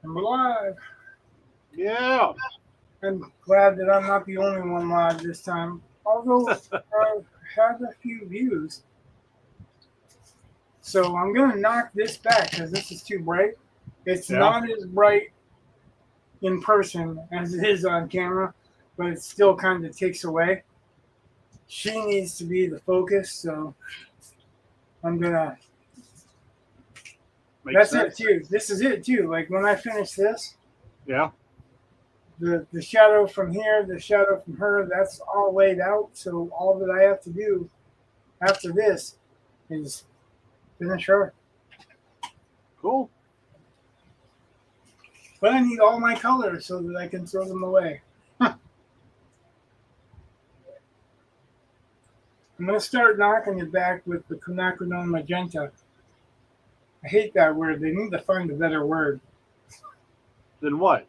I'm alive. Yeah. I'm glad that I'm not the only one live this time. Although I've had a few views. So I'm going to knock this back because this is too bright. It's Yeah. not as bright in person as it is on camera, but it still kind of takes away. She needs to be the focus, so I'm going to. Makes That's it sense. too. This is it too. Like when I finish this, Yeah. the shadow from here, the shadow from her, that's all laid out. So all that I have to do after this is finish her. Cool. But I need all my colors so that I can throw them away. I'm going to start knocking it back with the quinacridone magenta. I hate that word. They need to find a better word. Then what?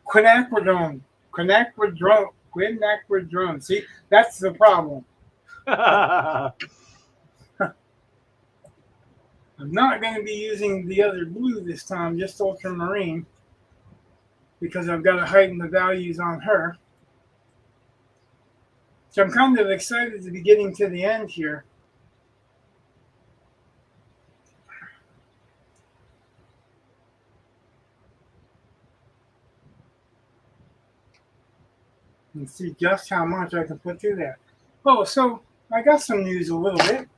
Quinacridone. Quinacridone. Quinacridone. See, that's the problem. I'm not going to be using the other blue this time, just ultramarine, because I've got to heighten the values on her. So I'm kind of excited to be getting to the end here. And see just how much I can put through there. Oh, so I got some news a little bit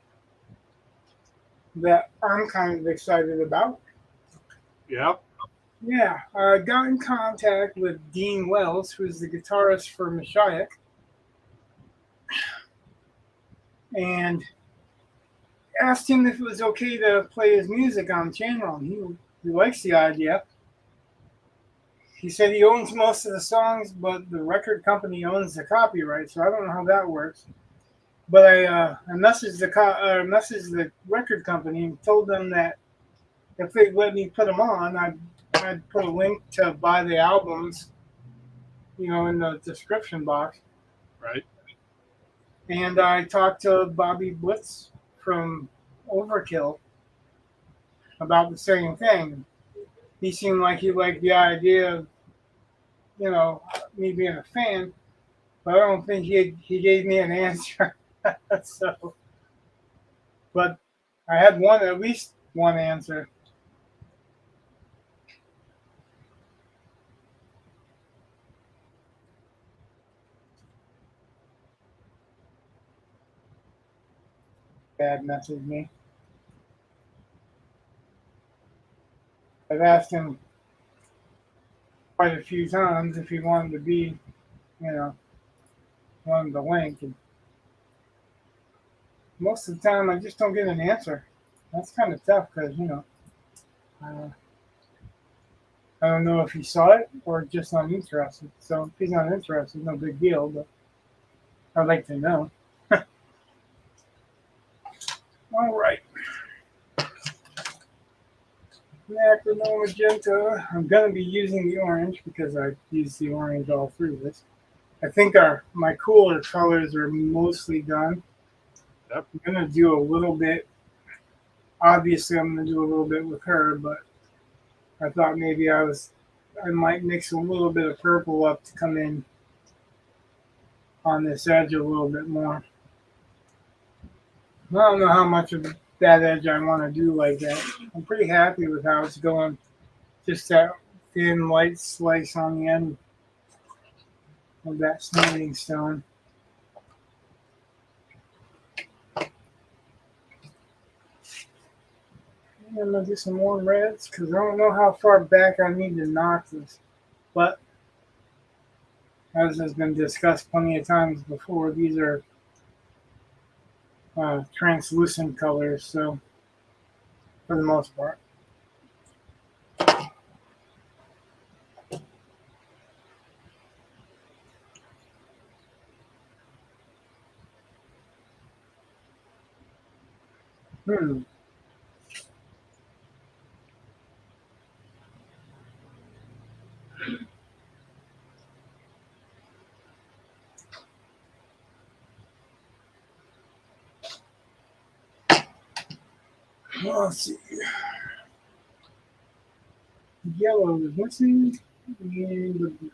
that I'm kind of excited about. Yeah. Yeah, I got in contact with Dean Wells, who's the guitarist for Messiah, and asked him if it was okay to play his music on the channel. And he likes the idea. He said he owns most of the songs, but the record company owns the copyright, so I don't know how that works. But I messaged the record company and told them that if they let me put them on, I'd put a link to buy the albums, in the description box. Right. And I talked to Bobby Blitz from Overkill about the same thing. He seemed like he liked the idea of, me being a fan, but I don't think he gave me an answer. So, but I had at least one answer. Bad message me. I've asked him quite a few times if he wanted to be, you know, wanted the link, and most of the time I just don't get an answer. That's kind of tough because uh, I don't know if he saw it or just not interested. So if he's not interested, no big deal. But I'd like to know. All right. Acronym magenta. I'm gonna be using the orange because I used the orange all through this. I think my cooler colors are mostly done. Yep. I'm gonna do a little bit. Obviously, I'm gonna do a little bit with her, but I thought maybe I might mix a little bit of purple up to come in on this edge a little bit more. I don't know how much of that edge I want to do like that. I'm pretty happy with how it's going. Just that thin light slice on the end of that smoothing stone. I'm gonna do some more reds because I don't know how far back I need to knock this. But as has been discussed plenty of times before, these are translucent colors, so for the most part. Hmm. Well, let's see. Yellow is missing. And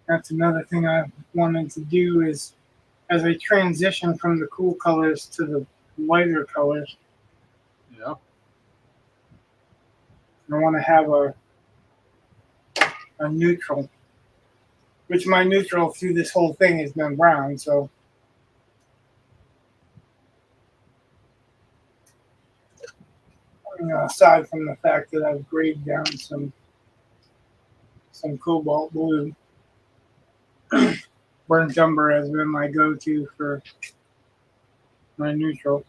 that's another thing I wanted to do is as I transition from the cool colors to the lighter colors, Yeah. I want to have a neutral, which my neutral through this whole thing has been brown. So aside from the fact that I've grayed down some cobalt blue, burnt umber has been my go-to for my neutral.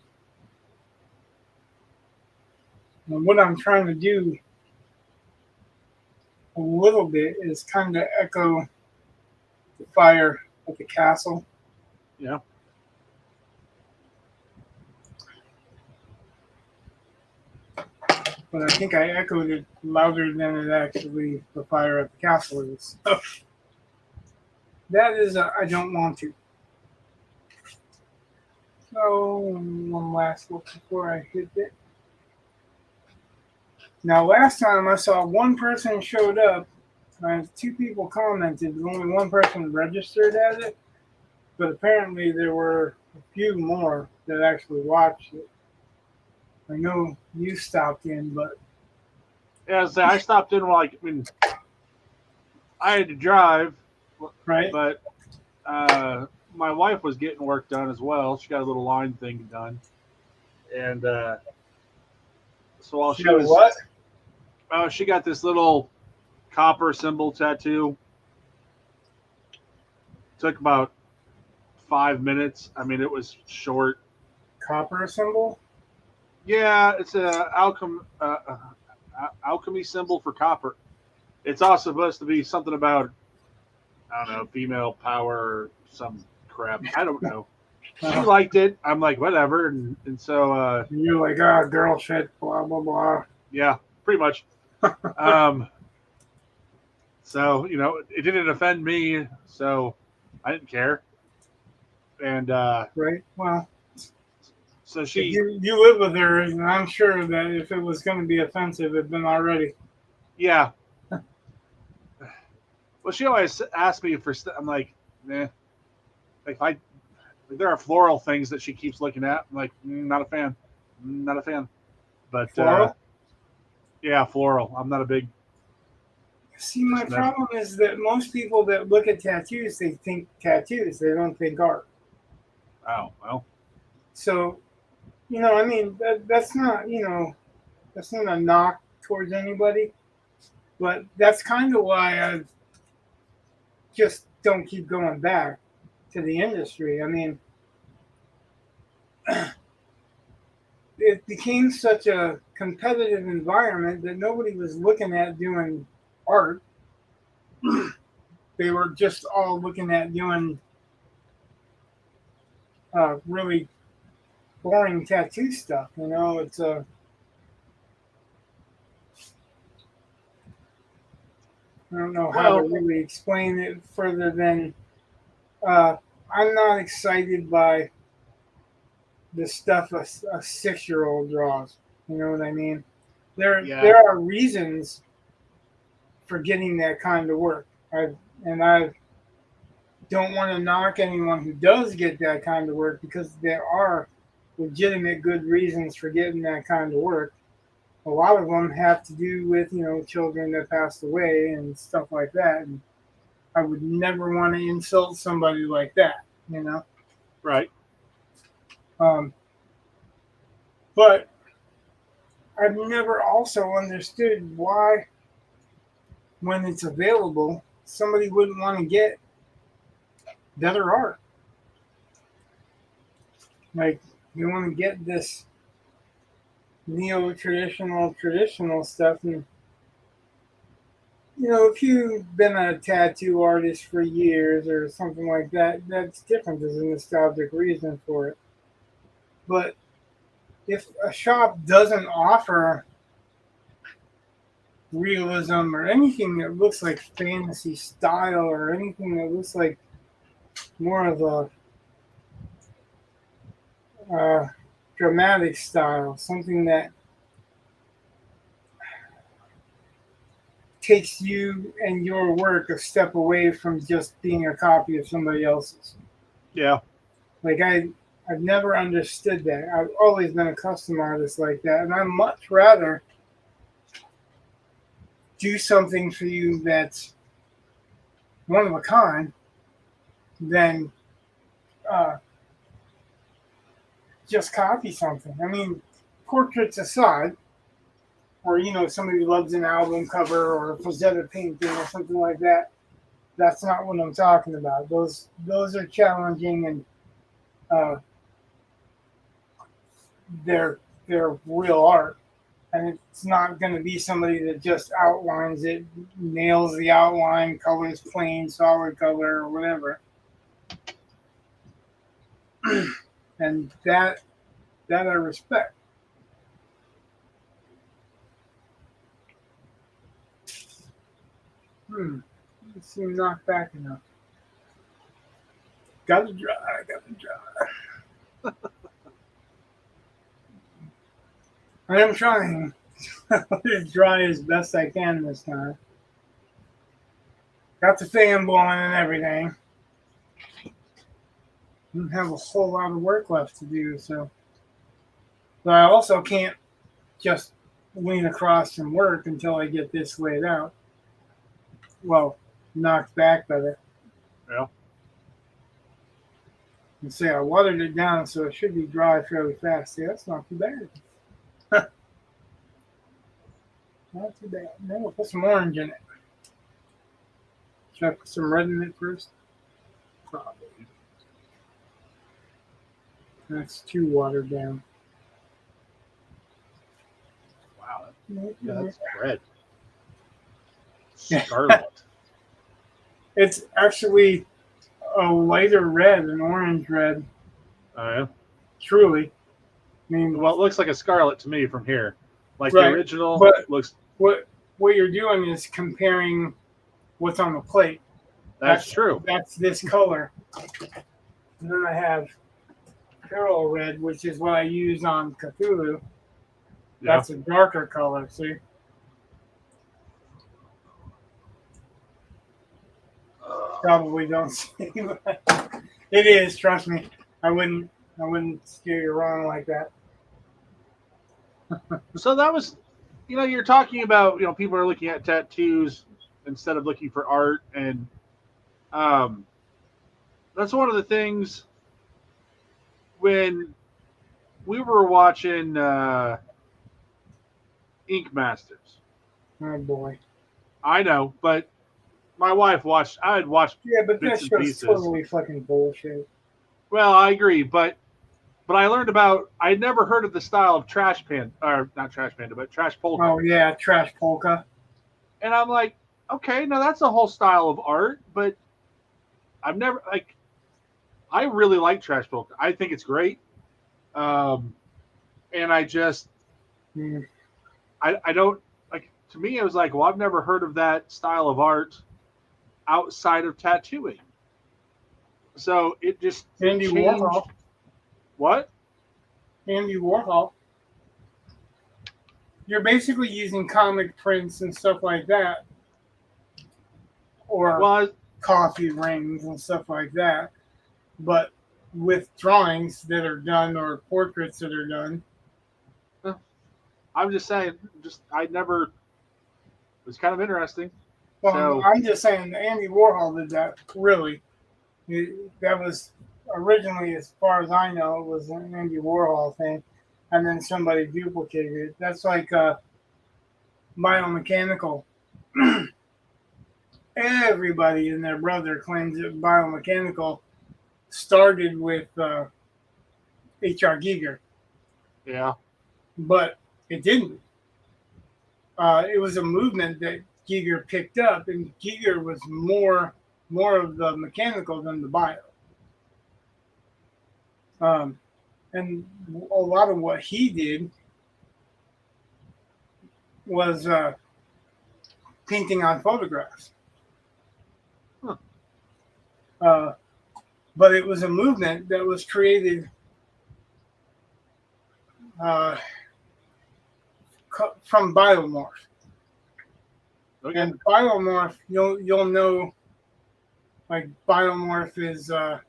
And what I'm trying to do a little bit is kind of echo the fire at the castle. Yeah. But I think I echoed it louder than it actually the fire at the castle is. So that is I don't want to. So one last look before I hit it. Now last time I saw one person showed up. Two people commented. Only one person registered as it, but apparently there were a few more that actually watched it. I know you stopped in, but Yeah, so I stopped in I mean, I had to drive, right, but my wife was getting work done as well. She got a little line thing done, and so while you she know was, what? she got this little copper symbol tattoo. Took about 5 minutes. I mean, it was short. Copper symbol. Yeah, it's a alchemy symbol for copper. It's also supposed to be something about, I don't know, female power or some crap. I don't know. She liked it. I'm like, whatever. And so, You're like, ah, girl shit, blah blah blah. yeah, pretty much. Um, so, it didn't offend me. So I didn't care. And Right. Well, so if she, you live with her, and I'm sure that if it was going to be offensive, it'd been already. yeah. Well, she always asked me for, I'm like, eh. Like, there are floral things that she keeps looking at. I'm like, not a fan. Not a fan. But Floral. yeah, floral. I'm not a big. See, my Just never. problem is that most people that look at tattoos, they think tattoos. They don't think art. Oh well. So, I mean, that's not, that's not a knock towards anybody, but that's kind of why I just don't keep going back to the industry. I mean, it became such a competitive environment that nobody was looking at doing art. They were just all looking at doing really boring tattoo stuff. It's I don't know how to Well, really explain it further than uh, I'm not excited by the stuff a 6-year-old draws. You know what I mean? yeah, There are reasons for getting that kind of work. I don't want to knock anyone who does get that kind of work because there are legitimate good reasons for getting that kind of work. A lot of them have to do with children that passed away and stuff like that. And I would never want to insult somebody like that. You know. right. Um, but I've never also understood why, when it's available, somebody wouldn't want to get better art. Like, you want to get this traditional stuff. And, if you've been a tattoo artist for years or something like that, that's different. There's a nostalgic reason for it. But if a shop doesn't offer realism or anything that looks like fantasy style or anything that looks like more of a dramatic style, something that takes you and your work a step away from just being a copy of somebody else's. Yeah. Like I've never understood that. I've always been a custom artist like that, and I'd much rather do something for you that's one of a kind than just copy something. I mean, portraits aside, or somebody loves an album cover or a Frazetta painting or something like that. That's not what I'm talking about. Those are challenging, and they're real art. And it's not going to be somebody that just outlines it, nails the outline, colors plain, solid color, or whatever. And that I respect. Doesn't seem knocked back enough. Gotta dry. I am trying to dry as best I can this time. Got the fan blowing and everything. Don't have a whole lot of work left to do, so. But I also can't just lean across from work until I get this laid out. Well, knocked back better. Yeah. And say I watered it down, so it should be dry fairly fast. See, that's not too bad. Not too bad. Then we'll put some orange in it. Should I put some red in it first? Probably. That's too watered down. Wow. That's red. Scarlet. It's actually a lighter red, an orange red. Oh, yeah? Truly. I mean, well, it looks like a scarlet to me from here. Like right, the original but looks. What you're doing is comparing what's on the plate. That's true. That's this color. And then I have Peril red, which is what I use on Cthulhu. Yeah. That's a darker color, see? Probably don't see, but it is, trust me. I wouldn't steer you wrong like that. So that was, you're talking about, people are looking at tattoos instead of looking for art, and that's one of the things when we were watching Ink Masters. Oh boy. I know, but my wife watched. I had watched. Yeah, but that bits and show's pieces. totally fucking bullshit. Well, I agree, but I learned about. I'd never heard of the style of trash panda, or not trash panda, but trash polka. Oh yeah, trash polka. And I'm like, okay, now that's a whole style of art, but I've never I really like trash polka. I think it's great, and I just, I don't like. To me, it was like, well, I've never heard of that style of art outside of tattooing. So it just Andy changed. Warhol. What? Andy Warhol. You're basically using comic prints and stuff like that, or coffee rings and stuff like that, but with drawings that are done or portraits that are done. I'm just saying, it was kind of interesting. Well, so, I'm just saying Andy Warhol did that, really. That was originally, as far as I know, it was an Andy Warhol thing, and then somebody duplicated it. That's like biomechanical. Everybody and their brother claims that biomechanical started with H.R. Giger. Yeah. But it didn't. It was a movement that Giger picked up, and Giger was more of the mechanical than the bio. And a lot of what he did was painting on photographs. Huh. But it was a movement that was created uh, from Biomorph. Okay. And Biomorph, you'll know, like Biomorph is um,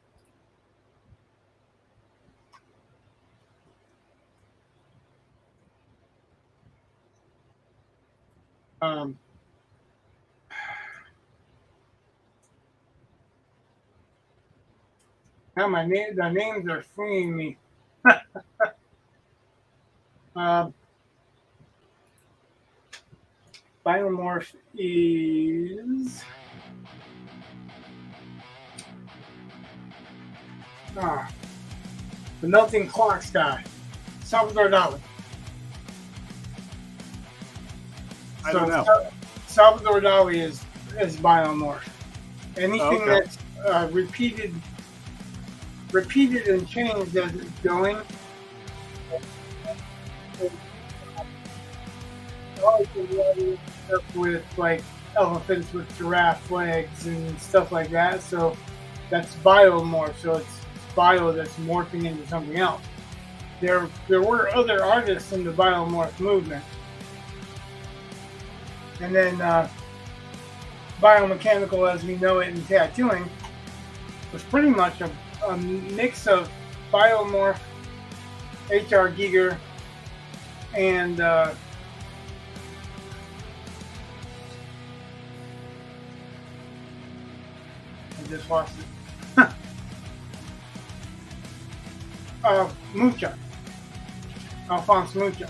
now the names are fleeing me. uh, Biomorph is the Melting Clocks guy, Salvador Dali. I don't know. Salvador Dali is Biomorph. Anything Okay. that's repeated and changed as it's going. Stuff with like elephants with giraffe legs and stuff like that. So that's biomorph. So it's bio that's morphing into something else. There were other artists in the biomorph movement, and then biomechanical, as we know it in tattooing, was pretty much a mix of biomorph, H.R. Giger, and I just lost it. Mucha. Alphonse Mucha.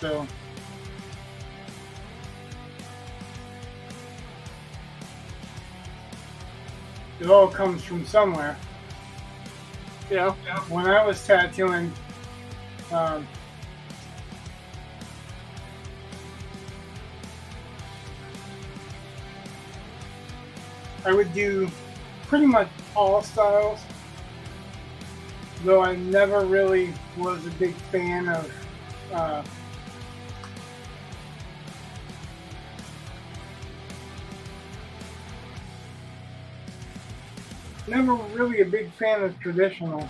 So it all comes from somewhere. Yeah. When I was tattooing, I would do pretty much all styles, though I never really was a big fan of never really a big fan of traditional.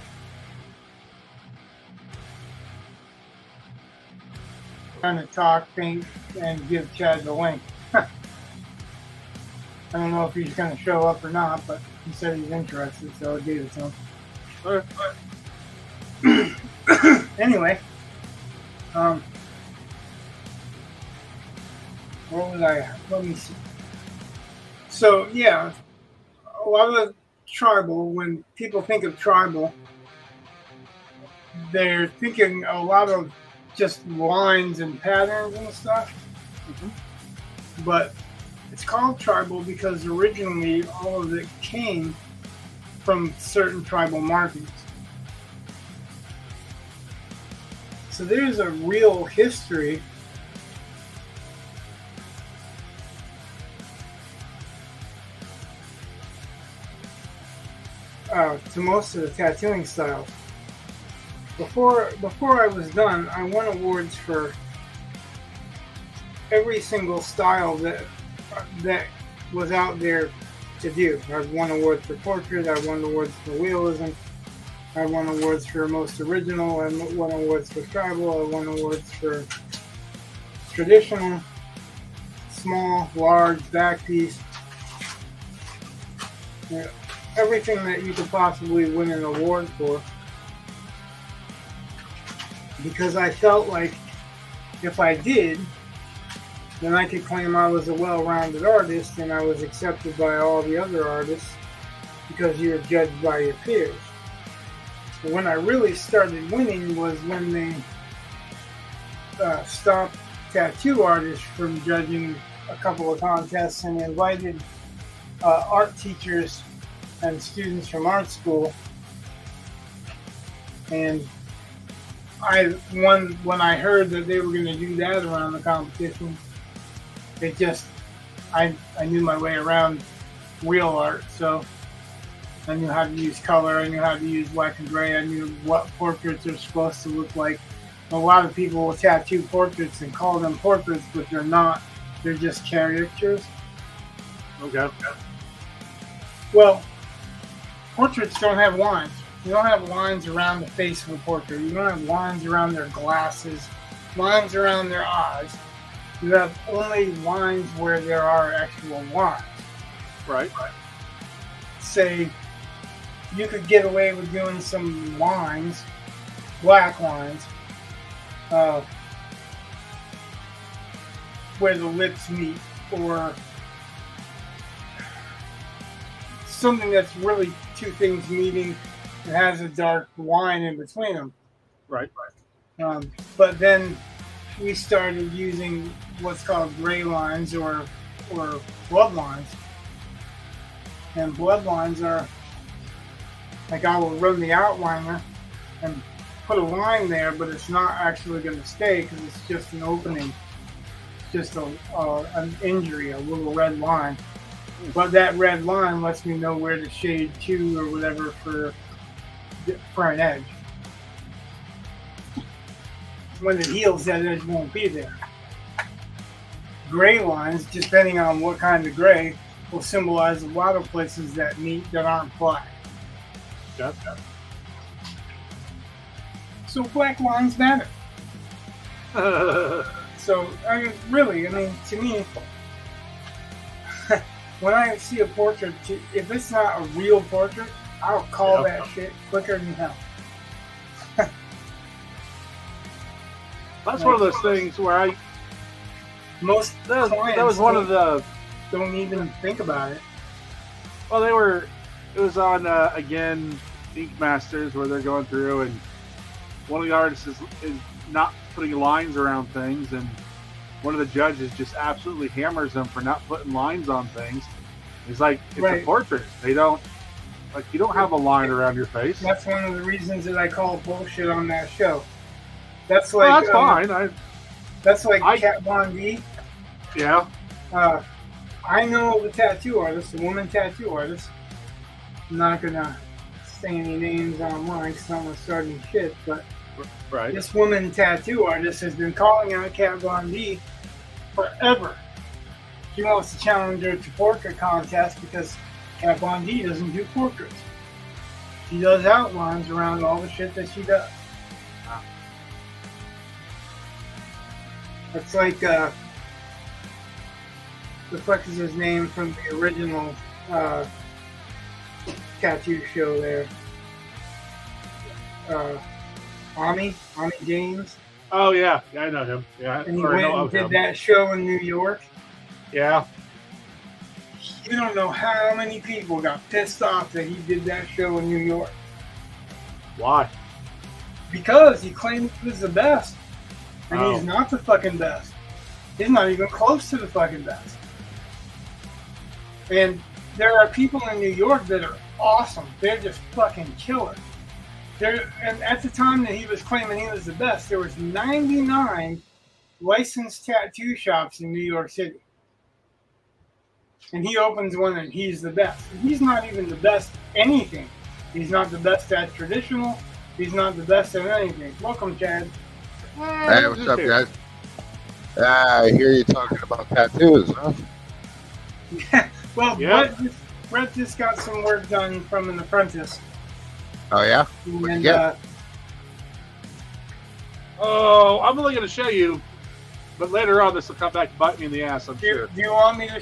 Trying to talk, think, and give Chad the link. I don't know if he's going to show up or not, but he said he's interested, so I gave it to him. Anyway, where was I at? Let me see. So, yeah, a lot of tribal, when people think of tribal, they're thinking a lot of just lines and patterns and stuff. Mm-hmm. But it's called tribal because originally all of it came from certain tribal markings. So there's a real history to most of the tattooing styles. Before I was done, I won awards for every single style that was out there to do. I won awards for portrait, I won awards for realism, I won awards for most original, I won awards for tribal, I won awards for traditional, small, large, back piece. Yeah, everything that you could possibly win an award for. Because I felt like if I did, then I could claim I was a well-rounded artist and I was accepted by all the other artists because you were judged by your peers. But when I really started winning was when they stopped tattoo artists from judging a couple of contests and invited art teachers and students from art school. And when I heard that they were going to do that around the competition, it just, I knew my way around real art. So I knew how to use color, I knew how to use black and gray, I knew what portraits are supposed to look like. A lot of people will tattoo portraits and call them portraits, but they're not. They're just caricatures. Okay. Well, portraits don't have lines. You don't have lines around the face of a portrait. You don't have lines around their glasses, lines around their eyes. You have only lines where there are actual lines. Right. Say, you could get away with doing some lines, black lines, where the lips meet, or something that's really two things meeting that has a dark line in between them. Right. But then we started using what's called gray lines or blood lines. And blood lines are like, I will run the outliner and put a line there, but it's not actually going to stay because it's just an opening, just an injury, a little red line. But that red line lets me know where to shade to or whatever for an edge. When it heals, that edge won't be there. Gray lines, depending on what kind of gray, will symbolize a lot of places that meet that aren't black. Yep. So black lines matter. So, really, to me, when I see a portrait, if it's not a real portrait, I'll call that shit quicker than hell. That's one of those things where most clients that was one of the don't even think about it. Well, it was on again Ink Masters where they're going through, and one of the artists is not putting lines around things, and one of the judges just absolutely hammers them for not putting lines on things. He's like, it's a portrait. They don't, like, you don't have a line around your face. That's one of the reasons that I call bullshit on that show. That's like, that's fine. That's like Kat Von D. Yeah. I know the tattoo artist, the woman tattoo artist. I'm not gonna say any names online because I'm gonna start any shit, but this woman tattoo artist has been calling out Kat Von D forever. She wants to challenge her to portrait contest because Kat Von D doesn't do portraits. She does outlines around all the shit that she does. It's like the fuck is his name from the original tattoo show there? Ami James. Oh yeah, I know him. Yeah, and he went and did that show in New York. Yeah. You don't know how many people got pissed off that he did that show in New York. Why? Because he claimed he was the best. And he's not the fucking best. He's not even close to the fucking best. And there are people in New York that are awesome. They're just fucking killer. And at the time that he was claiming he was the best, there was 99 licensed tattoo shops in New York City. And he opens one and he's the best. He's not even the best anything. He's not the best at traditional. He's not the best at anything. Welcome, Chad. Hey, what's up, guys? I hear you talking about tattoos, huh? Yeah. Well, Brett just got some work done from an apprentice. Oh, yeah? What'd you get? I'm only going to show you, but later on this will come back and bite me in the ass, I'm sure. Do you want me to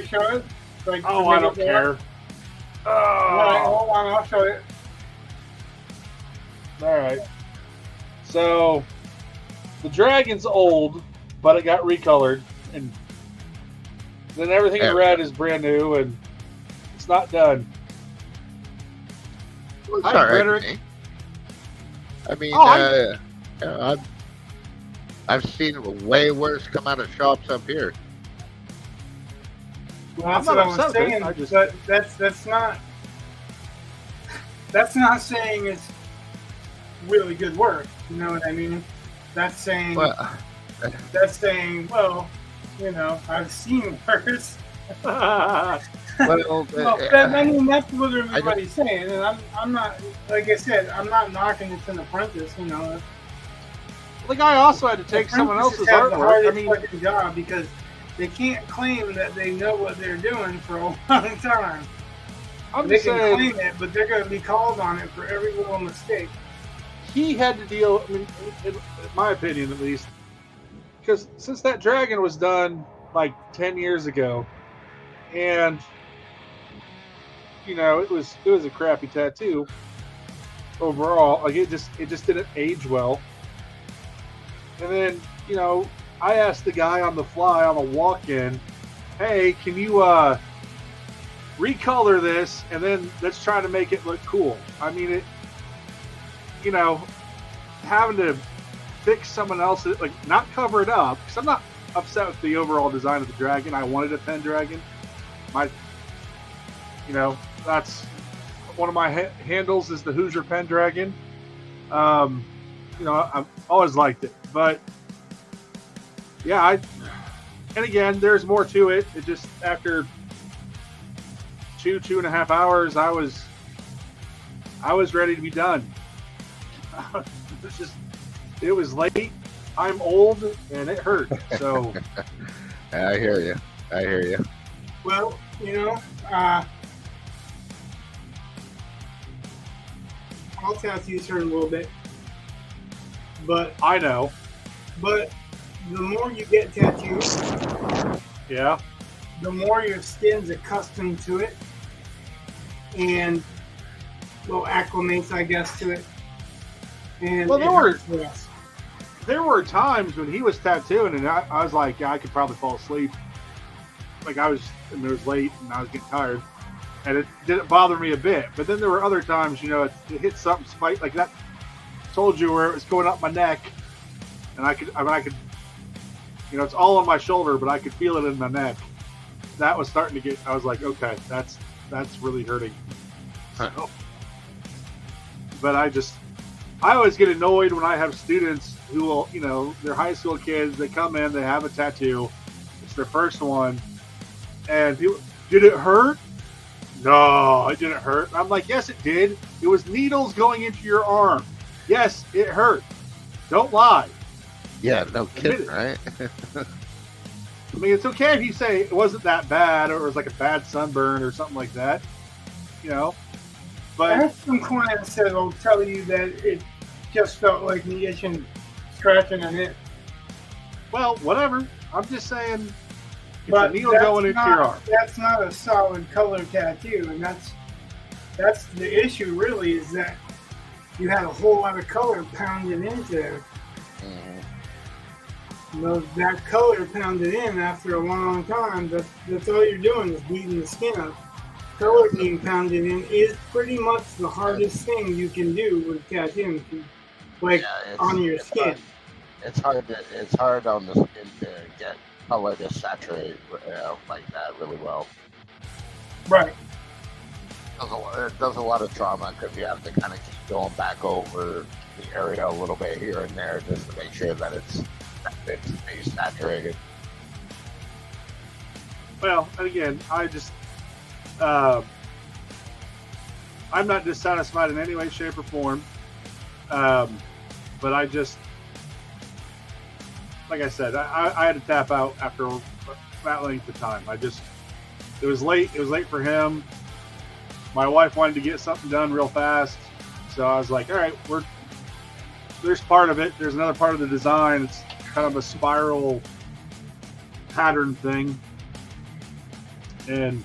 show it? Like, I don't care. All right, hold on, I'll show it. All right. So, the dragon's old, but it got recolored, and then everything in red is brand new, and it's not done. Well, it's all right. I mean, I've seen way worse come out of shops up here. Well, that's what I was saying. But that's not saying it's really good work. You know what I mean? That's saying. Well, I've seen worse. I mean, that's what everybody's saying, and I'm not, like I said, I'm not knocking it's an apprentice, you know. The guy also had to take someone else's artwork. I mean, job because they can't claim that they know what they're doing for a long time. I'm They just can saying, claim it, but they're going to be called on it for every little mistake. he had to deal, I mean, in my opinion at least, because since that dragon was done like 10 years ago, and it was a crappy tattoo overall. Like it just didn't age well. And then I asked the guy on the fly on a walk-in, "Hey, can you recolor this and then let's try to make it look cool?" I mean, it, having to fix someone else, like not cover it up, because I'm not upset with the overall design of the dragon. I wanted a Pendragon. That's one of my handles is the Hoosier Pendragon. I've always liked it, but yeah, and again, there's more to it. It just after 2.5 hours, I was ready to be done. It was late. I'm old and it hurt. So I hear you. Well, all tattoos hurt a little bit, but I know. But the more you get tattoos, Yeah. the more your skin's accustomed to it and acclimates, I guess, to it. And Well, it hurts less. there were times when he was tattooing, and I was like, yeah, I could probably fall asleep. Like it was late, and I was getting tired, and it didn't bother me a bit. But then there were other times, it hit something spike like that. Told you where it was going up my neck, and I could, it's all on my shoulder, but I could feel it in my neck. That was starting to get. I was like, okay, that's really hurting. So, but I always get annoyed when I have students who will, they're high school kids. They come in, they have a tattoo. It's their first one. And people, did it hurt? No, it didn't hurt. I'm like, yes, it did. It was needles going into your arm. Yes, it hurt. Don't lie. Yeah, no kidding, right? I mean, it's okay if you say it wasn't that bad or it was like a bad sunburn or something like that. But I have some clients that will tell you that it just felt like me itching, scratching a hip. Well, whatever. I'm just saying, it's But a needle going into your arm. That's not a solid color tattoo, and that's the issue. Really, is that you had a whole lot of color pounded into there. That color pounded in after a long time. That's all you're doing is beating the skin up. Color being pounded in is pretty much the hardest thing you can do with tattooing, on your skin. It's hard on the skin to get color to saturate like that really well. Right. It does a lot of trauma because you have to kind of keep going back over the area a little bit here and there just to make sure that it stays saturated. Well, and again, I'm not dissatisfied in any way, shape, or form. But I just, like I said, I had to tap out after that length of time. It was late. It was late for him. My wife wanted to get something done real fast. So I was like, all right, there's part of it. There's another part of the design. It's kind of a spiral pattern thing. And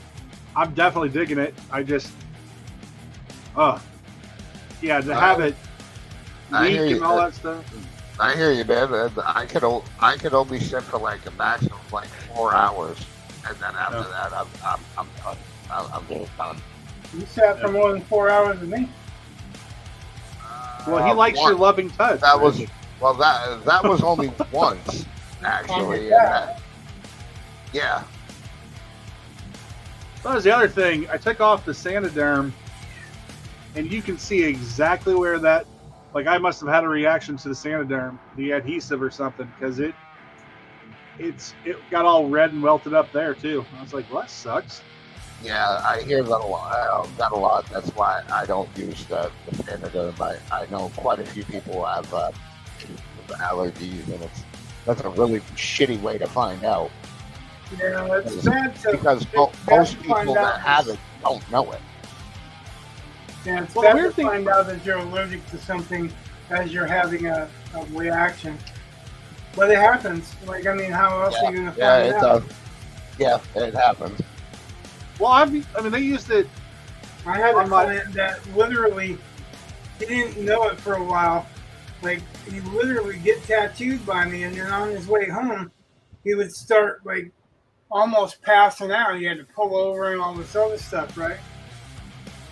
I'm definitely digging it. I just, to have it leak and all that stuff. I hear you, man. And I could only sit for like a maximum of like 4 hours, and then after that, I'm done. I'm just done. You sat for more than 4 hours with me. Well, he likes your loving touch. That was that was only once, actually. Yeah. That was the other thing. I took off the Sanoderm, and you can see exactly where that, like I must have had a reaction to the Sanoderm, the adhesive or something, because it got all red and welted up there too. I was like, well, that sucks. Yeah, I hear that a lot. That's why I don't use the Sanoderm. I know quite a few people have allergies, and that's a really shitty way to find out. Yeah, it's bad to, Because it's bad most to find people that out. have it don't know it. Yeah, it's Well, the bad weird to thing- find out that you're allergic to something as you're having a reaction. But it happens. Like, I mean, how else are you going to Yeah, find it out? does. Yeah, it happens. Well, I mean, they used it. I had a on my- client that literally, he didn't know it for a while. Like, he literally get tattooed by me, and then on his way home, he would start, like, almost passing out. He had to pull over and all this other stuff, right?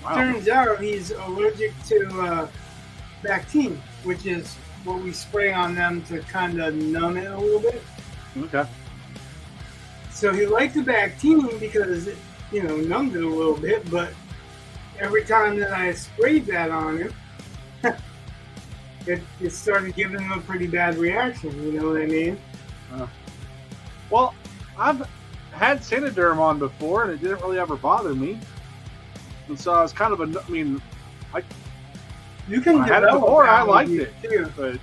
Wow. Turns out he's allergic to Bactine, which is what we spray on them to kind of numb it a little bit. Okay. So he liked the Bactine because it, numbed it a little bit, but every time that I sprayed that on him, it started giving him a pretty bad reaction, you know what I mean? Well, I've had Sanoderm on before, and it didn't really ever bother me. And so I was kind of You can I had it develop before, I allergies liked it. too, but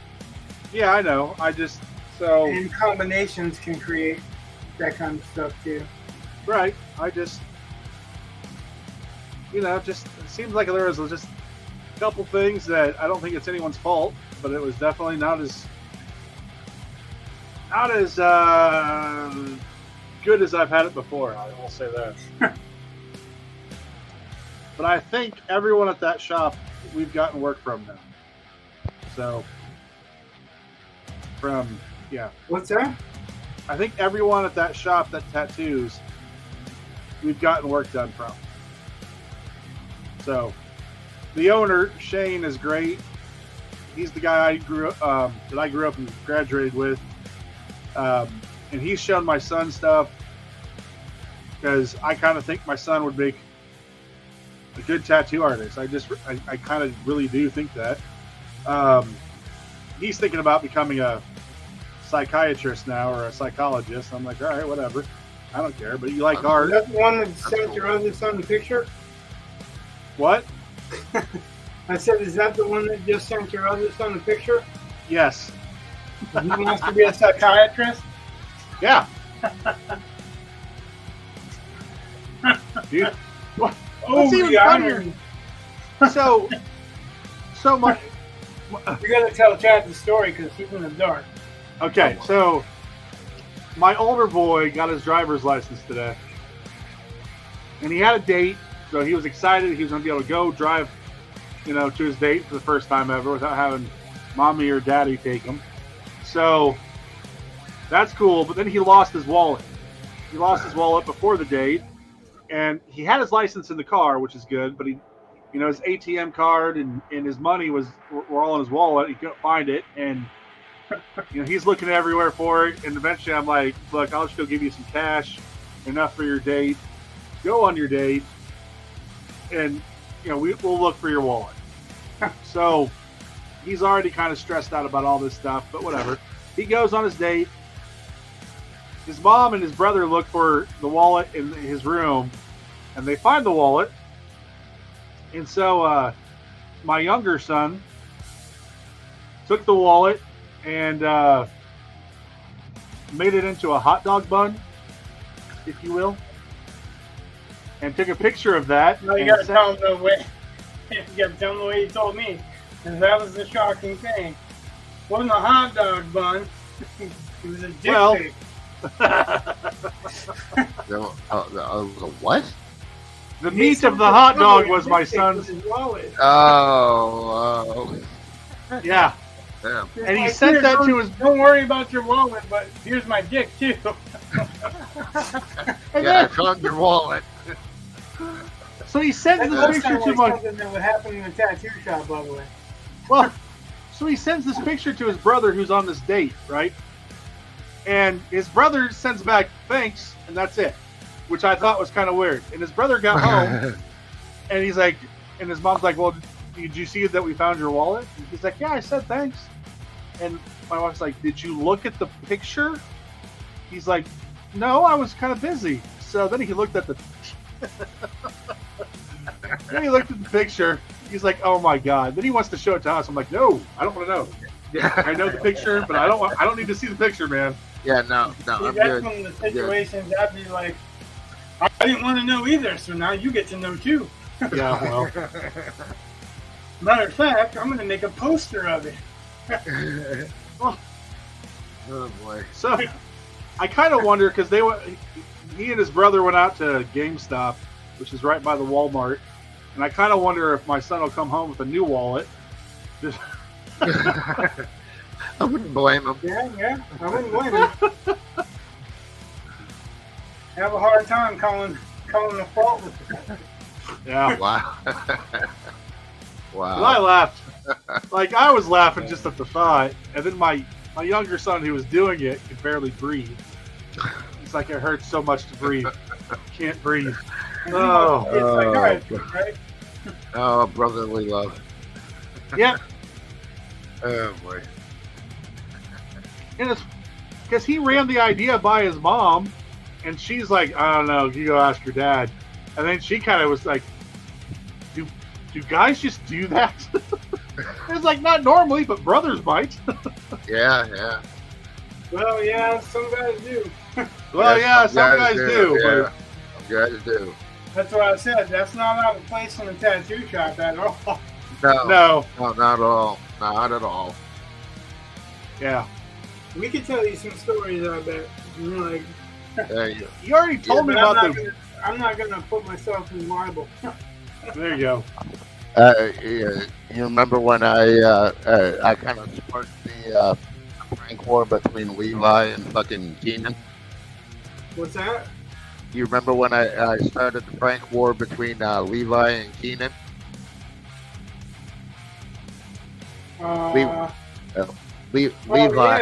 yeah, I know. and combinations can create that kind of stuff too. Right. I just, it seems like there was just a couple things that I don't think it's anyone's fault, but it was definitely not as good as I've had it before. I will say that. But I think everyone at that shop, we've gotten work from them. So, What's that? I think everyone at that shop that tattoos, we've gotten work done from. So, the owner, Shane, is great. He's the guy I grew up and graduated with. And he's shown my son stuff because I kind of think my son would make a good tattoo artist. I kind of really do think that. He's thinking about becoming a psychiatrist now or a psychologist. I'm like, all right, whatever. I don't care. But you like art. Is that the one that sent your other son the picture? What? I said, is that the one that just sent your other son the picture? Yes. He wants to be a psychiatrist? Yeah. Dude. What's even the funnier? irony. So much. You gotta tell Chad the story because he's in the dark. Okay, so my older boy got his driver's license today, and he had a date, so he was excited he was going to be able to go drive, to his date for the first time ever without having mommy or daddy take him. So that's cool, but then he lost his wallet. He lost his wallet before the date, and he had his license in the car, which is good, but he, his ATM card and his money were all in his wallet. He couldn't find it, and he's looking everywhere for it. And eventually, I'm like, "Look, I'll just go give you some cash, enough for your date. Go on your date, and we'll look for your wallet." So he's already kind of stressed out about all this stuff, but whatever. He goes on his date. His mom and his brother look for the wallet in his room, and they find the wallet. And so my younger son took the wallet and made it into a hot dog bun, if you will, and took a picture of that. No, you gotta tell him the way. You gotta tell him the way you told me, because that was the shocking thing. It wasn't a hot dog bun. It was a dick pic. The what? The meat of the hot dog was my son's. Oh. Yeah. Damn. And he sent that to his. Don't worry about your wallet, but here's my dick too. Yeah, I found your wallet. So he sends this picture to my. Something that would happen in a tattoo shop, by the way. Well, so he sends this picture to his brother who's on this date, right? And his brother sends back thanks, and that's it, which I thought was kind of weird. And his brother got home, and he's like, and his mom's like, "Well, did you see that we found your wallet?" And he's like, "Yeah, I said thanks." And my wife's like, "Did you look at the picture?" He's like, "No, I was kind of busy." So then he looked at the. Then he looked at the picture. He's like, "Oh my god!" Then he wants to show it to us. I'm like, "No, I don't want to know. I know the picture, but I don't need to see the picture, man." Yeah, no, See, I'm that's good. one of the I'm good. situations I'd be like, I didn't want to know either, so now you get to know too. Yeah, well, Matter of fact, I'm going to make a poster of it. Oh boy. so I kind of wonder because he and his brother went out to GameStop, which is right by the Walmart, and I kind of wonder if my son will come home with a new wallet. Just I wouldn't blame him. Yeah, I wouldn't blame him. Have a hard time calling the fault with it. yeah. Wow. I Wow. laughed. Like I was laughing just at the thought, and then my younger son who was doing it could barely breathe. It's like it hurts so much to breathe. Can't breathe. Oh. It's like, right? Oh, brotherly love. Yeah, Oh boy. and it's because he ran the idea by his mom, and she's like, I don't know, you go ask your dad. And then she kind of was like, do guys just do that? It's like not normally, but brothers might. Yeah. Well, yeah, some guys do. Well, yeah, some guys guys do. Yeah. Some guys do. That's what I said. That's not out of place in a tattoo shop at all. But No, no, not at all. Not at all. yeah. We could tell you some stories, I bet. Like, You already told me but about the. I'm not gonna put myself in libel. There you go. You remember when I kind of sparked the prank war between Levi and fucking Keenan? What's that? You remember when I started the prank war between Levi and Keenan? Uh, Levi,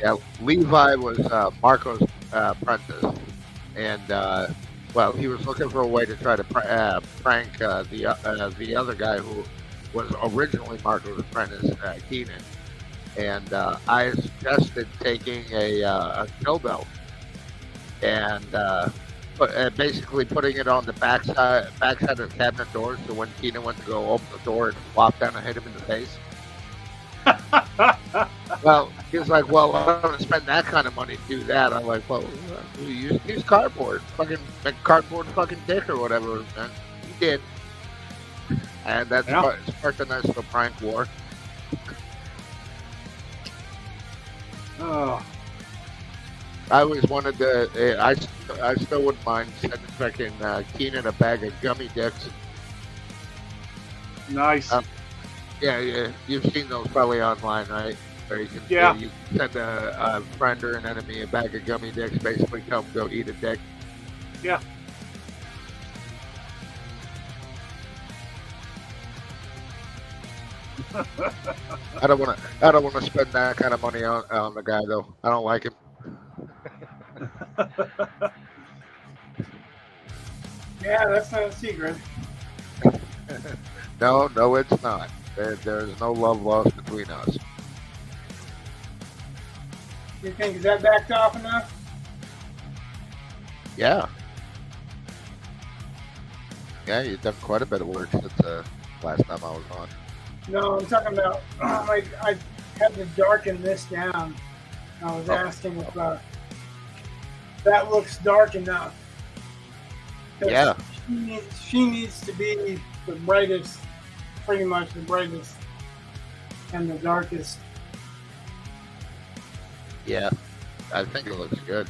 yeah. Levi was Marco's apprentice, and well, he was looking for a way to try to prank the other guy who was originally Marco's apprentice, Keenan. And I suggested taking a tow belt and basically putting it on the backside of the cabinet door, so when Keenan went to go open the door, it flopped down and hit him in the face. Well, he was like, well, I'm going to spend that kind of money to do that. I'm like, well, you use cardboard. Fucking make cardboard fucking dick or whatever. And he did. And that's sparked a nice little prank war. Oh, I always wanted to, I still wouldn't mind sending fucking Keenan a bag of gummy dicks. nice. Yeah, you've seen those probably online, right? Where you can, you send a friend or an enemy a bag of gummy dicks, basically tell them go eat a dick. Yeah. I don't want to spend that kind of money on the guy though. I don't like him. Yeah, that's not a secret. No, it's not. There's no love lost between us. You think is that backed off enough? Yeah. Yeah, you've done quite a bit of work since last time I was on. No, I'm talking about like I had to darken this down. I was asking if that looks dark enough. 'Cause Yeah. she needs to be the brightest, pretty much the brightest, and the darkest. Yeah, I think it looks good.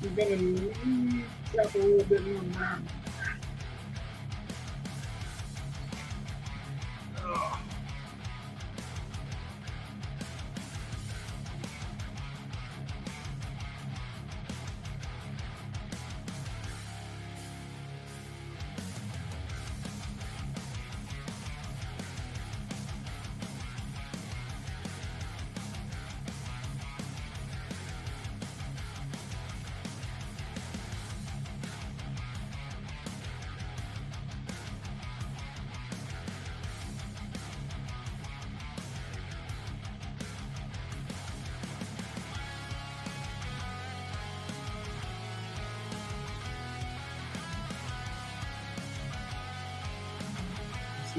You're gonna move up a little bit more brown.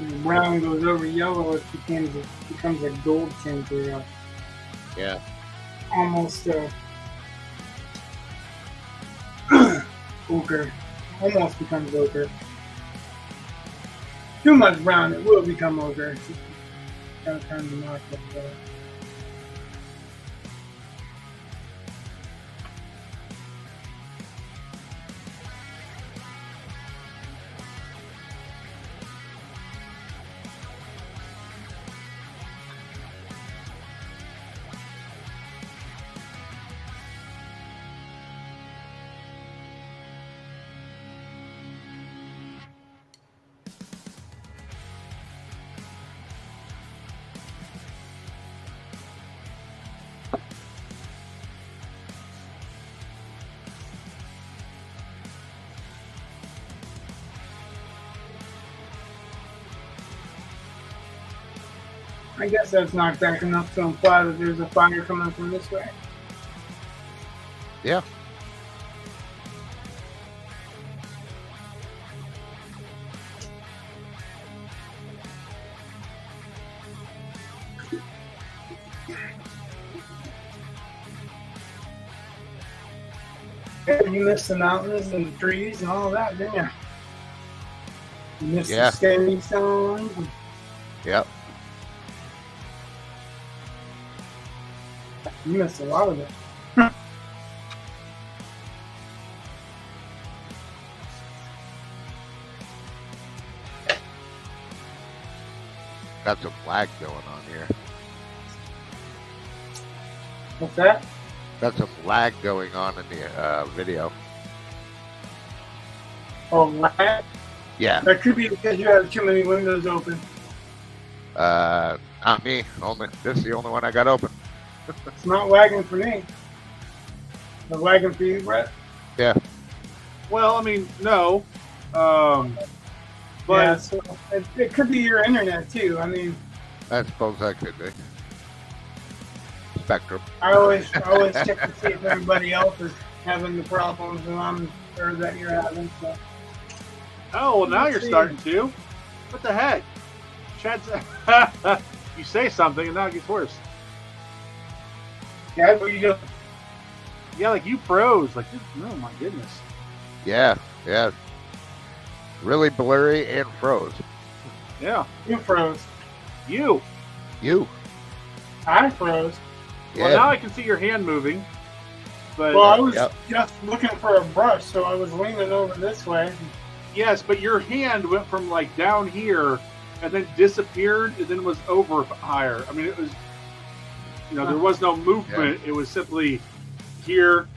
when the brown goes over yellow, it becomes a gold tint or Yeah. almost ochre. Almost becomes ochre. Too much brown, it will become ochre. Gotta turn the mark up there. I guess that's not dark enough to imply that there's a fire coming from this way. Yeah. And you missed the mountains and the trees and all of that, didn't you? You missed Yeah. the standing stones. Yep. You missed a lot of it. Got some lag going on here. What's that? Got some lag going on in the video. Oh, lag? Yeah. That could be because you have too many windows open. Not me. This is the only one I got open. It's not lagging for me. The lagging for you, Brett? Yeah. Well, I mean, no. But Yeah, so it could be your internet too. I mean, I suppose that could be. Spectrum. I always check to see if everybody else is having the problems that you're having. So. oh, well, now Let's you're see. starting to. What the heck? Chad's. You say something and now it gets worse. Yeah, what you do? Yeah, like you froze. Like, oh my goodness. Yeah. Yeah. Really blurry and froze. Yeah, You froze. you. You. I froze. Yeah. Well, now I can see your hand moving. But Well, I was Yep. just looking for a brush, so I was leaning over this way. yes, but your hand went from like down here and then disappeared and then was over higher. I mean, it was, there was no movement. It was simply here,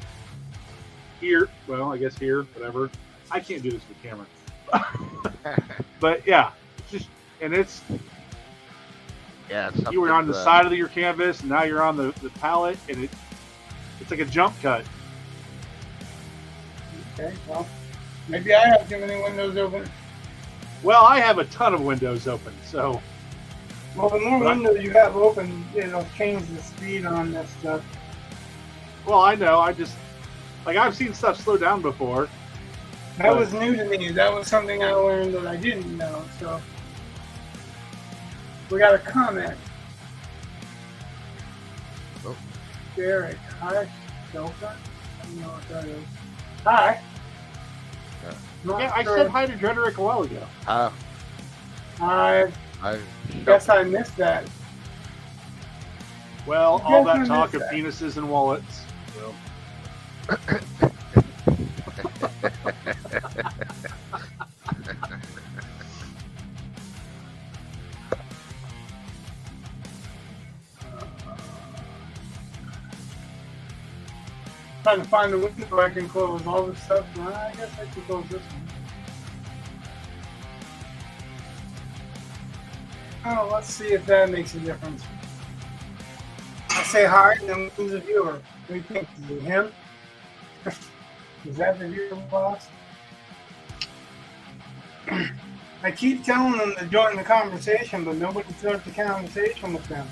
here. Well, I guess here, whatever. I can't do this with camera. But yeah, it's just, and it's, Yeah. you were on the side of your canvas and now you're on the palette and it's like a jump cut. Okay, well, maybe I have too many windows open. Well, I have a ton of windows open, so Well, the more Right. windows you have open, it'll change the speed on this stuff. well, I know. I just, like, I've seen stuff slow down before. That was new to me. That was something I learned that I didn't know. So we got a comment. Oh. Derek, hi, Delta. I don't know what that is. Hi. Yeah. Not Yeah, I sure. said hi to Drederick a while ago. I I guess I missed that. Well, You all guys that don't talk miss of that. penises and wallets. Well, Trying to find a window I can close all this stuff. Well, I guess I could close this one. Oh, let's see if that makes a difference. I say hi, and then who's the viewer? What do you think? Is it him? Is that the viewer boss? I keep telling them to join the conversation, but nobody starts the conversation with them.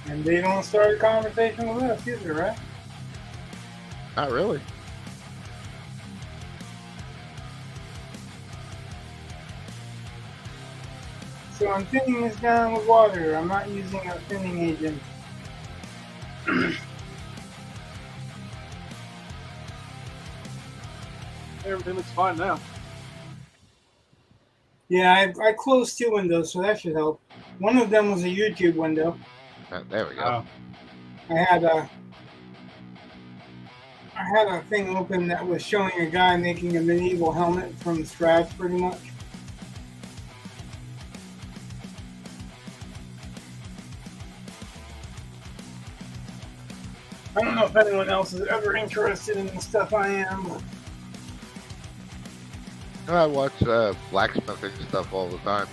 And they don't start a conversation with us either, right? Not really. So I'm thinning this down with water. I'm not using a thinning agent. Everything looks fine now. Yeah, I closed 2 windows, so that should help. One of them was a YouTube window. There we go. I had a thing open that was showing a guy making a medieval helmet from scratch, pretty much. I don't know if anyone else is ever interested in the stuff I am. But I watch blacksmithing stuff all the time.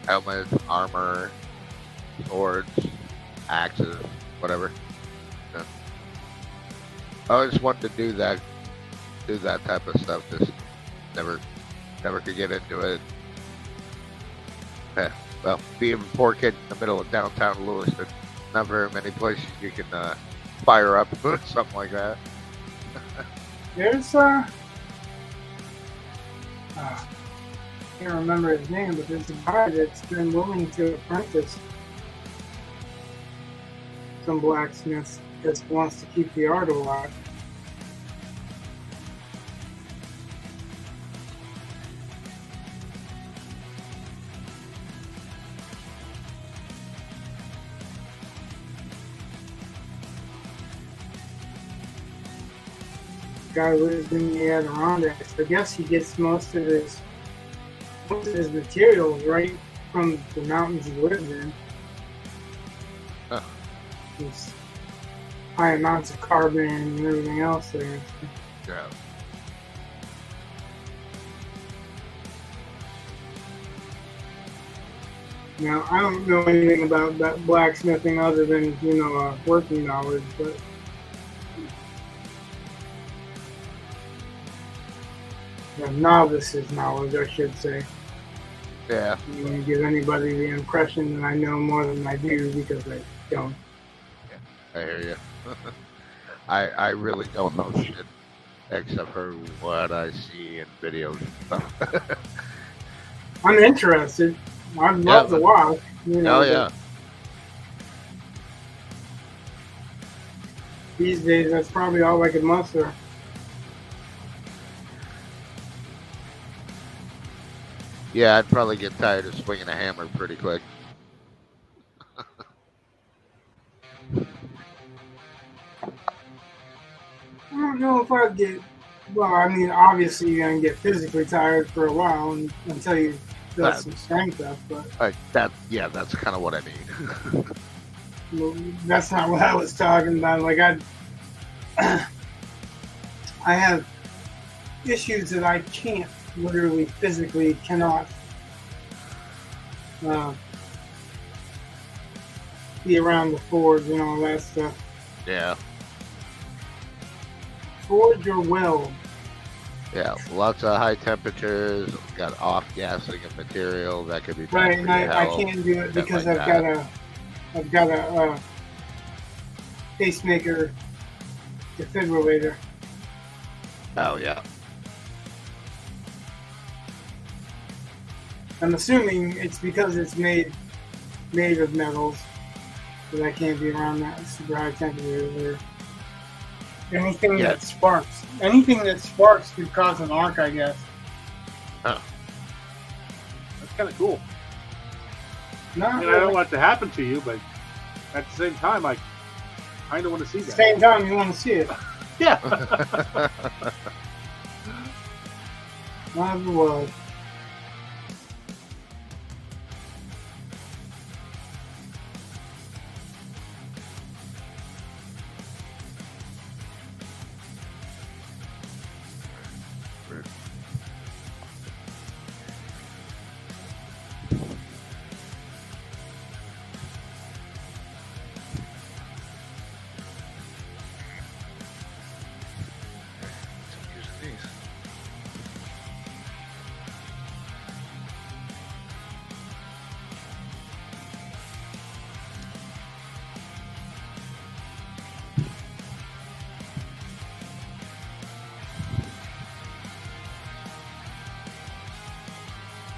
Helmets, armor, swords, axes, whatever. Yeah. I always wanted to do that type of stuff. Just never could get into it. Yeah. Well, being a poor kid in the middle of downtown Lewiston, not very many places you can fire up something like that. there's can't remember his name, but there's a guy that's been willing to apprentice some blacksmiths that wants to keep the art alive. Guy lives in the Adirondacks. I guess he gets most of his materials right from the mountains he lives in. Huh. There's high amounts of carbon and everything else there. Yeah. Now, I don't know anything about that blacksmithing other than, working knowledge, but novice's knowledge, I should say. Yeah. I don't want to give anybody the impression that I know more than I do, because I don't. I hear you. I really don't know shit except for what I see in videos and stuff. I'm interested. I'd love to watch. Oh yeah. These days, that's probably all I could muster. Yeah, I'd probably get tired of swinging a hammer pretty quick. I don't know if I'd get. Well, I mean, obviously you're gonna get physically tired for a while until you build some strength up. But that's kind of what I mean. well, that's not what I was talking about. Like I have issues that I can't literally physically cannot be around the forge and all that stuff. Yeah. Forge or weld. Yeah, lots of high temperatures, got off-gassing of material that could be right, and I can't do it because I've got a pacemaker defibrillator. Oh yeah. I'm assuming it's because it's made of metals that I can't be around that super high temperature. Anything that sparks could cause an arc, I guess. Oh. That's kind of cool. Not I mean, really. I don't want it to happen to you, but at the same time, I kind of want to see At the that. same time, you want to see it. Yeah. Not the world.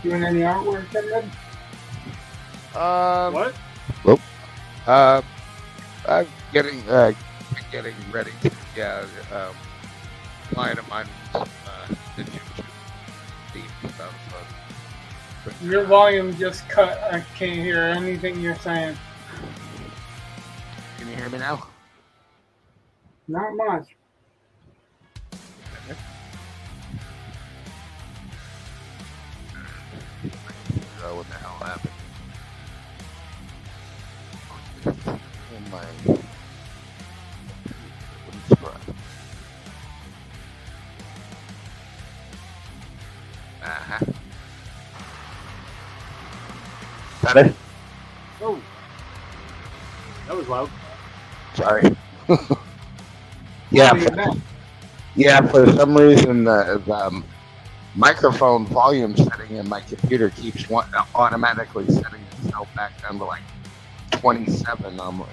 Doing any artwork, Ed? What? Whoop. I'm getting ready to client of mine the deep stuff. Your volume just cut. I can't hear anything you're saying. Can you hear me now? Not much. What the hell happened? Oh my. Uh-huh. Better? Oh, that was loud. Sorry. Yeah, for some reason the microphone volume setting in my computer keeps automatically setting itself back down to like 27. No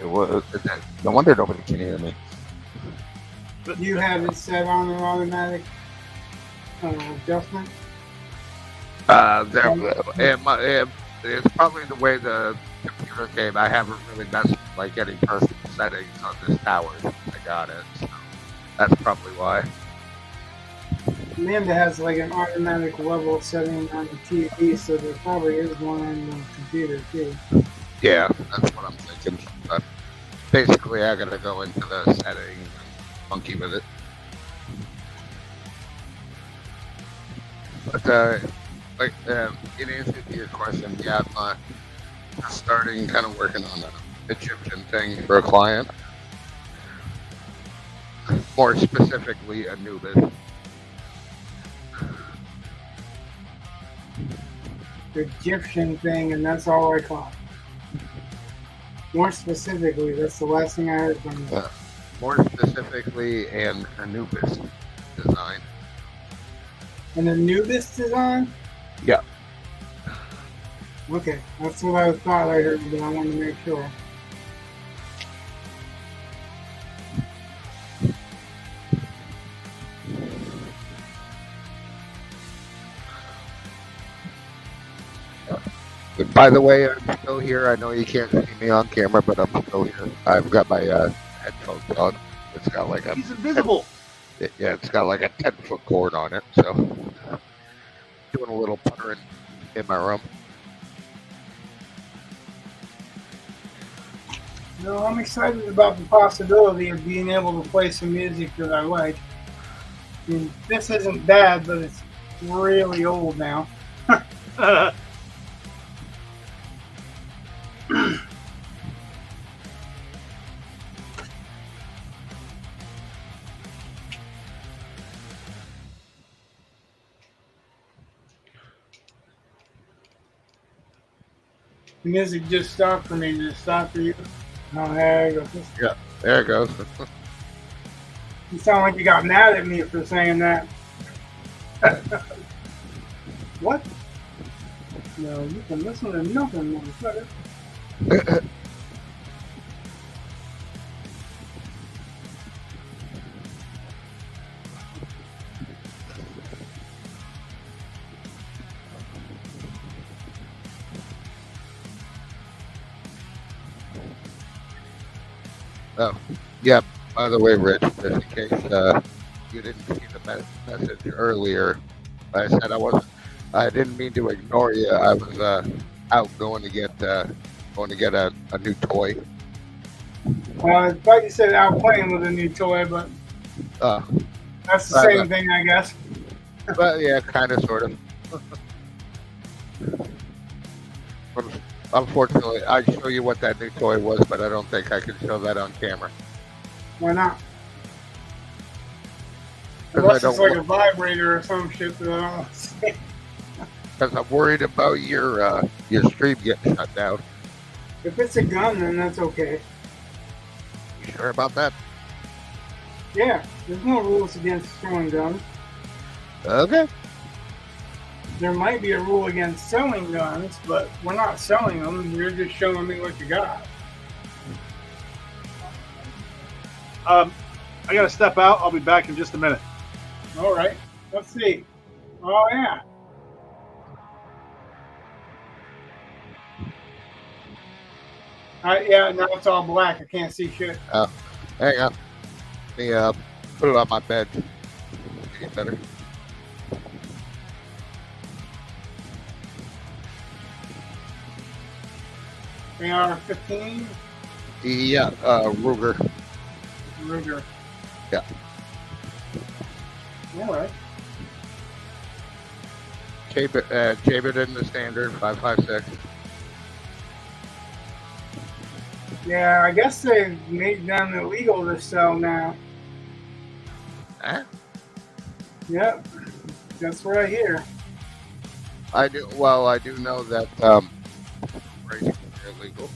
wonder nobody can hear me. You have it set on an automatic adjustment? It's probably the way the computer came. I haven't really messed with like any personal settings on this tower since I got it. So that's probably why. Amanda has like an automatic level setting on the TV, so there probably is one on the computer too. Yeah, that's what I'm thinking. But basically, I gotta go into the settings and monkey with it. But in answer to your question, yeah, I'm starting kind of working on an Egyptian thing for a client. More specifically, Anubis. The Egyptian thing, and that's all I caught. More specifically, that's the last thing I heard from you. More specifically, an Anubis design. An Anubis design? Yeah. Okay, that's what I thought I heard, but I wanted to make sure. By the way, I'm still here. I know you can't see me on camera, but I'm still here. I've got my headphones on. It's got like a... He's invisible. It's got like a 10-foot cord on it, so... Doing a little puttering in my room. No, I'm excited about the possibility of being able to play some music that I like. I mean, this isn't bad, but it's really old now. The music just stopped for me. Did it stop for you? Oh, there you go. Yeah, there it goes. You sound like you got mad at me for saying that. What? No, you can listen to nothing, motherfucker. Oh, yeah. By the way, Rich, just in case you didn't see the message earlier, I said I didn't mean to ignore you. I was out going to get a new toy. I thought you said out playing with a new toy, but that's the same thing, I guess. But yeah, kind of, sort of. Unfortunately, I'd show you what that new toy was, but I don't think I can show that on camera. Why not? Unless it's like a vibrator or some shit that I don't want to see. Because I'm worried about your stream getting shut down. If it's a gun, then that's okay. You sure about that? Yeah, there's no rules against throwing guns. Okay. There might be a rule against selling guns, but we're not selling them. You're just showing me what you got. I gotta step out. I'll be back in just a minute. All right. Let's see. Oh, yeah. Yeah, now it's all black. I can't see shit. Hang on. Let me put it on my bed. Get better. AR-15? Yeah, Ruger. Ruger. Yeah. All right. Tape it in the standard 5.56. Yeah, I guess they made them illegal to sell now. Huh? Yep, that's what I hear. I do. Well, I do know that braces are illegal.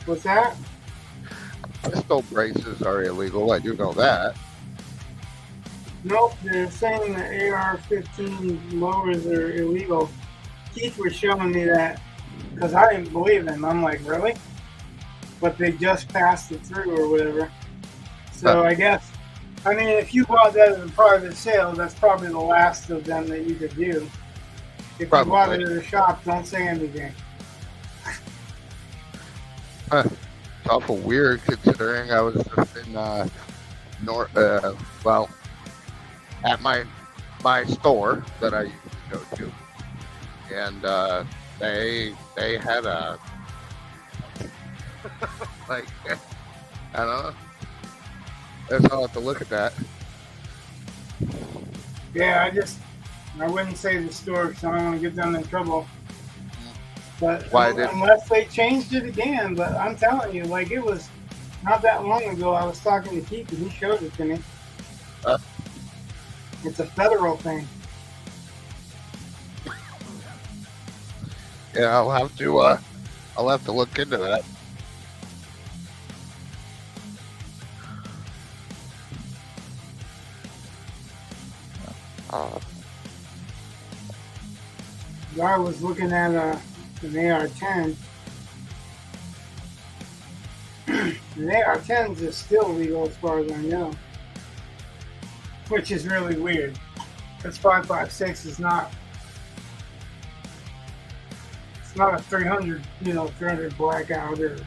What's that? Pistol braces are illegal. I do know that. Nope, they're saying the AR-15 mowers are illegal. Keith was showing me that because I didn't believe him. I'm like, really? But they just passed it through or whatever. So I guess, I mean, if you bought that as a private sale, that's probably the last of them that you could do. If Probably. you bought it at a shop, don't say anything. It's awful weird considering I was just in at my store that I usually go to, and they had a like I don't know. I'll have to look at that. Yeah, I wouldn't say the store because I don't want to get them in trouble. But Why did- unless they changed it again, but I'm telling you, like it was not that long ago. I was talking to Keith and he showed it to me. It's a federal thing. Yeah, I'll have to look into that. I was looking at an AR-10. The AR-10s is still legal as far as I know, which is really weird. Because 5.56 is not. It's not a 300, 300 blackout or.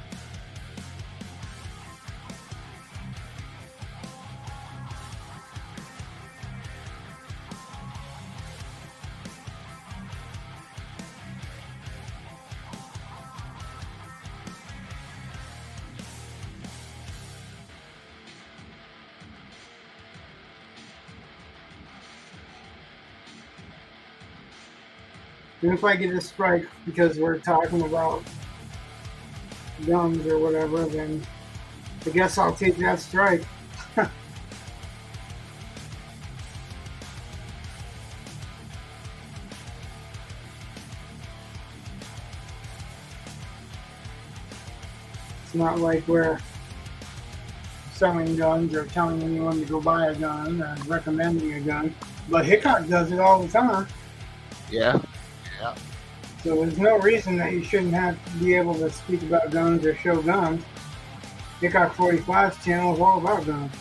And if I get a strike because we're talking about guns or whatever, then I guess I'll take that strike. It's not like we're selling guns or telling anyone to go buy a gun or recommending a gun. But Hickok does it all the time. Yeah. So there's no reason that you shouldn't have to be able to speak about guns or show guns. Hickok 45's channel is all about guns.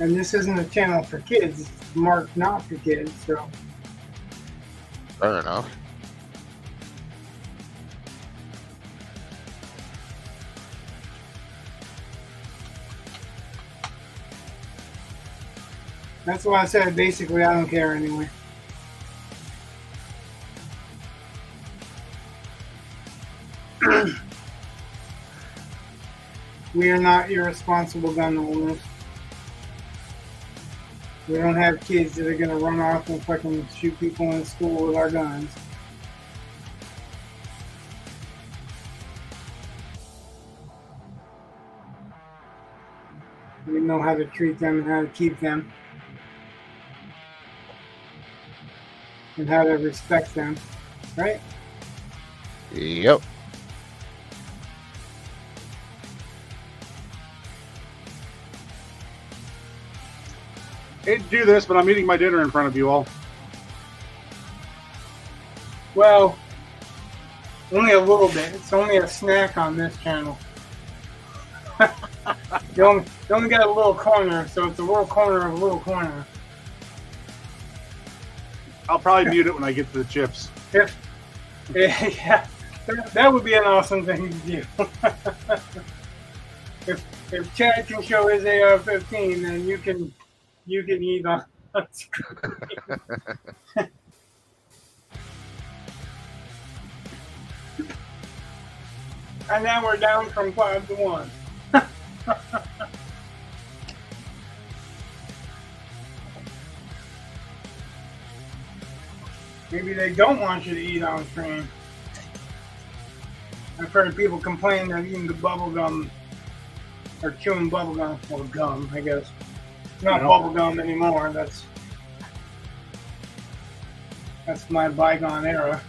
And this isn't a channel for kids. It's marked not for kids, so. Fair enough. That's why I said basically I don't care anyway. We are not irresponsible gun owners. We don't have kids that are going to run off and fucking shoot people in school with our guns. We know how to treat them and how to keep them. And how to respect them. Right? Yep. Hate to do this, but I'm eating my dinner in front of you all. Well, only a little bit. It's only a snack on this channel. You only got a little corner, so it's a little corner of a little corner. I'll probably mute it when I get to the chips. If Yeah, that would be an awesome thing to do. if Chad can show his AR-15, then you can eat on screen. And now we're down from 5-1. Maybe they don't want you to eat on screen. I've heard people complain that eating the bubble gum or chewing bubble gum, or gum, I guess. It's not bubble gum anymore. That's my bygone era.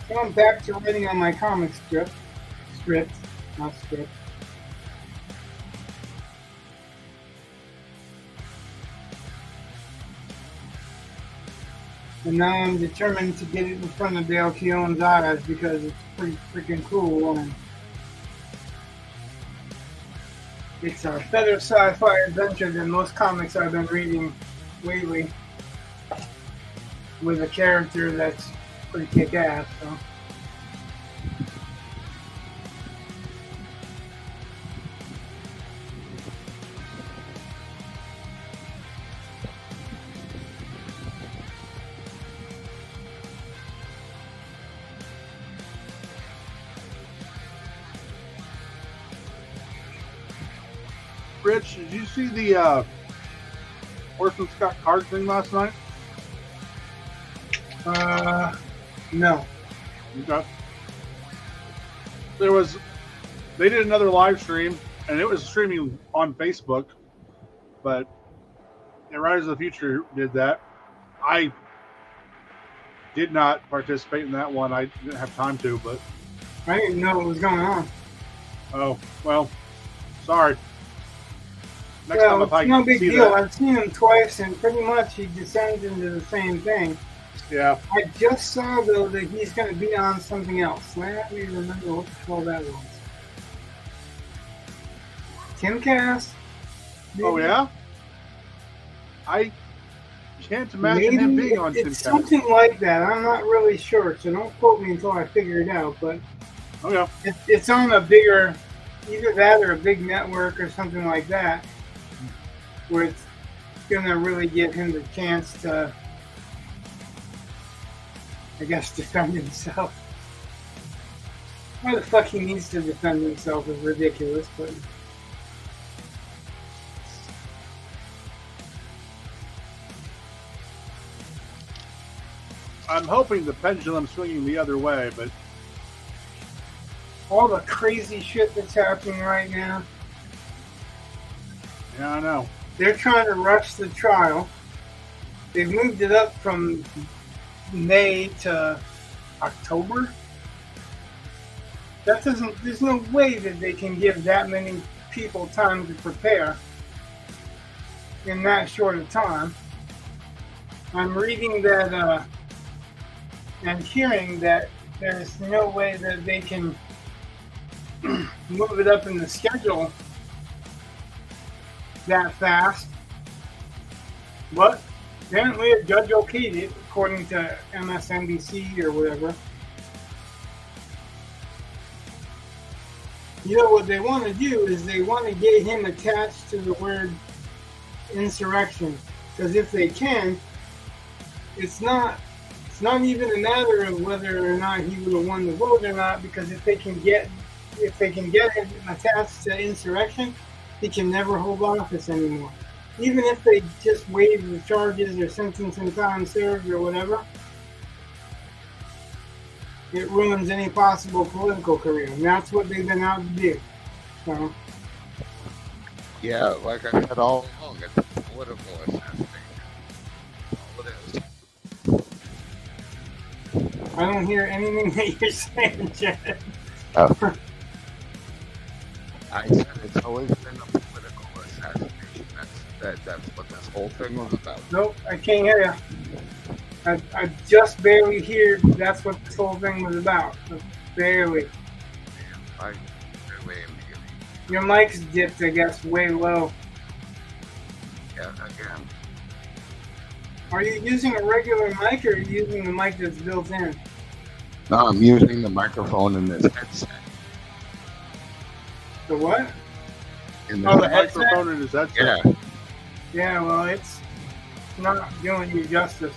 So I'm back to writing on my comic strips, not script. And now I'm determined to get it in front of Dale Keown's eyes because it's pretty freaking cool. And it's a better sci-fi adventure than most comics I've been reading lately, with a character that's pretty kick-ass. So. Rich, did you see the Orson Scott Card thing last night? No. Okay. They did another live stream, and it was streaming on Facebook, but Riders of the Future did that. I did not participate in that one. I didn't have time to, but I didn't know what was going on. oh, well, sorry. Next Well, time if I it's no big see deal. that, I've seen him twice, and pretty much he descends into the same thing. yeah. I just saw, though, that he's going to be on something else. Let me remember what the hell that was. Timcast? Maybe? Oh, yeah? I can't imagine him being on It's Timcast. something like that. I'm not really sure, so don't quote me until I figure it out. But Oh, yeah. it's on a bigger, either that or a big network or something like that, where it's going to really give him the chance to, I guess, defend himself. Why the fuck he needs to defend himself is ridiculous, but... I'm hoping the pendulum's swinging the other way, but all the crazy shit that's happening right now. yeah, I know. They're trying to rush the trial. They've moved it up from May to October. There's no way that they can give that many people time to prepare in that short a time. I'm reading that and hearing that there's no way that they can move it up in the schedule that fast. But apparently a judge okayed it, according to MSNBC or whatever. You know what they want to do is they want to get him attached to the word insurrection, because if they can, it's not even a matter of whether or not he would have won the vote or not, because if they can get him attached to insurrection, he can never hold office anymore. even if they just waive the charges or sentence and time served or whatever, it ruins any possible political career. And that's what they've been out to do. So, Yeah, like I said all along, it's a political assassination. That's all it is. I don't hear anything that you're saying, Chad. I said it's always been a political assassination. That's what this whole thing was about. Nope, I can't hear you. I just barely hear that's what this whole thing was about. Barely. I really am beginning. Your mic's dipped, I guess, way low. Yeah, again. Are you using a regular mic or are you using the mic that's built in? No, I'm using the microphone in this headset. The what? In Oh, the this headset? Microphone in his headset. yeah. Yeah, well, it's not doing you justice.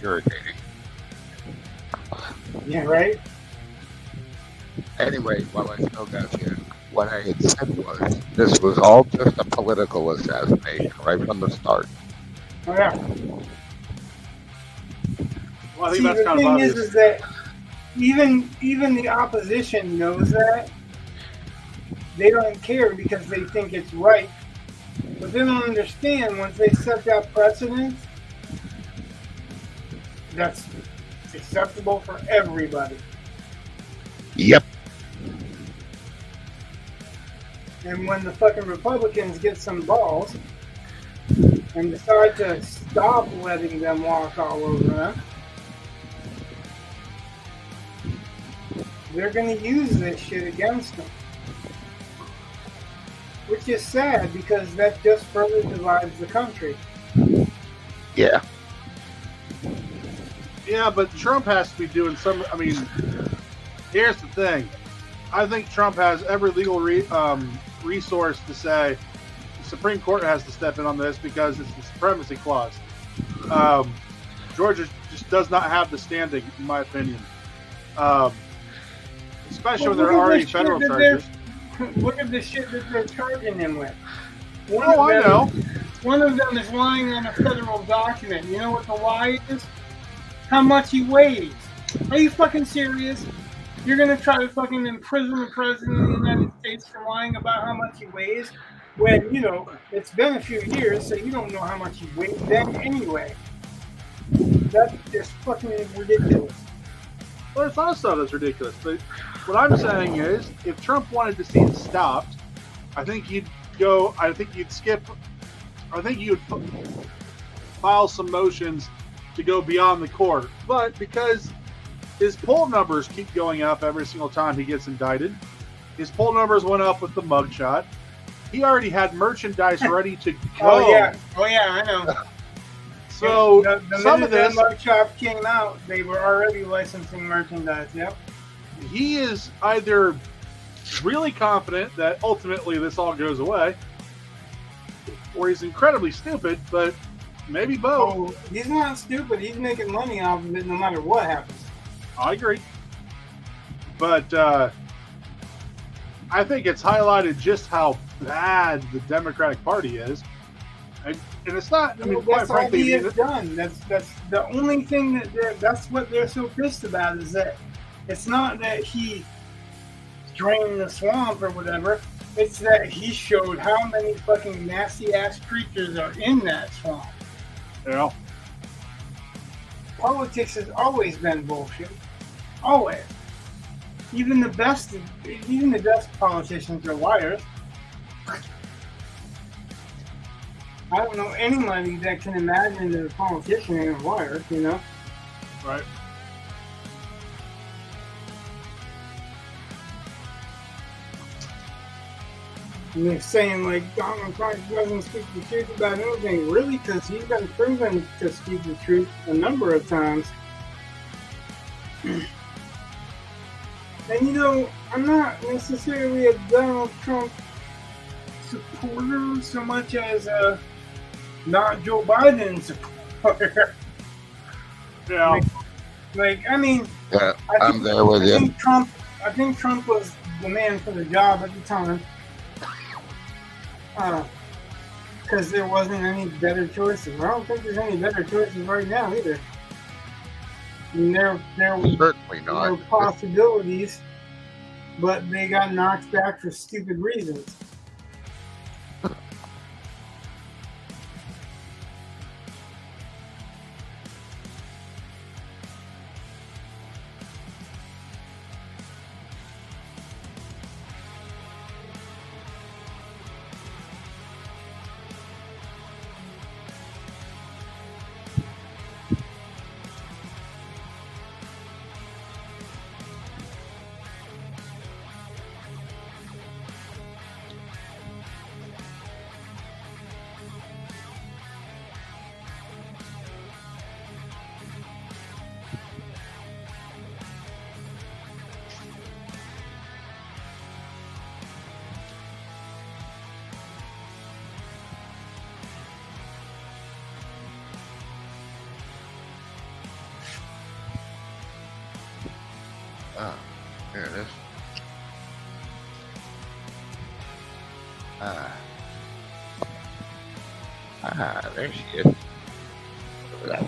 Irritating. Yeah, right? Anyway, while I still got you, what I had said was this was all just a political assassination right from the start. Oh, yeah. Well, I think See, that's the kind of thing obvious. is that even the opposition knows that. They don't care because they think it's right. But they don't understand once they set that precedent, that's acceptable for everybody. Yep. And when the fucking Republicans get some balls and decide to stop letting them walk all over them, they're going to use this shit against them. Which is sad because that just further divides the country. Yeah. Yeah, but Trump has to be doing some. I mean, here's the thing. I think Trump has every legal resource to say the Supreme Court has to step in on this because it's the supremacy clause. Georgia just does not have the standing, in my opinion. Especially when there are already federal charges. Look at the shit that they're charging him with. I know. One of them is lying on a federal document. You know what the lie is? How much he weighs. Are you fucking serious? You're gonna try to fucking imprison the president of the United States for lying about how much he weighs? When, you know, it's been a few years, so you don't know how much he weighed then anyway. That's just fucking ridiculous. Well, it's also that's ridiculous. But what I'm saying is, if Trump wanted to see it stopped, I think you'd go. I think you'd skip. I think you'd file some motions to go beyond the court. But because his poll numbers keep going up every single time he gets indicted, his poll numbers went up with the mugshot. He already had merchandise ready to go. Oh yeah, I know. So the some of this, the mugshot came out, they were already licensing merchandise. Yep. he is either really confident that ultimately this all goes away, or he's incredibly stupid, but maybe both. Oh, he's not stupid. He's making money off of it no matter what happens. I agree. But I think it's highlighted just how bad the Democratic Party is. And it's not, I mean, quite That's all frankly, he has done. That's the only thing that's what they're so pissed about is that it's not that he drained the swamp or whatever. It's that he showed how many fucking nasty ass creatures are in that swamp. you know, Politics has always been bullshit. Always. Even the best politicians are liars. I don't know anybody that can imagine that a politician ain't a liar, you know? right? And they're saying, like, Donald Trump doesn't speak the truth about anything. Really? Because he's been proven to speak the truth a number of times. And, you know, I'm not necessarily a Donald Trump supporter so much as not Joe Biden supporter. Yeah. Like, I mean, Yeah, I I'm there with you. I think Trump was the man for the job at the time. Because there wasn't any better choices. I don't think there's any better choices right now either. I mean, there Certainly not. were possibilities, but they got knocked back for stupid reasons. Ah, there it is. There she is. Look at that.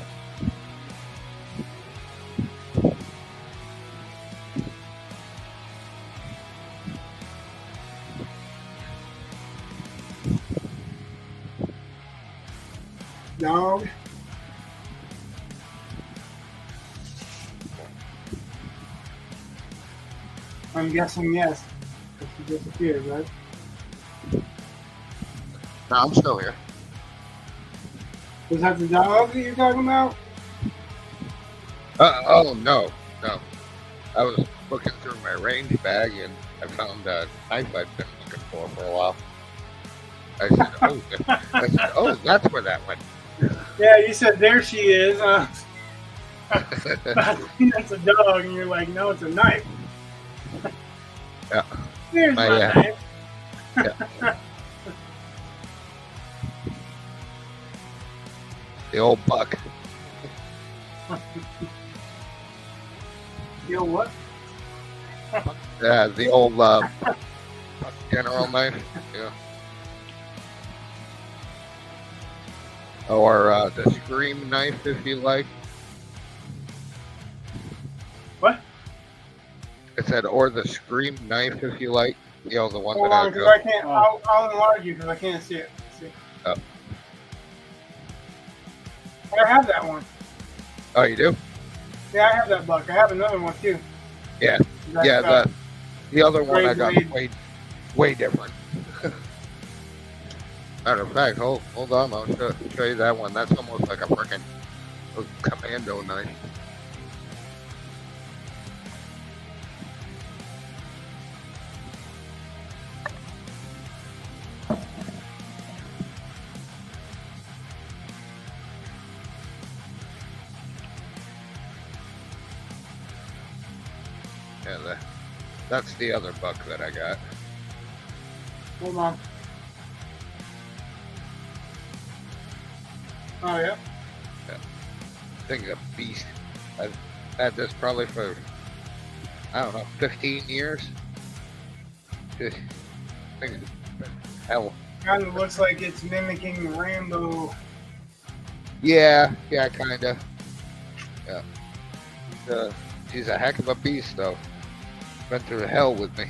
Dog. I'm guessing yes. Because she disappeared, right? No, I'm still here. Was that the dog that you're talking about? Oh, no. I was looking through my range bag and I found a knife I'd been looking for a while. I said, oh, that's where that went. Yeah, you said there she is. That's a dog, and you're like, no, it's a knife. Yeah. There's my knife. Yeah. The old buck. You know what? Yeah, the old buck general knife. Yeah. Or the scream knife, if you like. What? I said, or the scream knife, if you like. You know, the one Hold that on, because I can't. I'll enlarge you because I can't see it. See. Oh. I have that one. Oh, you do? Yeah, I have that buck. I have another one too. Yeah. That's, Yeah, the other one I grade got way different. Matter of fact, hold on, I'll show you that one. That's almost like a freaking commando knife. Yeah, that's the other buck that I got. Hold on. Oh yeah. Thing's a beast. I've had this probably for, I don't know, 15 years. This thing's hell. Kind of looks like it's mimicking the Rambo. Yeah, kinda. Yeah. He's a heck of a beast, though. Been through hell with me.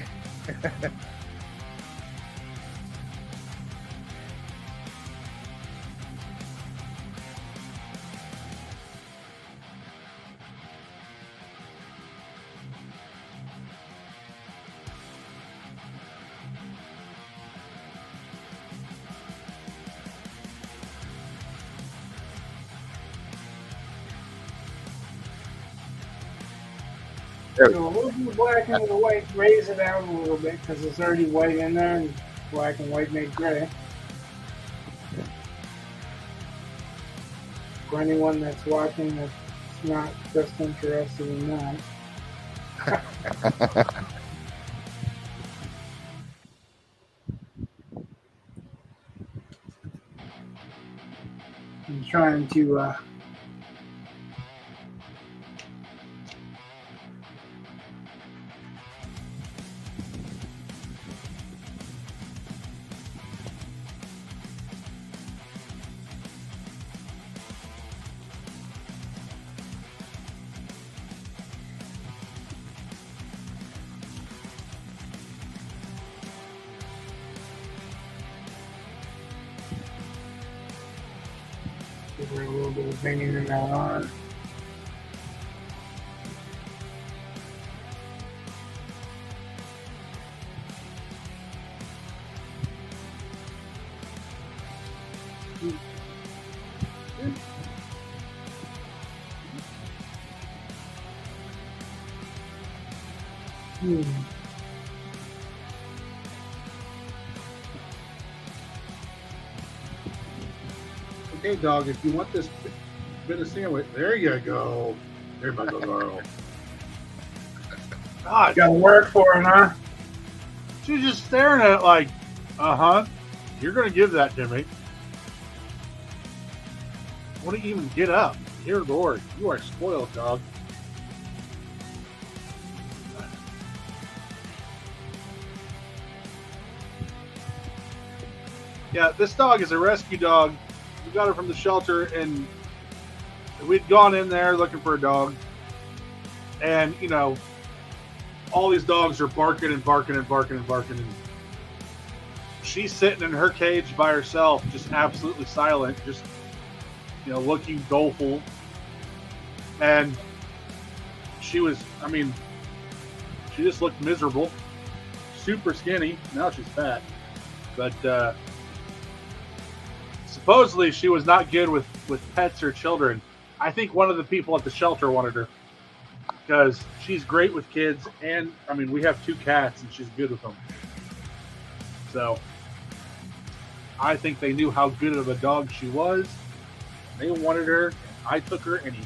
So we'll do black and the white, raise it down a little bit because it's already white in there, and black and white make gray. For anyone that's watching that's not just interested in that. I'm trying to. Give her a little bit of banging in that arm. Okay, dog, if you want this bit of sandwich, there you go. There you go, Carl. God, Got to work for it, huh? she's just staring at it like, you're going to give that to me. Why don't you even get up? Dear Lord, you are spoiled, dog. Yeah, this dog is a rescue dog. We got her from the shelter, and we'd gone in there looking for a dog. And, you know, all these dogs are barking and barking and barking and barking. And she's sitting in her cage by herself, just absolutely silent, just, you know, looking doleful. And she was, I mean, she just looked miserable. Super skinny. Now she's fat. But, supposedly she was not good with pets or children. I think one of the people at the shelter wanted her because she's great with kids, and I mean we have 2 cats and she's good with them. So I think they knew how good of a dog she was. They wanted her, and I took her anyway.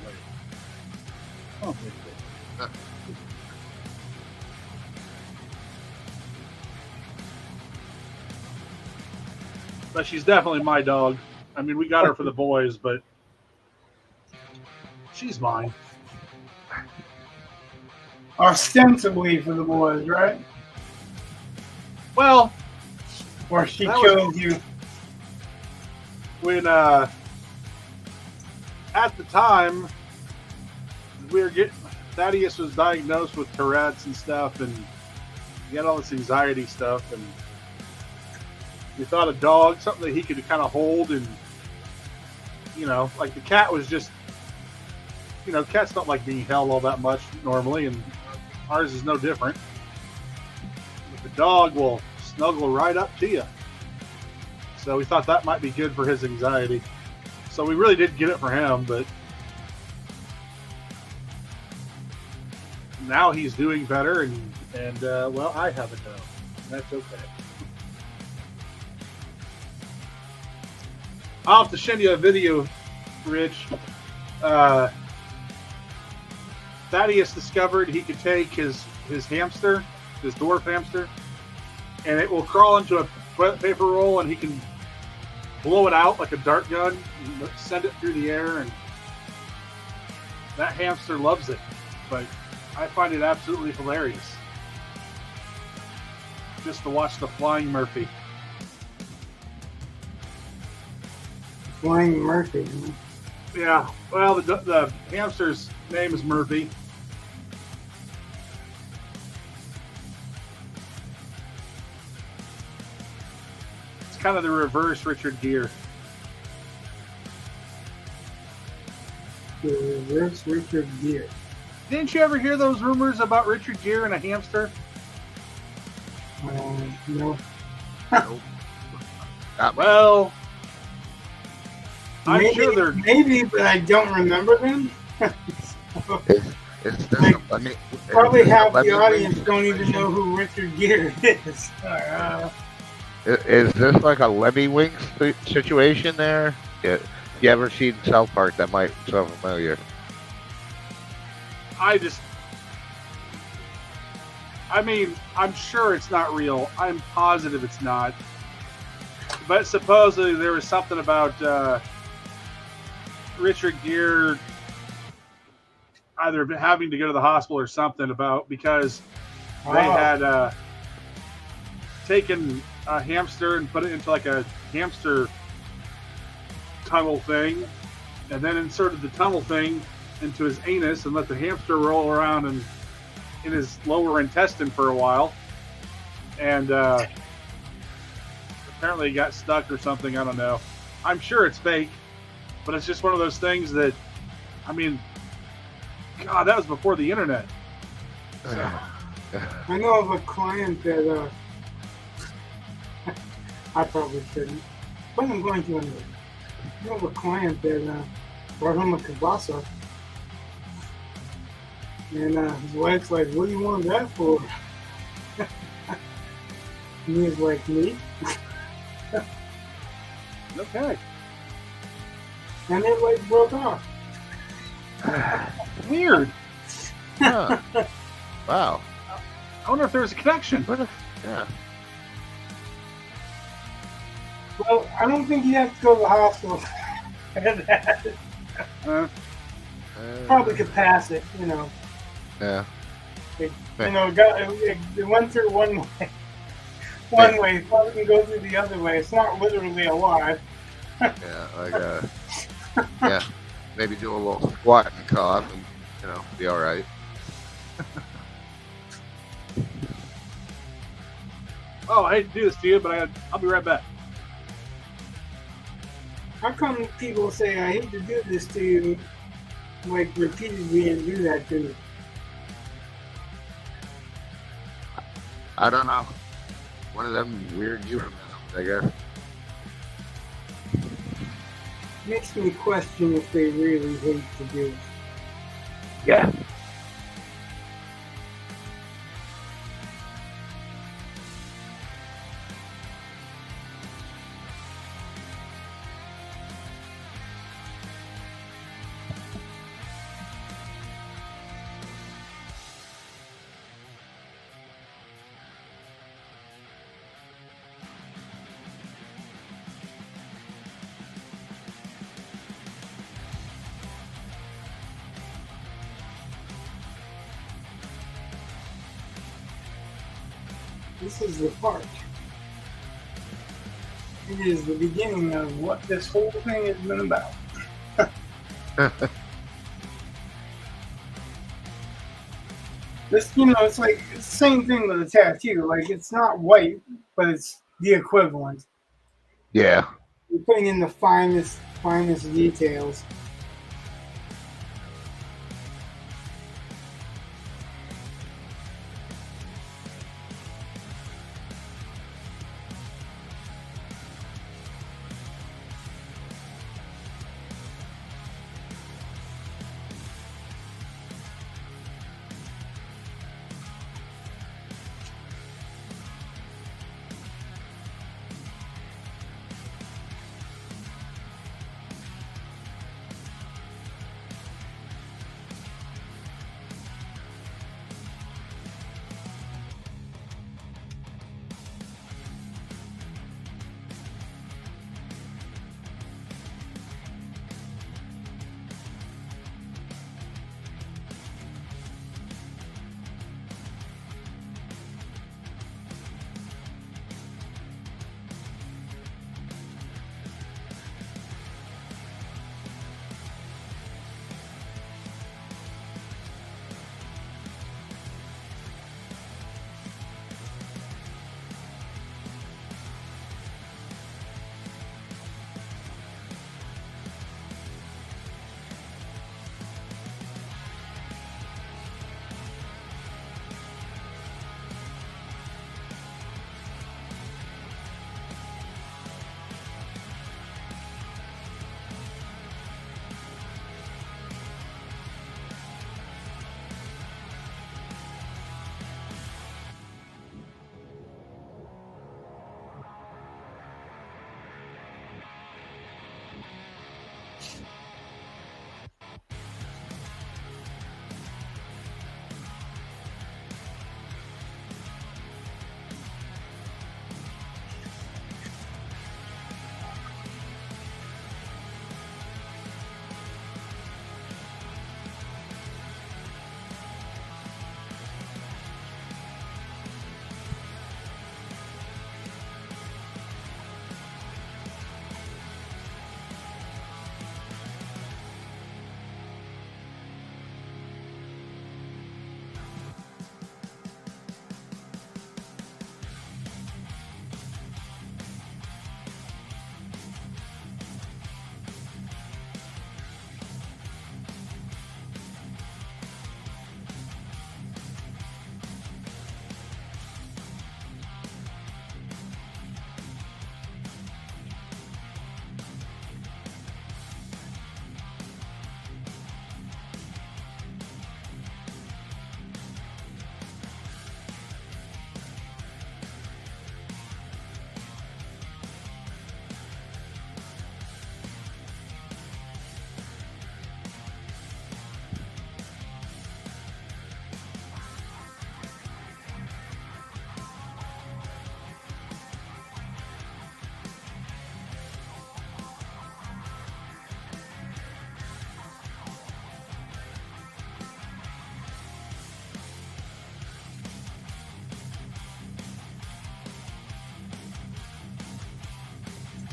Oh, but she's definitely my dog. I mean, we got her for the boys, but she's mine. Ostensibly for the boys, right? Well, Or she chose you. When at the time we were getting, Thaddeus was diagnosed with Tourette's and stuff, and he had all this anxiety stuff, and we thought a dog, something that he could kind of hold, and, you know, like the cat was just, you know, cats don't like being held all that much normally, and ours is no different. But the dog will snuggle right up to you. So we thought that might be good for his anxiety. So we really did get it for him, but now he's doing better, and well, I have a dog. That's okay. I'll have to send you a video, Rich. Thaddeus discovered he could take his hamster, his dwarf hamster, and it will crawl into a toilet paper roll, and he can blow it out like a dart gun, and send it through the air, and that hamster loves it. But I find it absolutely hilarious just to watch the Flying Murphy. Flying Murphy. Huh? Yeah, well, the hamster's name is Murphy. It's kind of the reverse Richard Gere. The reverse Richard Gere. Didn't you ever hear those rumors about Richard Gere and a hamster? No. Nope. Well, I'm maybe, sure they're... Maybe, but I don't remember them. It's this, Like, let me, Probably half let the me audience read don't even situation. know who Richard Gere is. Is this like a Lemmy Winks situation there? Yeah. You ever seen South Park? That might sound familiar. I mean, I'm sure it's not real. I'm positive it's not. But supposedly there was something about Richard Gere either having to go to the hospital or something because they had taken a hamster and put it into like a hamster tunnel thing, and then inserted the tunnel thing into his anus and let the hamster roll around in his lower intestine for a while. And apparently it got stuck or something. I don't know. I'm sure it's fake, but it's just one of those things that, I mean, God, that was before the internet. So. I know of a client that I probably shouldn't, but I'm going to anyway. I know of a client that brought home a kielbasa, and his wife's like, "What do you want that for?" And he's like, "Me." Okay. And it like broke off. Weird. Huh. Wow. I wonder if there's a connection. Yeah. Well, I don't think you have to go to the hospital for that. Probably could pass it, you know. Yeah. It went through one way. One way, probably can go through the other way. It's not literally alive. Yeah, like yeah. Maybe do a little squat and cough, and be all right. Oh, I hate to do this to you, but I'll be right back. How come people say, "I hate to do this to you," like repeatedly, and do that to me? I don't know. One of them weird euphemisms, I guess. Makes me question if they really hate to do it. Yeah. This is the part. It is the beginning of what this whole thing has been about. This, it's like it's the same thing with a tattoo. Like, it's not white, but it's the equivalent. Yeah. You're putting in the finest details.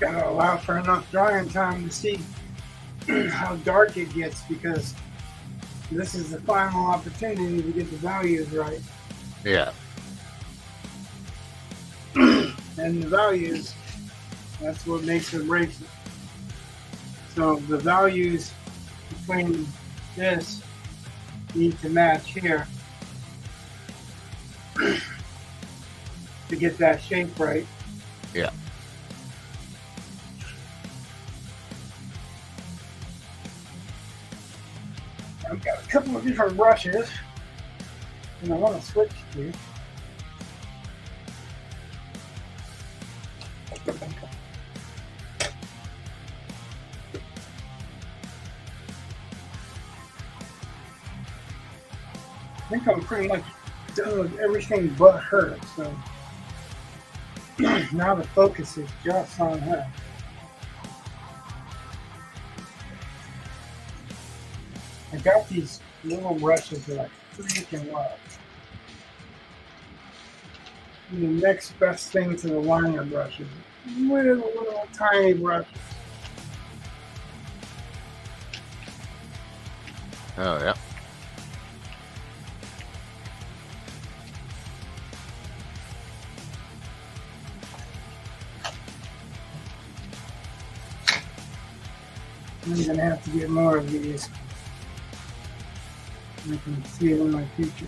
Gotta allow for enough drying time to see how dark it gets, because this is the final opportunity to get the values right. Yeah. And the values, that's what makes it breaks it. So the values between this need to match here to get that shape right. Yeah. I've got a couple of different brushes, and I want to switch to. I think I'm pretty much done with everything but her, so now the focus is just on her. I got these little brushes that I freaking love. And the next best thing to the liner brushes, little tiny brushes. Oh, yeah. I'm going to have to get more of these. I can see it in my future.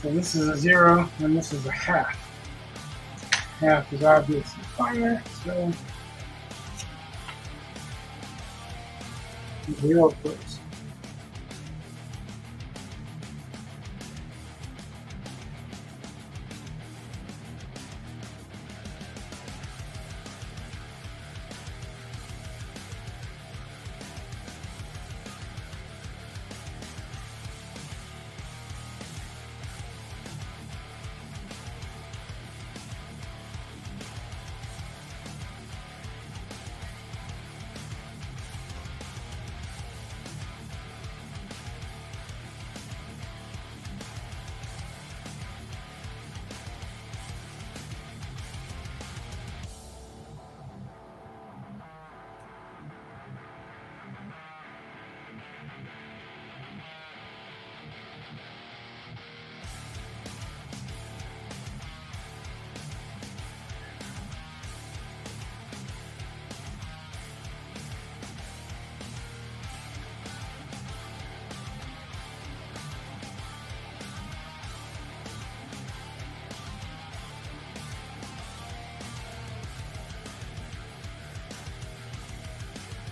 So this is a 0 and this is a half. Half is obviously finer, so 0 place.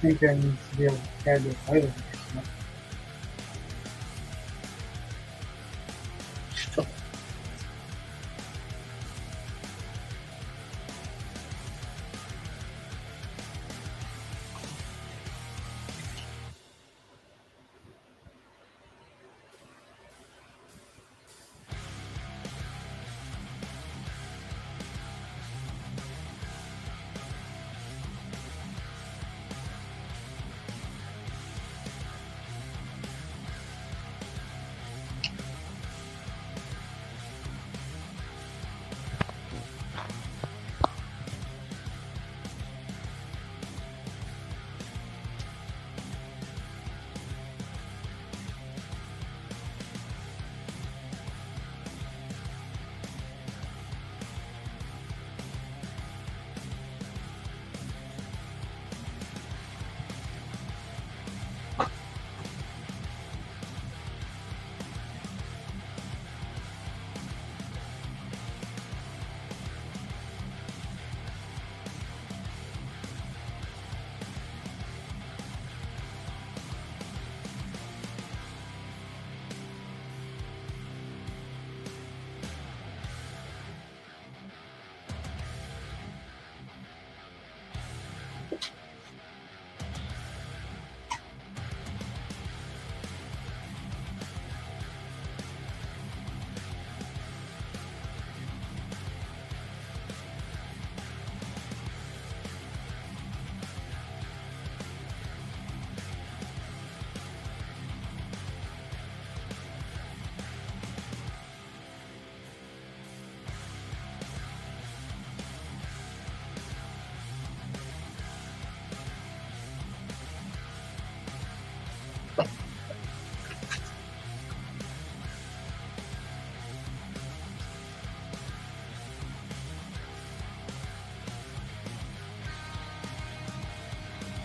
I think I need to be able to add this later.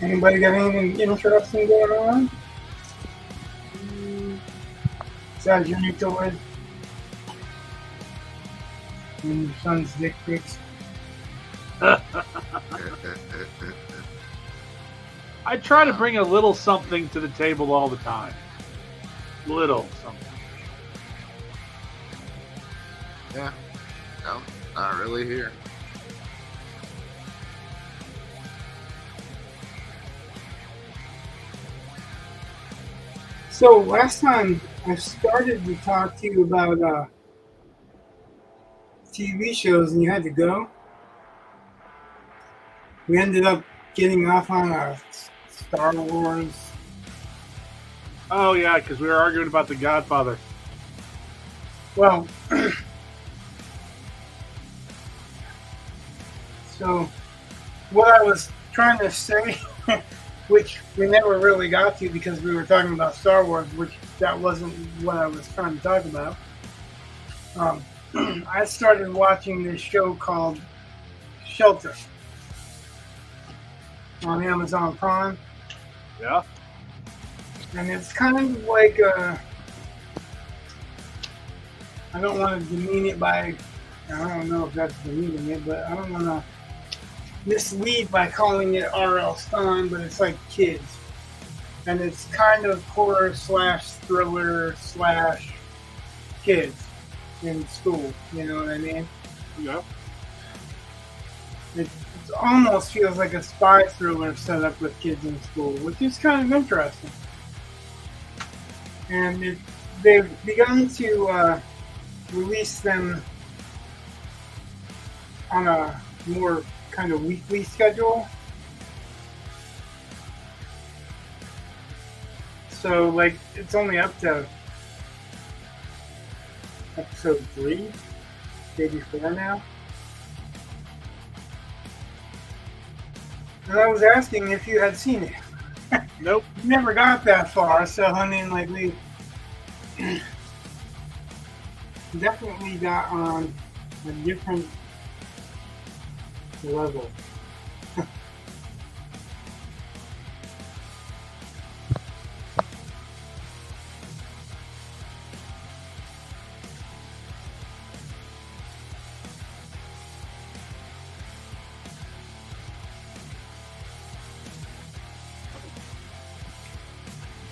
Anybody got anything interesting going on? Besides your new toys and your son's dick pics. I try to bring a little something to the table all the time. Little something. Yeah. No, not really here. So last time I started to talk to you about TV shows and you had to go. We ended up getting off on a Star Wars. Oh, yeah, because we were arguing about The Godfather. Well, so what I was trying to say, which we never really got to because we were talking about Star Wars, which that wasn't what I was trying to talk about. I started watching this show called Shelter on Amazon Prime. Yeah. And it's kind of like I don't want to demean it by, I don't know if that's demeaning it, but I don't want to mislead by calling it R.L. Stine, but it's like kids. And it's kind of horror / thriller / kids in school, you know what I mean? Yeah. It almost feels like a spy thriller set up with kids in school, which is kind of interesting. And they've begun to release them on a more kind of weekly schedule. So, like, it's only up to episode 3, maybe 4 now. And I was asking if you had seen it. Nope. Never got that far, so I mean, like, we definitely got on a different level.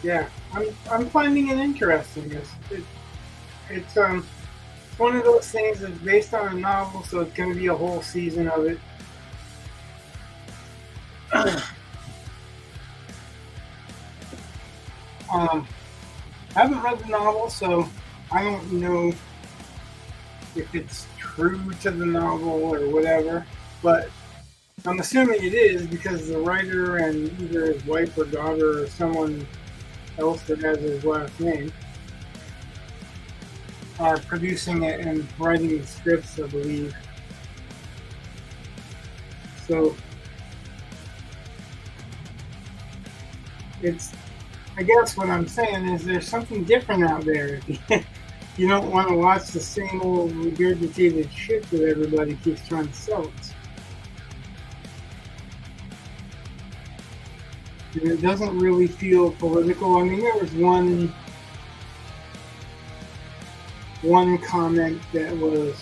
Yeah, I'm finding it interesting. It's one of those things that's based on a novel, so it's going to be a whole season of it. I haven't read the novel, so I don't know if it's true to the novel or whatever, but I'm assuming it is because the writer and either his wife or daughter or someone else that has his last name are producing it and writing the scripts, I believe. So it's, I guess what I'm saying is there's something different out there. You don't want to watch the same old regurgitated shit that everybody keeps trying to sell us. And it doesn't really feel political. I mean, there was one comment that was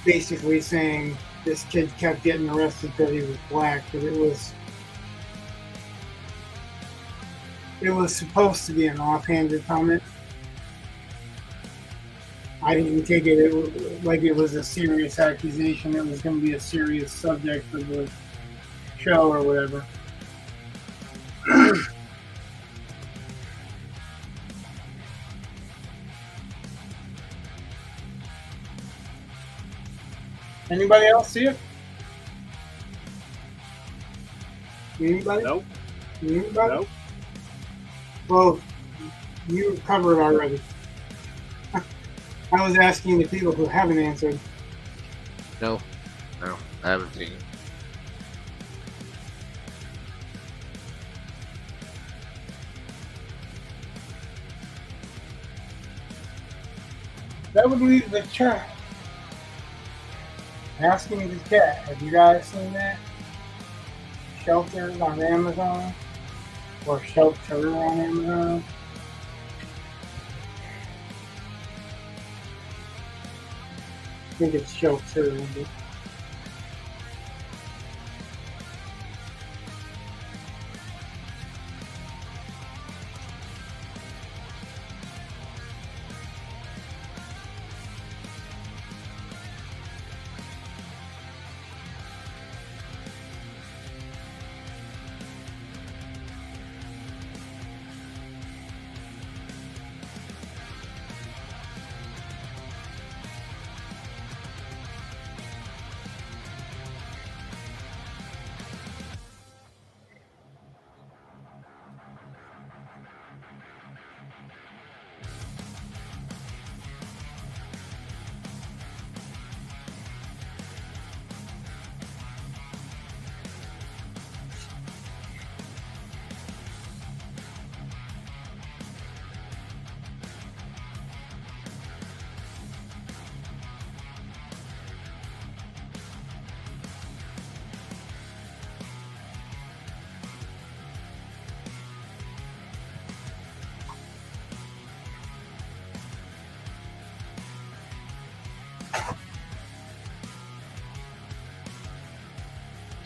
basically saying this kid kept getting arrested because he was black, but it was supposed to be an offhanded comment. I didn't take it like it was a serious accusation. It was going to be a serious subject for the show or whatever. Anybody else see it? Anybody? Nope. Anybody? Nope. Well, you covered already. I was asking the people who haven't answered. No, I haven't seen it. That would leave the chat. Asking the chat, have you guys seen that? Shelter on Amazon, or Shelter on Amazon. I think it's Shelter.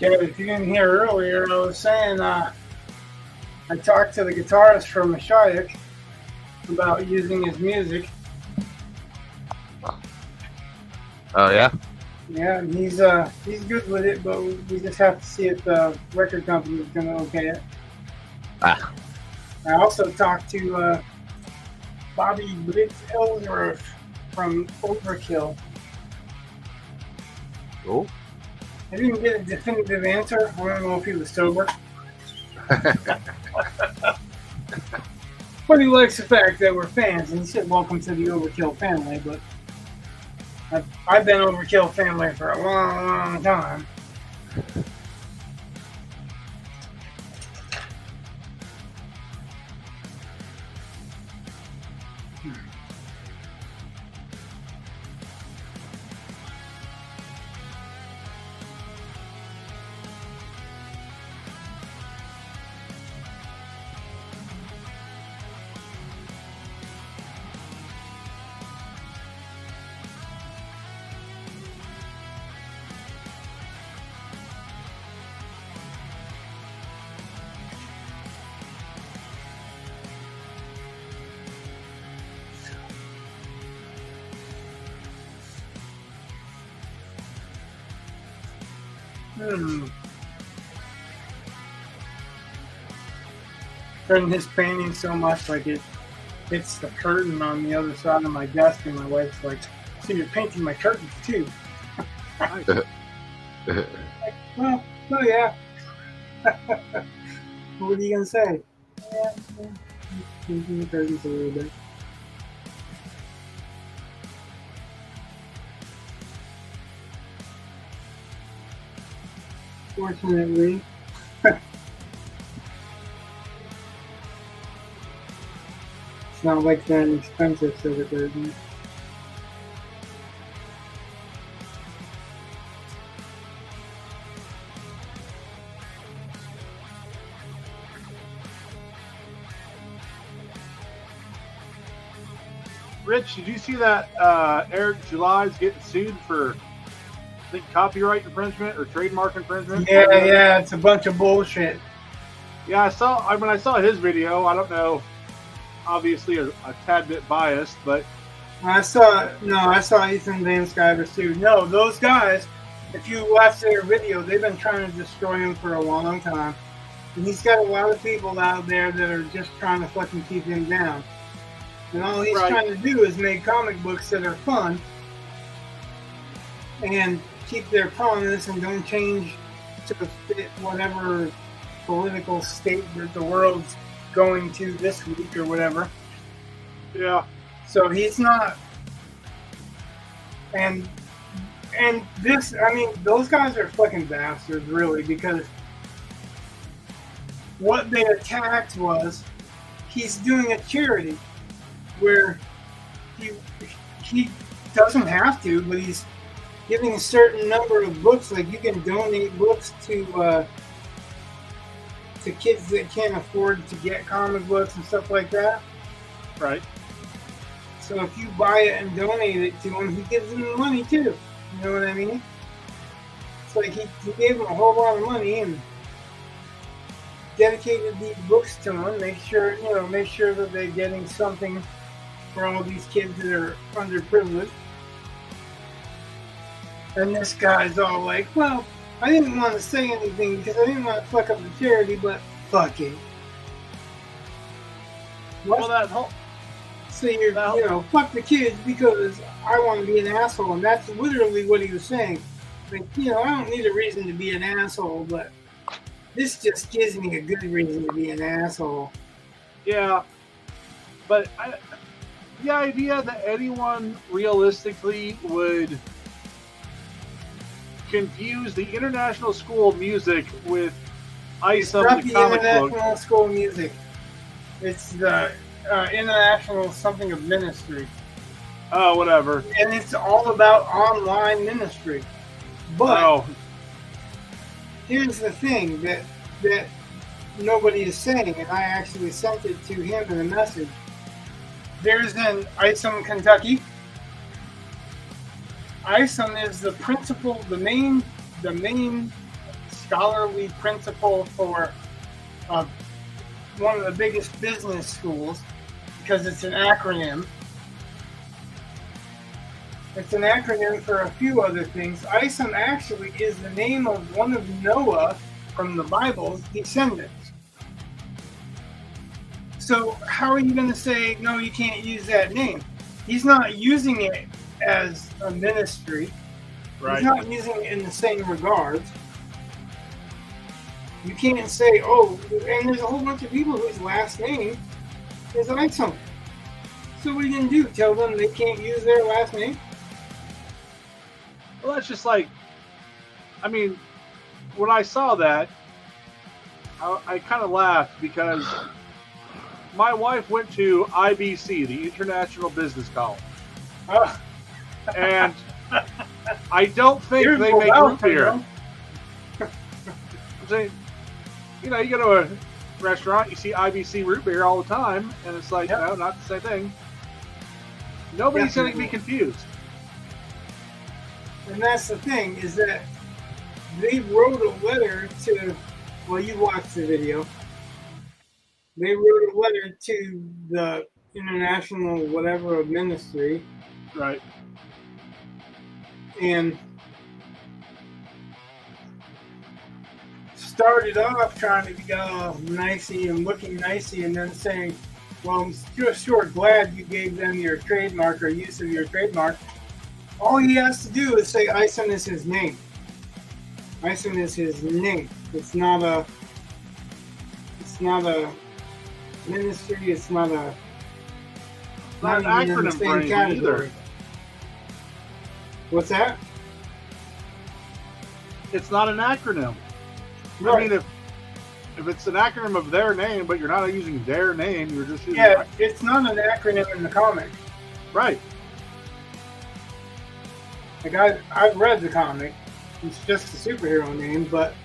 Yeah, if you didn't hear earlier, I was saying I talked to the guitarist from Mashayak about using his music. Oh yeah. Yeah, and he's good with it, but we just have to see if the record company is going to okay it. Ah. I also talked to Bobby Blitz-Ellsworth from Overkill. Oh. I didn't get a definitive answer. I don't know if he was sober. But he likes the fact that we're fans, and he said, "Welcome to the Overkill family." But I've been Overkill family for a long, long time. Turning his painting so much like it hits the curtain on the other side of my desk, and my wife's like, "So you're painting my curtains too?" Like, well, oh yeah. What are you gonna say? Yeah, painting the curtains a little bit. Fortunately. It's not like that expensive, so that there's Rich, did you see that Eric July's getting sued for, I think, copyright infringement or trademark infringement? Yeah, it's a bunch of bullshit. Yeah, I saw his video. I don't know, obviously a tad bit biased, but I saw Ethan Van Sciver too. No, those guys, if you watch their video, they've been trying to destroy him for a long time. And he's got a lot of people out there that are just trying to fucking keep him down. And all he's trying to do is make comic books that are fun and keep their promise and don't change to fit whatever political state that the world's going to this week or whatever. yeah. So he's not, and this, I mean, those guys are fucking bastards, really, because what they attacked was he's doing a charity where he doesn't have to, but he's giving a certain number of books. Like, you can donate books to to kids that can't afford to get comic books and stuff like that. Right. So if you buy it and donate it to him, he gives them the money too. You know what I mean? It's like he gave them a whole lot of money and dedicated these books to them. Make sure that they're getting something for all these kids that are underprivileged. And this guy's all like, well, I didn't want to say anything because I didn't want to fuck up the charity, but fuck it. What? Well, that whole... So fuck the kids because I want to be an asshole. And that's literally what he was saying. Like, I don't need a reason to be an asshole, but this just gives me a good reason to be an asshole. Yeah. But the idea that anyone realistically would confuse the International School of Music with ISOM, the comic book. International School of Music. It's the International something of ministry. Oh, whatever. And it's all about online ministry. But here's the thing that nobody is saying, and I actually sent it to him in a message. There's an ISOM Kentucky. ISOM is the principal, the main scholarly principal for one of the biggest business schools because it's an acronym. It's an acronym for a few other things. ISOM actually is the name of one of Noah from the Bible's descendants. So how are you going to say, no, you can't use that name? He's not using it as a ministry. Right. He's not using it in the same regards. You can't say, oh, and there's a whole bunch of people whose last name is ISOM. So what are you going to do? Tell them they can't use their last name? Well, that's just like, I mean, when I saw that, I kind of laughed because my wife went to IBC, the International Business College. And I don't think they make root beer. I'm saying, you go to a restaurant, you see IBC root beer all the time, and it's like, no, not the same thing. Nobody's going to be confused. And that's the thing, is that they wrote a letter to, well, you watched the video. They wrote a letter to the International whatever ministry. Right. And started off trying to be all nicey and looking nicey and then saying, well, I'm sure glad you gave them your trademark or use of your trademark. All he has to do is say ISOM is his name. ISOM is his name. It's not a ministry. It's not an acronym for anything either. What's that? It's not an acronym. Right. I mean, if it's an acronym of their name, but you're not using their name, you're just using... Yeah, it's not an acronym in the comic. Right. Like I've read the comic. It's just a superhero name, but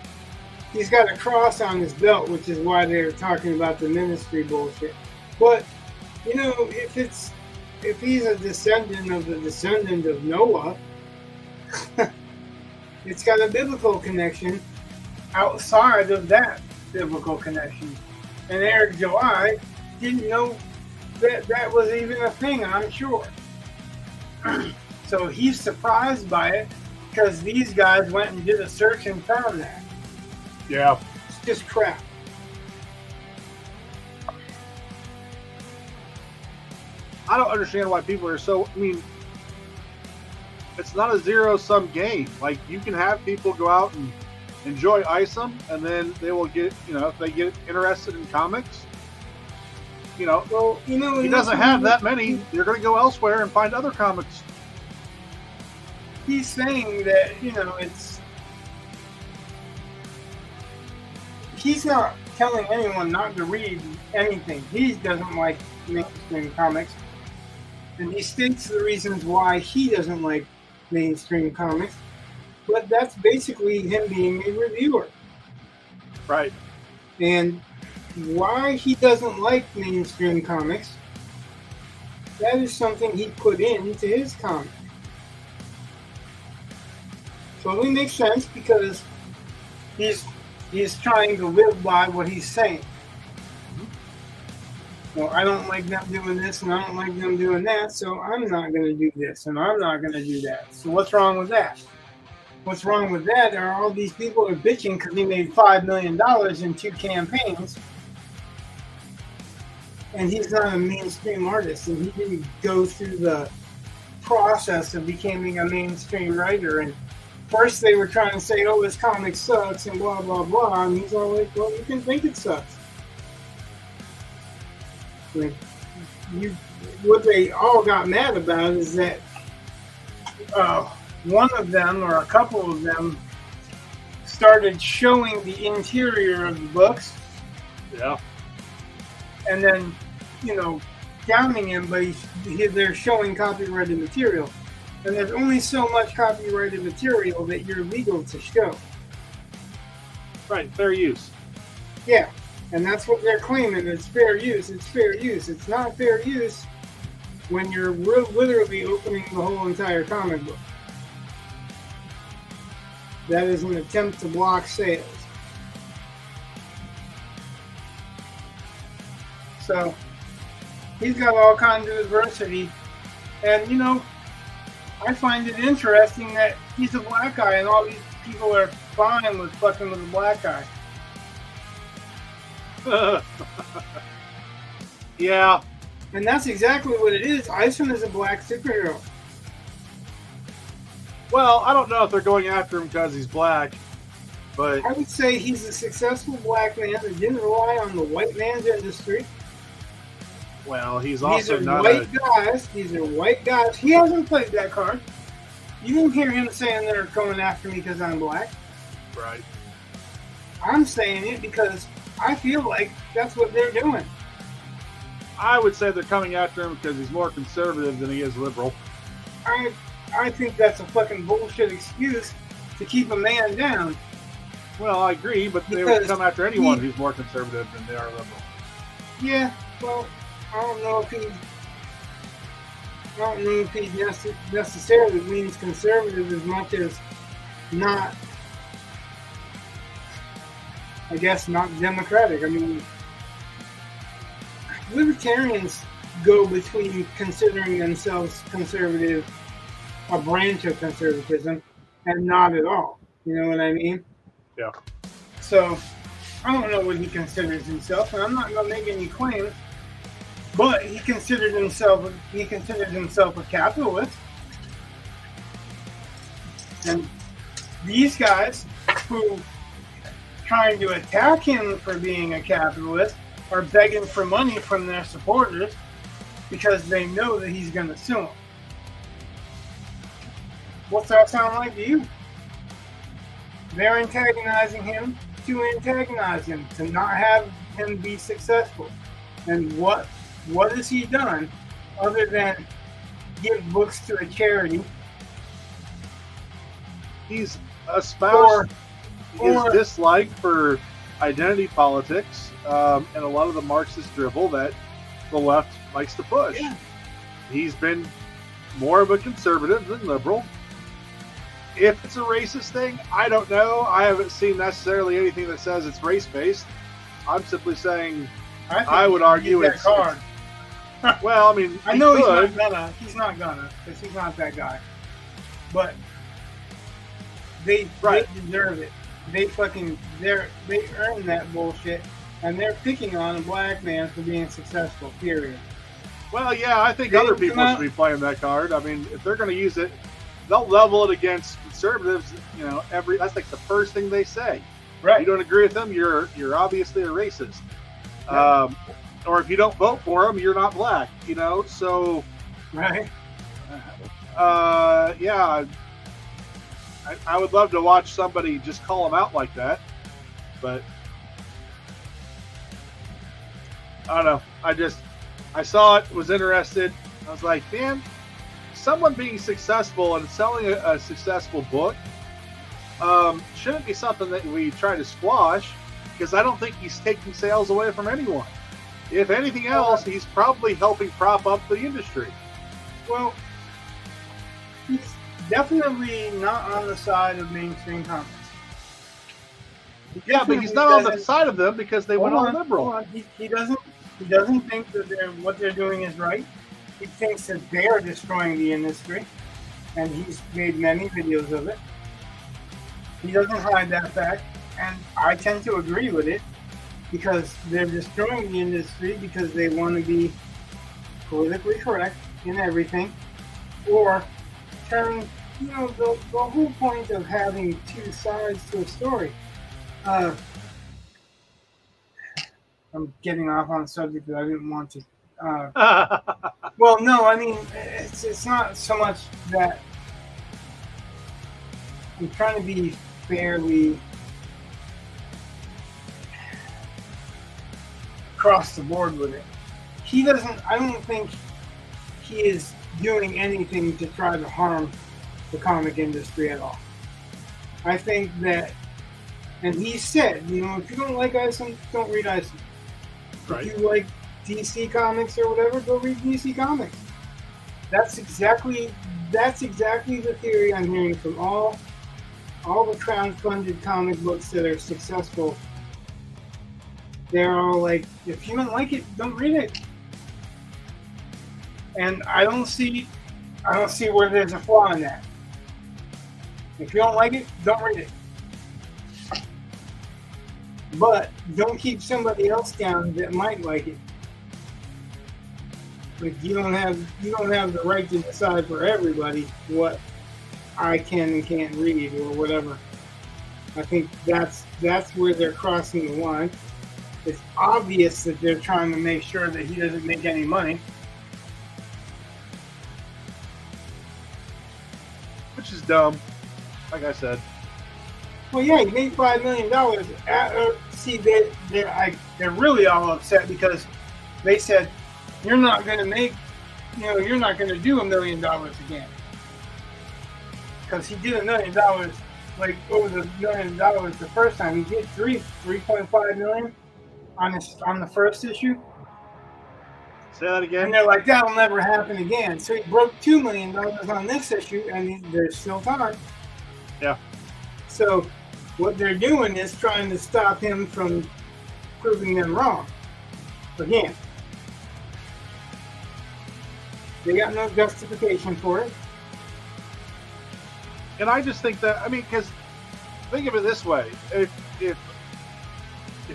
he's got a cross on his belt, which is why they're talking about the ministry bullshit. But if he's a descendant of the descendant of Noah, it's got a biblical connection outside of that biblical connection. And Eric July didn't know that was even a thing, I'm sure. So he's surprised by it because these guys went and did a search and found that. Yeah. It's just crap. I don't understand why people are so... I mean, it's not a zero-sum game. Like, you can have people go out and enjoy ISOM, and then they will get, if they get interested in comics, he doesn't have that many. They're going to go elsewhere and find other comics. He's saying that, he's not telling anyone not to read anything. He doesn't like mainstream comics. And he states the reasons why he doesn't like mainstream comics. But that's basically him being a reviewer. Right. And why he doesn't like mainstream comics, that is something he put into his comic. Totally makes sense because he's trying to live by what he's saying. Well, I don't like them doing this and I don't like them doing that, so I'm not going to do this and I'm not going to do that. So what's wrong with that? What's wrong with that are all these people are bitching because he made $5 million in 2 campaigns and he's not a mainstream artist and he didn't go through the process of becoming a mainstream writer. And first they were trying to say, oh, this comic sucks and blah, blah, blah. And he's all like, well, you can think it sucks. Like, what they all got mad about is that one of them or a couple of them started showing the interior of the books. Yeah. And then, downing him, but they're showing copyrighted material. And there's only so much copyrighted material that you're legal to show. Right, fair use. Yeah. And that's what they're claiming. It's fair use. It's fair use. It's not fair use when you're literally opening the whole entire comic book. That is an attempt to block sales. So he's got all kinds of adversity. And, I find it interesting that he's a black guy and all these people are fine with fucking with a black guy. Yeah. And that's exactly what it is. Iceman is a black superhero. Well, I don't know if they're going after him because he's black, but I would say he's a successful black man that didn't rely on the white man's industry. well, he's These also are not white guys. These are white guys. He hasn't played that card. You didn't hear him saying they're coming after me because I'm black. right. I'm saying it because I feel like that's what they're doing. I would say they're coming after him because he's more conservative than he is liberal. I think that's a fucking bullshit excuse to keep a man down. Well, I agree, but they would come after anyone who's more conservative than they are liberal. Yeah, well, I don't know if he necessarily means conservative as much as not, I guess, not democratic. I mean, libertarians go between considering themselves conservative, a branch of conservatism, and not at all. You know what I mean? Yeah. So, I don't know what he considers himself, and I'm not going to make any claims. But he considered himself a capitalist, and these guys who trying to attack him for being a capitalist are begging for money from their supporters because they know that he's going to sue them. What's that sound like to you? They're antagonizing him to antagonize him, to not have him be successful. And what has he done other than give books to a charity? He's espoused his dislike for identity politics and a lot of the Marxist drivel that the left likes to push. Yeah. He's been more of a conservative than liberal. If it's a racist thing, I don't know. I haven't seen necessarily anything that says it's race-based. I'm simply saying I would argue it's card. Well, I mean, I know he's not gonna, because he's not that guy. But they deserve it. They earn that bullshit, and they're picking on a black man for being successful. Period. Well, yeah, I think other people should be playing that card. I mean, if they're going to use it, they'll level it against conservatives. That's like the first thing they say. Right. You don't agree with them, you're obviously a racist. Yeah. Or if you don't vote for them, you're not black. So. Right. Yeah. I would love to watch somebody just call them out like that, but I don't know. I saw it, was interested. I was like, man, someone being successful and selling a successful book shouldn't be something that we try to squash. because I don't think he's taking sales away from anyone. If anything else, he's probably helping prop up the industry. Well, he's definitely not on the side of mainstream comics. Yeah, but he's not on the side of them because they went all liberal. He doesn't think that what they're doing is right. He thinks that they are destroying the industry, and he's made many videos of it. He doesn't hide that fact, and I tend to agree with it, because they're destroying the industry because they want to be politically correct in everything, or turn, the whole point of having two sides to a story. I'm getting off on the subject that I didn't want to. Well, no, I mean, it's not so much that I'm trying to be fairly across the board with it. I don't think he is doing anything to try to harm the comic industry at all. I think that, and he said, if you don't like Iceland, don't read Iceland. Right. If you like DC Comics or whatever, go read DC Comics. That's exactly the theory I'm hearing from all the crowd-funded comic books that are successful. They're all like, if you don't like it, don't read it. And I don't see where there's a flaw in that. If you don't like it, don't read it. But don't keep somebody else down that might like it. Like you don't have the right to decide for everybody what I can and can't read or whatever. I think that's where they're crossing the line. It's obvious that they're trying to make sure that he doesn't make any money. Which is dumb, like I said. Well, yeah, he made $5 million. See, they're really all upset because they said, you're not going to make, you're not going to do $1 million again. Because he did $1 million, like over the $1 million the first time. He did $3.5 million on the first issue. Say that again. And they're like, that'll never happen again. So he broke $2 million on this issue, and there's still time. Yeah. So what they're doing is trying to stop him from proving them wrong. Again, they got no justification for it. And I just think that, because think of it this way: if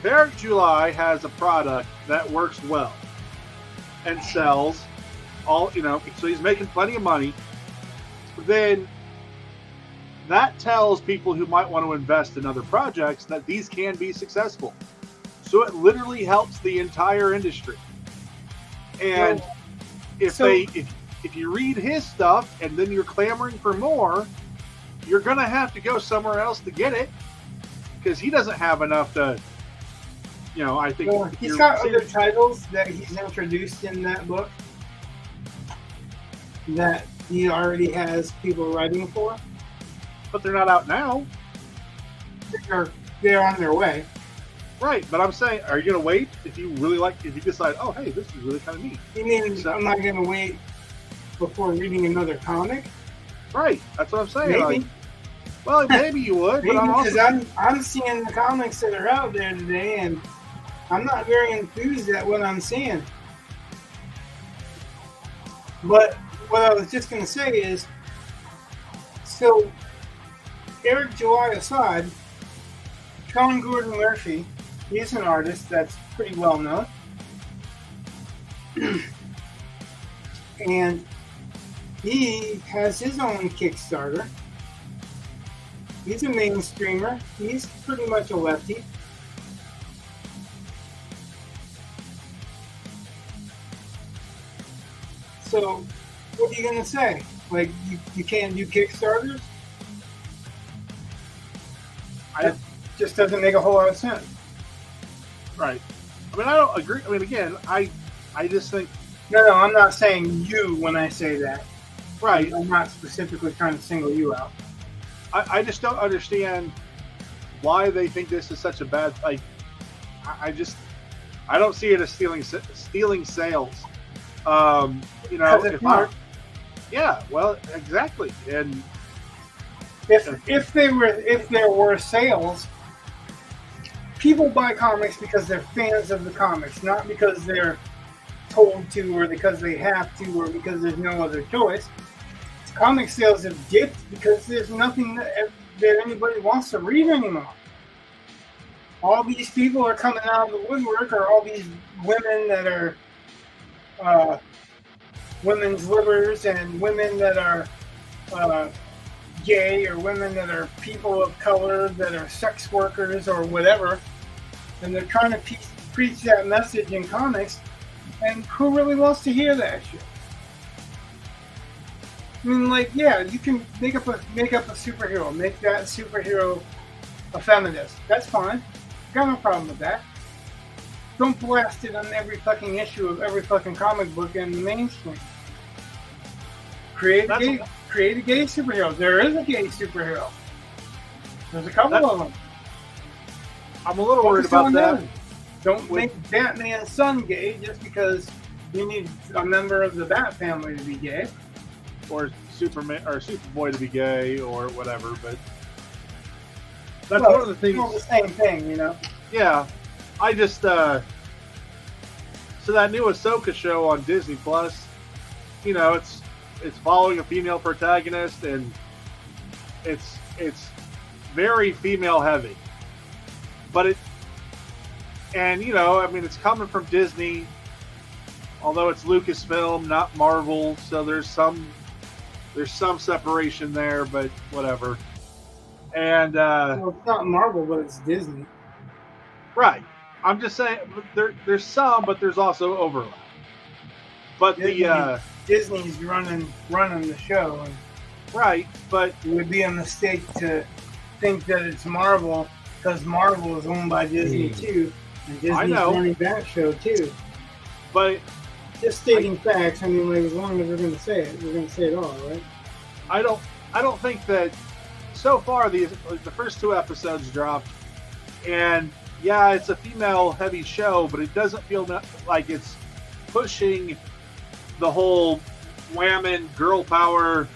Eric July has a product that works well and sells all, so he's making plenty of money, then that tells people who might want to invest in other projects that these can be successful. So it literally helps the entire industry. And if you read his stuff and then you're clamoring for more, you're going to have to go somewhere else to get it, because he doesn't have enough to, I think. Well, he's got other titles that he's introduced in that book that he already has people writing for. But they're not out now. They're on their way. Right, but I'm saying, are you going to wait if you decide, oh, hey, this is really kind of neat? You mean I'm not going to wait before reading another comic? Right, that's what I'm saying. Maybe. Well, maybe you would, maybe, but I'm seeing the comics that are out there today, and I'm not very enthused at what I'm seeing. But what I was just going to say is, so Eric July aside, Sean Gordon Murphy, he's an artist that's pretty well known. And he has his own Kickstarter. He's a mainstreamer. He's pretty much a lefty. So, what are you going to say? Like, you can't do Kickstarters? That just doesn't make a whole lot of sense. Right. I don't agree. Again, I just think... No, I'm not saying you when I say that. Right. I'm not specifically trying to single you out. I just don't understand why they think this is such a bad... I don't see it as stealing sales. You know, Because it's if not. yeah, well, exactly, and If there were sales, people buy comics because they're fans of the comics, not because they're told to or because they have to or because there's no other choice. Comic sales have dipped because there's nothing that anybody wants to read anymore. All these people are coming out of the woodwork, or all these women that are women's livers and women that are gay, or women that are people of color that are sex workers or whatever, and they're trying to preach that message in comics, and who really wants to hear that shit? I mean, like, yeah, you can make up a superhero, make that superhero a feminist. That's fine. Got no problem with that. Don't blast it on every fucking issue of every fucking comic book in the mainstream. Create a gay superhero. There is a gay superhero. There's a couple of them. I'm a little worried about that. Don't make Batman's son gay just because you need a member of the Bat family to be gay. Or Superman or Superboy to be gay or whatever, but that's one of the things. It's the same thing, you know. Yeah, I just so that new Ahsoka show on Disney Plus, you know, it's following a female protagonist, and it's very female heavy, but you know, I mean, it's coming from Disney, although it's Lucasfilm, not Marvel, so there's some separation there, but whatever. And well, it's not Marvel, but it's Disney. Right. I'm just saying there's some, but there's also overlap. But Disney's running the show, and right, but it would be a mistake to think that it's Marvel, because Marvel is owned by Disney too, and Disney's running that show too. But just stating facts. I mean, like, as long as we're going to say it, we're going to say it all, right? I don't think that so far the first 2 episodes dropped, and yeah, it's a female heavy show, but it doesn't feel like it's pushing the whole women girl power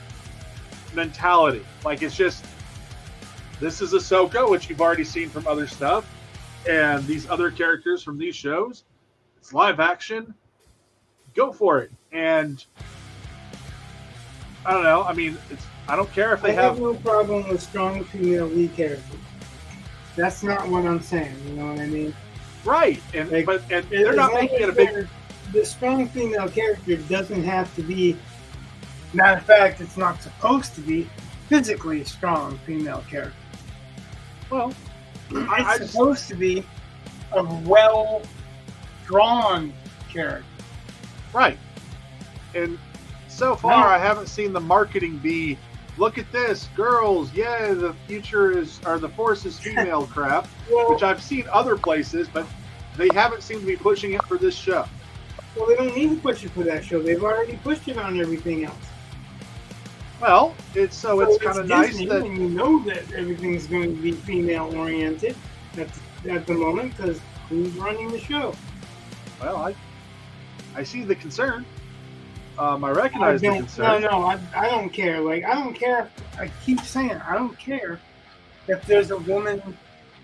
mentality. Like, it's just, this is Ahsoka, which you've already seen from other stuff, and these other characters from these shows. It's live action. Go for it. And I don't know. I mean, I don't care if they have no problem with strong female lead characters. That's not what I'm saying. You know what I mean? Right. And like, but they're not making it a big. The strong female character doesn't have to be. Matter of fact, it's not supposed to be physically strong female character. Well, it's supposed to be a well-drawn character. Right. And so far, I haven't seen the marketing be, look at this, girls, yeah, the Force is female crap, which I've seen other places, but they haven't seemed to be pushing it for this show. Well, they don't need to push it for that show. They've already pushed it on everything else. Well, it's kind of nice that, and you know that everything's going to be female-oriented at the moment, because who's running the show? Well, I see the concern. I recognize the concern. No, I don't care. Like, I don't care. I keep saying, I don't care if there's a woman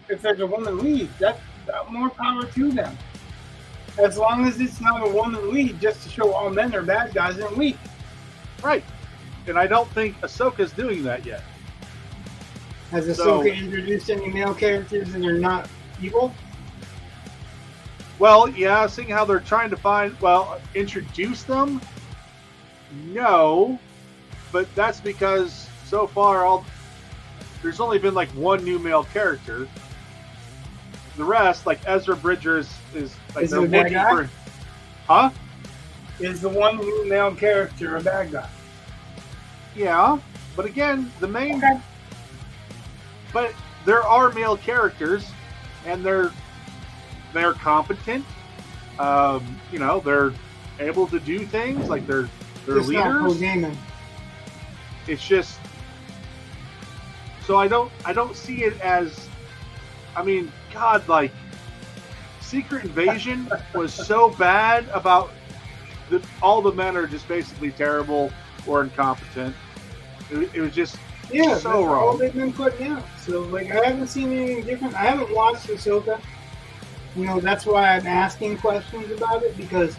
lead. That's more power to them. As long as it's not a woman lead, just to show all men are bad guys and weak. Right. And I don't think Ahsoka's doing that yet. Has Ahsoka introduced any male characters that are not evil? Well, yeah, seeing how they're trying to introduce them. No, but that's because so far there's only been like one new male character. The rest, like Ezra Bridgers, is like is they're looking for. Huh? Is the one new male character a bad guy? Yeah, but again, the main. Okay. But there are male characters, and they're competent. They're able to do things, like they're just leaders. Not it's just so I don't see it as. I mean, God, like Secret Invasion was so bad about all the men are just basically terrible or incompetent. It was just Yeah, so that's all wrong. they've been putting out. So, like, I haven't seen anything different. I haven't watched Ahsoka. You know, that's why I'm asking questions about it, because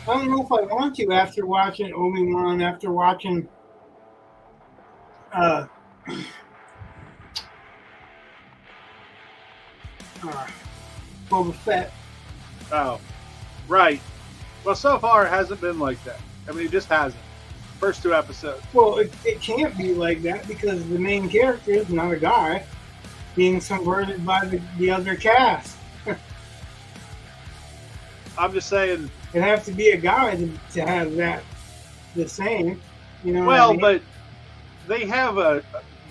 I don't know if I want to after watching Obi-Wan, after watching uh, Boba Fett. Oh, right. Well, so far it hasn't been like that. I mean, it just hasn't. First 2 episodes. Well, it can't be like that because the main character is not a guy being subverted by the other cast. I'm just saying. It'd have to be a guy to have that the same. You know Well, what I mean? but they have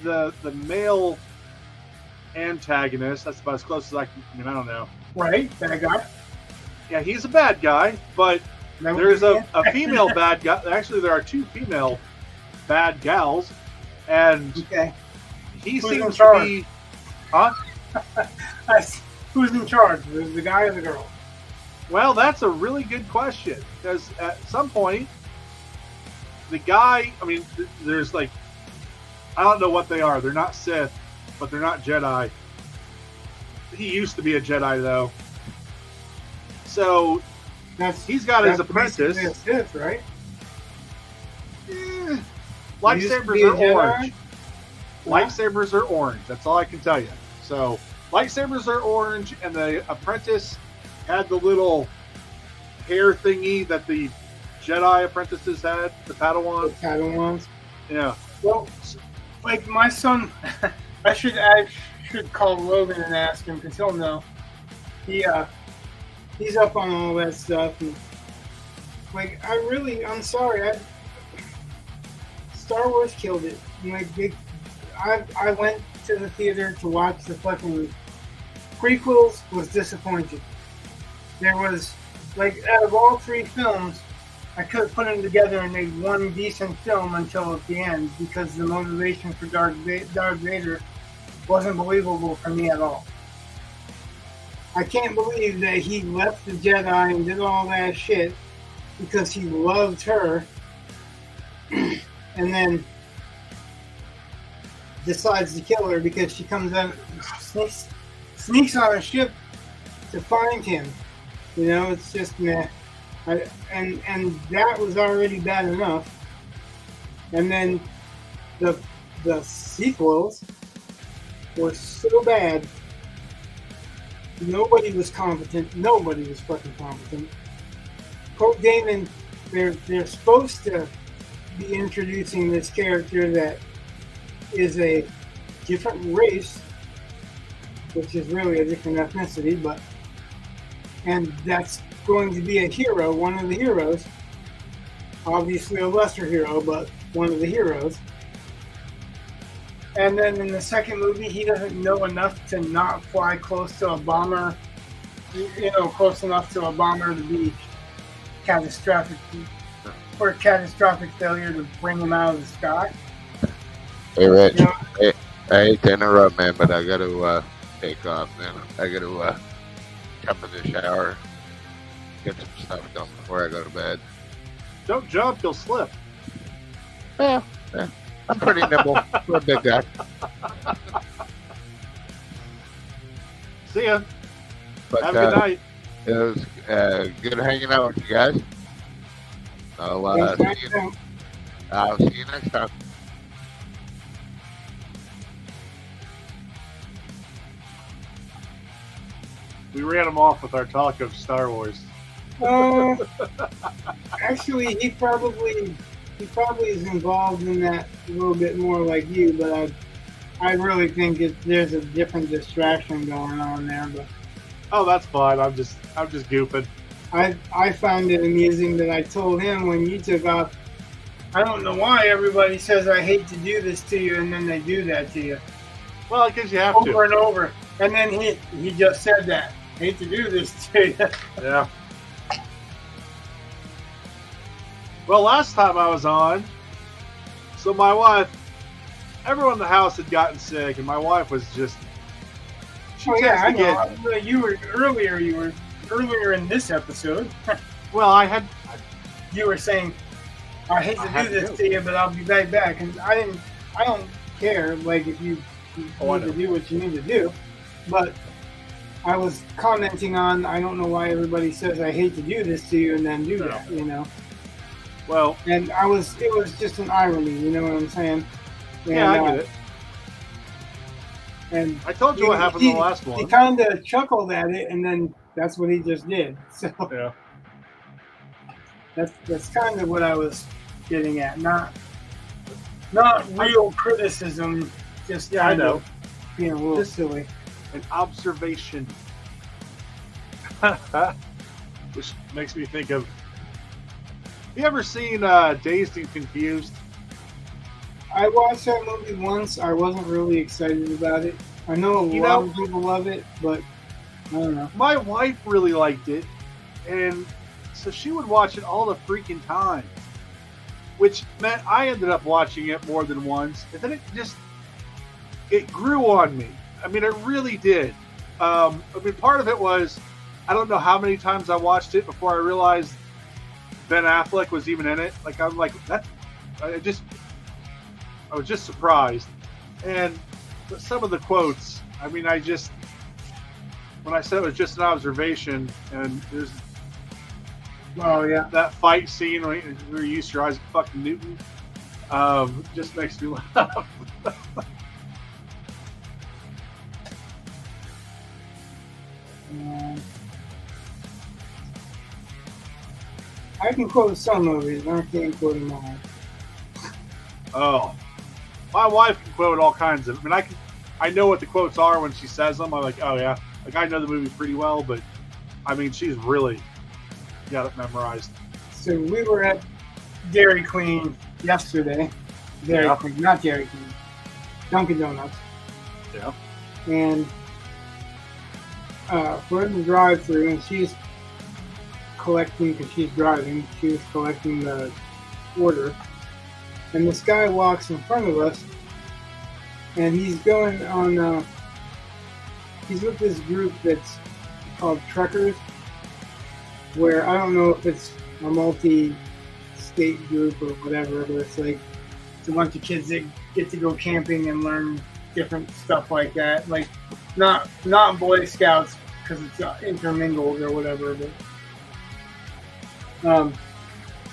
the male antagonist. That's about as close as I can. I mean, I don't know. Right, that guy. Yeah, he's a bad guy, but That would there's be a female bad guy. Actually, there are 2 female bad gals, and okay. he Who's in seems to charge? be. Huh? Who's in charge? The guy or the girl? Well, that's a really good question, because at some point, the guy. I mean, there's like, I don't know what they are. They're not Sith, but they're not Jedi. He used to be a Jedi, though. So he's got his apprentice. basically a Sith, right? Lightsabers are Jedi? orange. Lightsabers are orange. That's all I can tell you. So lightsabers are orange, and the apprentice had the little hair thingy that the Jedi apprentices had, the Padawans. Padawans. Yeah. Well, like my son, I should call Logan and ask him because he'll know. He's up on all that stuff. And, like, I'm sorry. Star Wars killed it. Like, I went to the theater to watch the fucking prequels. Was disappointed. There was, like, out of all 3 films, I could have put them together and made one decent film until at the end, because the motivation for Darth Vader wasn't believable for me at all. I can't believe that he left the Jedi and did all that shit because he loved her, and then decides to kill her because she comes out, sneaks on a ship to find him. You know, it's just meh. And that was already bad enough. And then the sequels were so bad. Nobody was competent. Nobody was fucking competent. Pope Daemon, they're supposed to be introducing this character that is a different race, which is really a different ethnicity, and that's going to be a hero, one of the heroes. Obviously a lesser hero, but one of the heroes. And then in the second movie, he doesn't know enough to not fly close to a bomber, close enough to a bomber to be catastrophic, for a catastrophic failure to bring him out of the sky. Hey, Rich. You know? Hey, I hate to interrupt, man, but I got to take off, man. I got to jump in the shower, get some stuff done before I go to bed. Don't jump, you'll slip. Yeah. I'm pretty nimble for a big guy. See ya. But, Have a good night. It was good hanging out with you guys. I'll see you next time. We ran him off with our talk of Star Wars. Actually, he probably is involved in that a little bit more like you, but I really think there's a different distraction going on there. But Oh, that's fine. I'm just goofing. I found it amusing that I told him when you took off. I don't know why everybody says I hate to do this to you, and then they do that to you Well, because you have over to. and over. And then he just said that. Hate to do this to you. Yeah. Well, last time I was on, so my wife, everyone in the house had gotten sick, and my wife was just, she Oh tends yeah, I to get. know. You were earlier in this episode. Well, You were saying, "I hate I to had do to this go. to you, but I'll be right back." And I don't care. Like if you Oh, I need to know. do what you need to do, but I was commenting on. I don't know why everybody says I hate to do this to you and then do No. that. You know. Well, And it was just an irony. You know what I'm saying? And, yeah, I get it. And I told you what happened in the last He one. kind of chuckled at it, and then that's what he just did. So Yeah. that's kind of what I was getting at. Not real criticism, just Yeah, I kind know. of being a little Just- silly. An observation. Which makes me think of. You ever seen Dazed and Confused? I watched that movie once. I wasn't really excited about it. I know a lot of people love it, but I don't know. My wife really liked it, and so she would watch it all the freaking time. Which meant I ended up watching it more than once, and then it grew on me. I mean, it really did. I mean, part of it was I don't know how many times I watched it before I realized Ben Affleck was even in it. Like I'm like that. I was just surprised, and some of the quotes. I mean, when I said it was just an observation, and there's Oh yeah. that fight scene where you use your eyes, fucking Newton, just makes me laugh. I can quote some movies, but I can't quote them all. Oh, my wife can quote all kinds of. I mean, I know what the quotes are when she says them. I'm like, oh yeah, like I know the movie pretty well, but I mean, she's really got it memorized. So we were at Dairy Queen yesterday. Dairy Queen, not Dairy Queen. Dunkin' Donuts. Yeah. And we're in the drive-thru, and she's collecting, because she's driving, she was collecting the order. And this guy walks in front of us, and he's going on, he's with this group that's called Trekkers, where I don't know if it's a multi-state group or whatever, but it's like it's a bunch of kids that get to go camping and learn different stuff like that. Like not Boy Scouts because it's intermingled or whatever,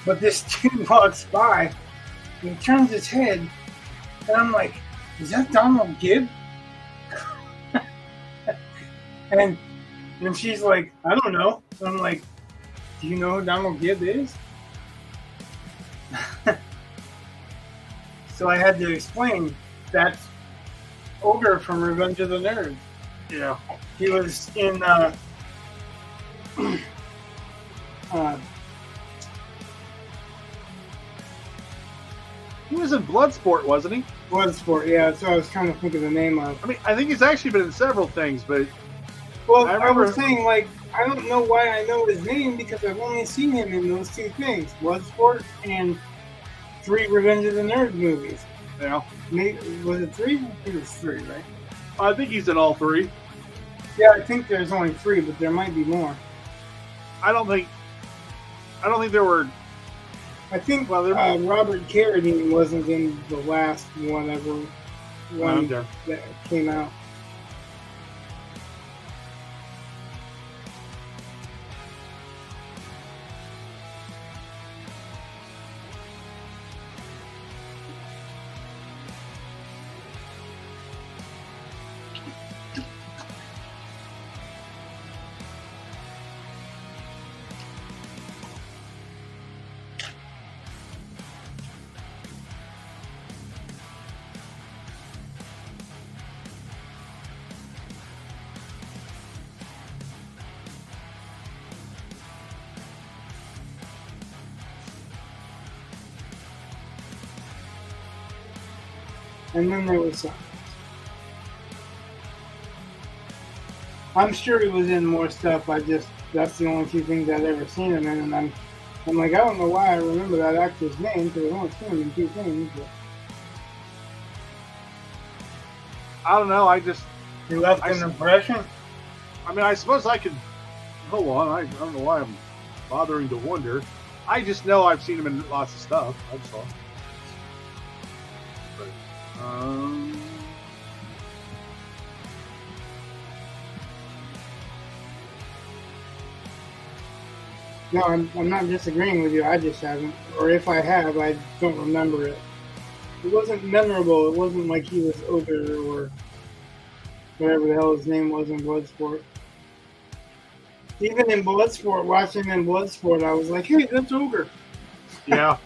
but this dude walks by and he turns his head, and I'm like, is that Donald Gibb? and she's like, I don't know. I'm like, do you know who Donald Gibb is? So I had to explain that's Ogre from Revenge of the Nerds. Yeah. He was in He was in Bloodsport, wasn't he? Bloodsport, yeah, so I was trying to think of the name of. I mean, I think he's actually been in several things, but Well, I I remember- was saying, like, I don't know why I know his name because I've only seen him in those two things, Bloodsport and 3 Revenge of the Nerds movies. you know, Maybe, was it 3? I think it was 3, right? I think he's in all three. Yeah, I think there's only 3, but there might be more. I don't think there were. I think Well, there- Robert Carradine wasn't in the last whatever one Okay. that came out. And then there was I'm sure he was in more stuff. That's the only 2 things I've ever seen him in, and I'm like, I don't know why I remember that actor's name because I've only seen him in 2 things. But I don't know. You left an impression? I mean, I suppose I could. Hold on, I don't know why I'm bothering to wonder. I just know I've seen him in lots of stuff. That's all. But, No, I'm not disagreeing with you. I just haven't. Or if I have, I don't remember it. It wasn't memorable. It wasn't like he was Ogre or whatever the hell his name was in Bloodsport. Even in Bloodsport, watching him in Bloodsport, I was like, hey, that's Ogre. yeah.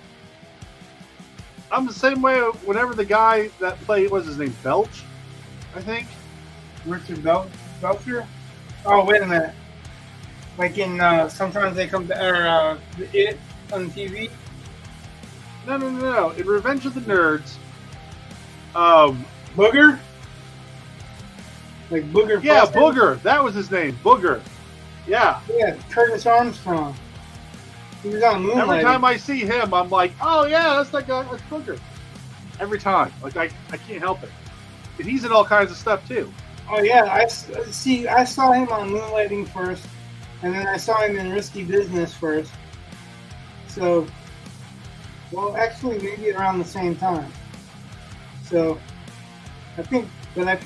I'm the same way whenever the guy that played, what's his name, Belch, I think? Richard Belcher? Oh, wait a minute. Like in, sometimes they come to, It on TV? No. In Revenge of the Nerds, Booger? Like Booger? Yeah, Foster? Booger. That was his name, Booger. Yeah. Yeah, Curtis Armstrong. He was on Moonlight. Every time I see him, I'm like, oh yeah, that's that guy, that's Booger. Every time. Like, I can't help it. And he's in all kinds of stuff, too. Oh, yeah. I saw him on Moonlighting first, and then I saw him in Risky Business first. So, well, actually, maybe around the same time. So, I think I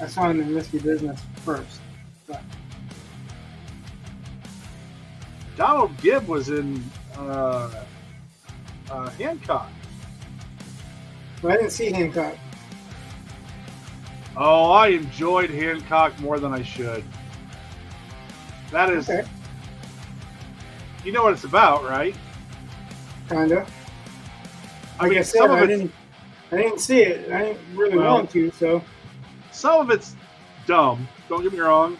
saw him in Risky Business first. But. Donald Gibb was in Hancock. Well, I didn't see Hancock. Oh, I enjoyed Hancock more than I should. That is... Okay. You know what it's about, right? Kinda. I mean, Like I said, I didn't see it. I didn't really want to, so... Some of it's dumb. Don't get me wrong.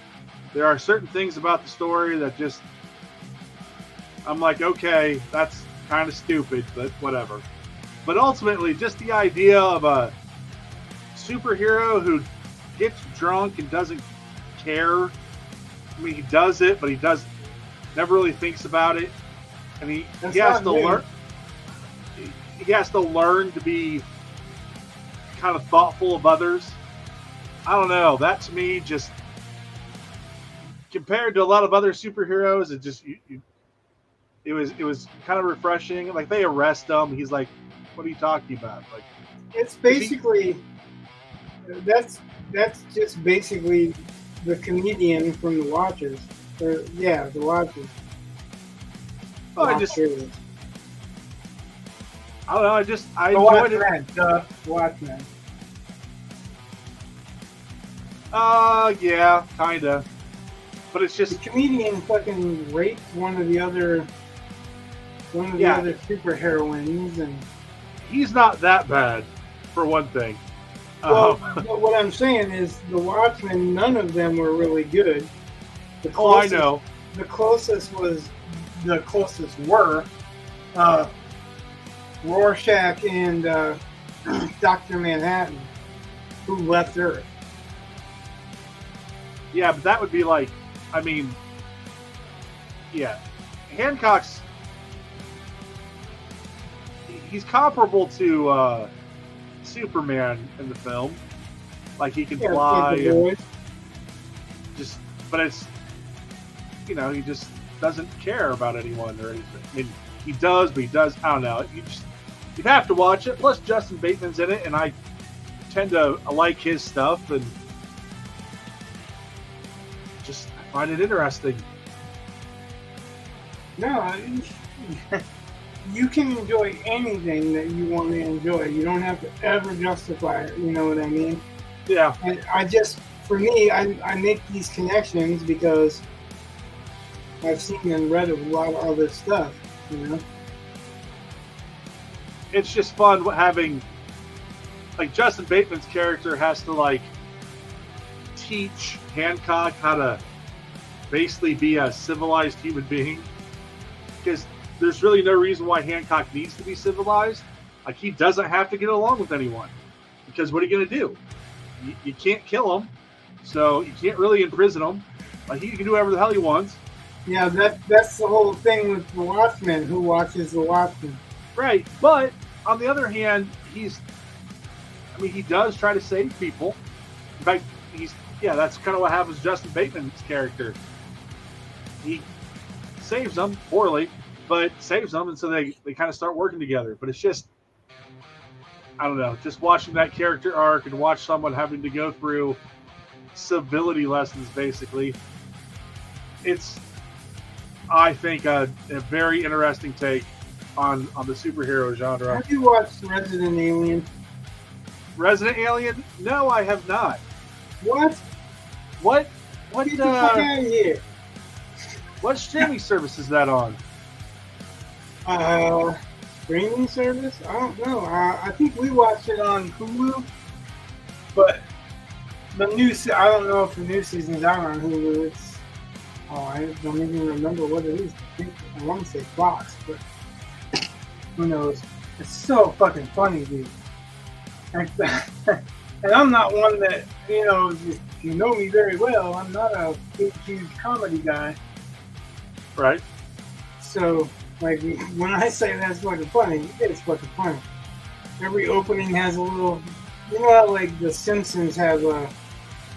There are certain things about the story that just... I'm like, okay, that's kind of stupid, but whatever. But ultimately, just the idea of a superhero who gets drunk and doesn't care. I mean, he does it, but he never really thinks about it, and he has to learn. He has to learn to be kind of thoughtful of others. I don't know. That to me, just compared to a lot of other superheroes, it was kind of refreshing. Like, they arrest him, he's like, "What are you talking about?" Like, it's basically that's just basically the comedian from The Watchers. The Watchers. Oh, I don't know. I enjoyed it. The Watchmen. Yeah, kinda. But it's just the comedian fucking raped one of the other super heroines, and he's not that bad, for one thing. Well, but what I'm saying is the Watchmen, none of them were really good. I know. The closest were Rorschach and Dr. Manhattan, who left Earth. Yeah, but that would be like, I mean, yeah, Hancock's, he's comparable to Superman in the film. Like, he can fly, and but it's, he just doesn't care about anyone or anything. I mean, he does, but he does, I don't know. You'd have to watch it. Plus, Justin Bateman's in it, and I tend to like his stuff, and I find it interesting. No, you can enjoy anything that you want to enjoy. You don't have to ever justify it. You know what I mean? Yeah. And for me, I make these connections because I've seen and read a lot of other stuff. It's just fun having, like, Justin Bateman's character has to teach Hancock how to basically be a civilized human being, because there's really no reason why Hancock needs to be civilized. Like, he doesn't have to get along with anyone, because what are you going to do? You can't kill him, so you can't really imprison him. Like, he can do whatever the hell he wants. Yeah, that's the whole thing with the Watchmen. Who watches the Watchmen? Right, but on the other hand, he does try to save people. In fact, that's kind of what happens to Justin Bateman's character. He saves them poorly, but saves them, and so they kind of start working together. But it's just, I don't know, just watching that character arc and watch someone having to go through civility lessons, basically. It's, I think, a very interesting take on the superhero genre. Have you watched Resident Alien? Resident Alien? No, I have not. What? What? Get the fuck out of here. What streaming service is that on? Streaming service? I don't know. I think we watched it on Hulu, but I don't know if the new season's out on Hulu. I don't even remember what it is. I want to say Fox, but who knows? It's so fucking funny, dude. And I'm not one that, you know me very well. I'm not a huge comedy guy. Right. So, like, when I say that's fucking funny, it's fucking funny. Every opening has a little, how, like, The Simpsons have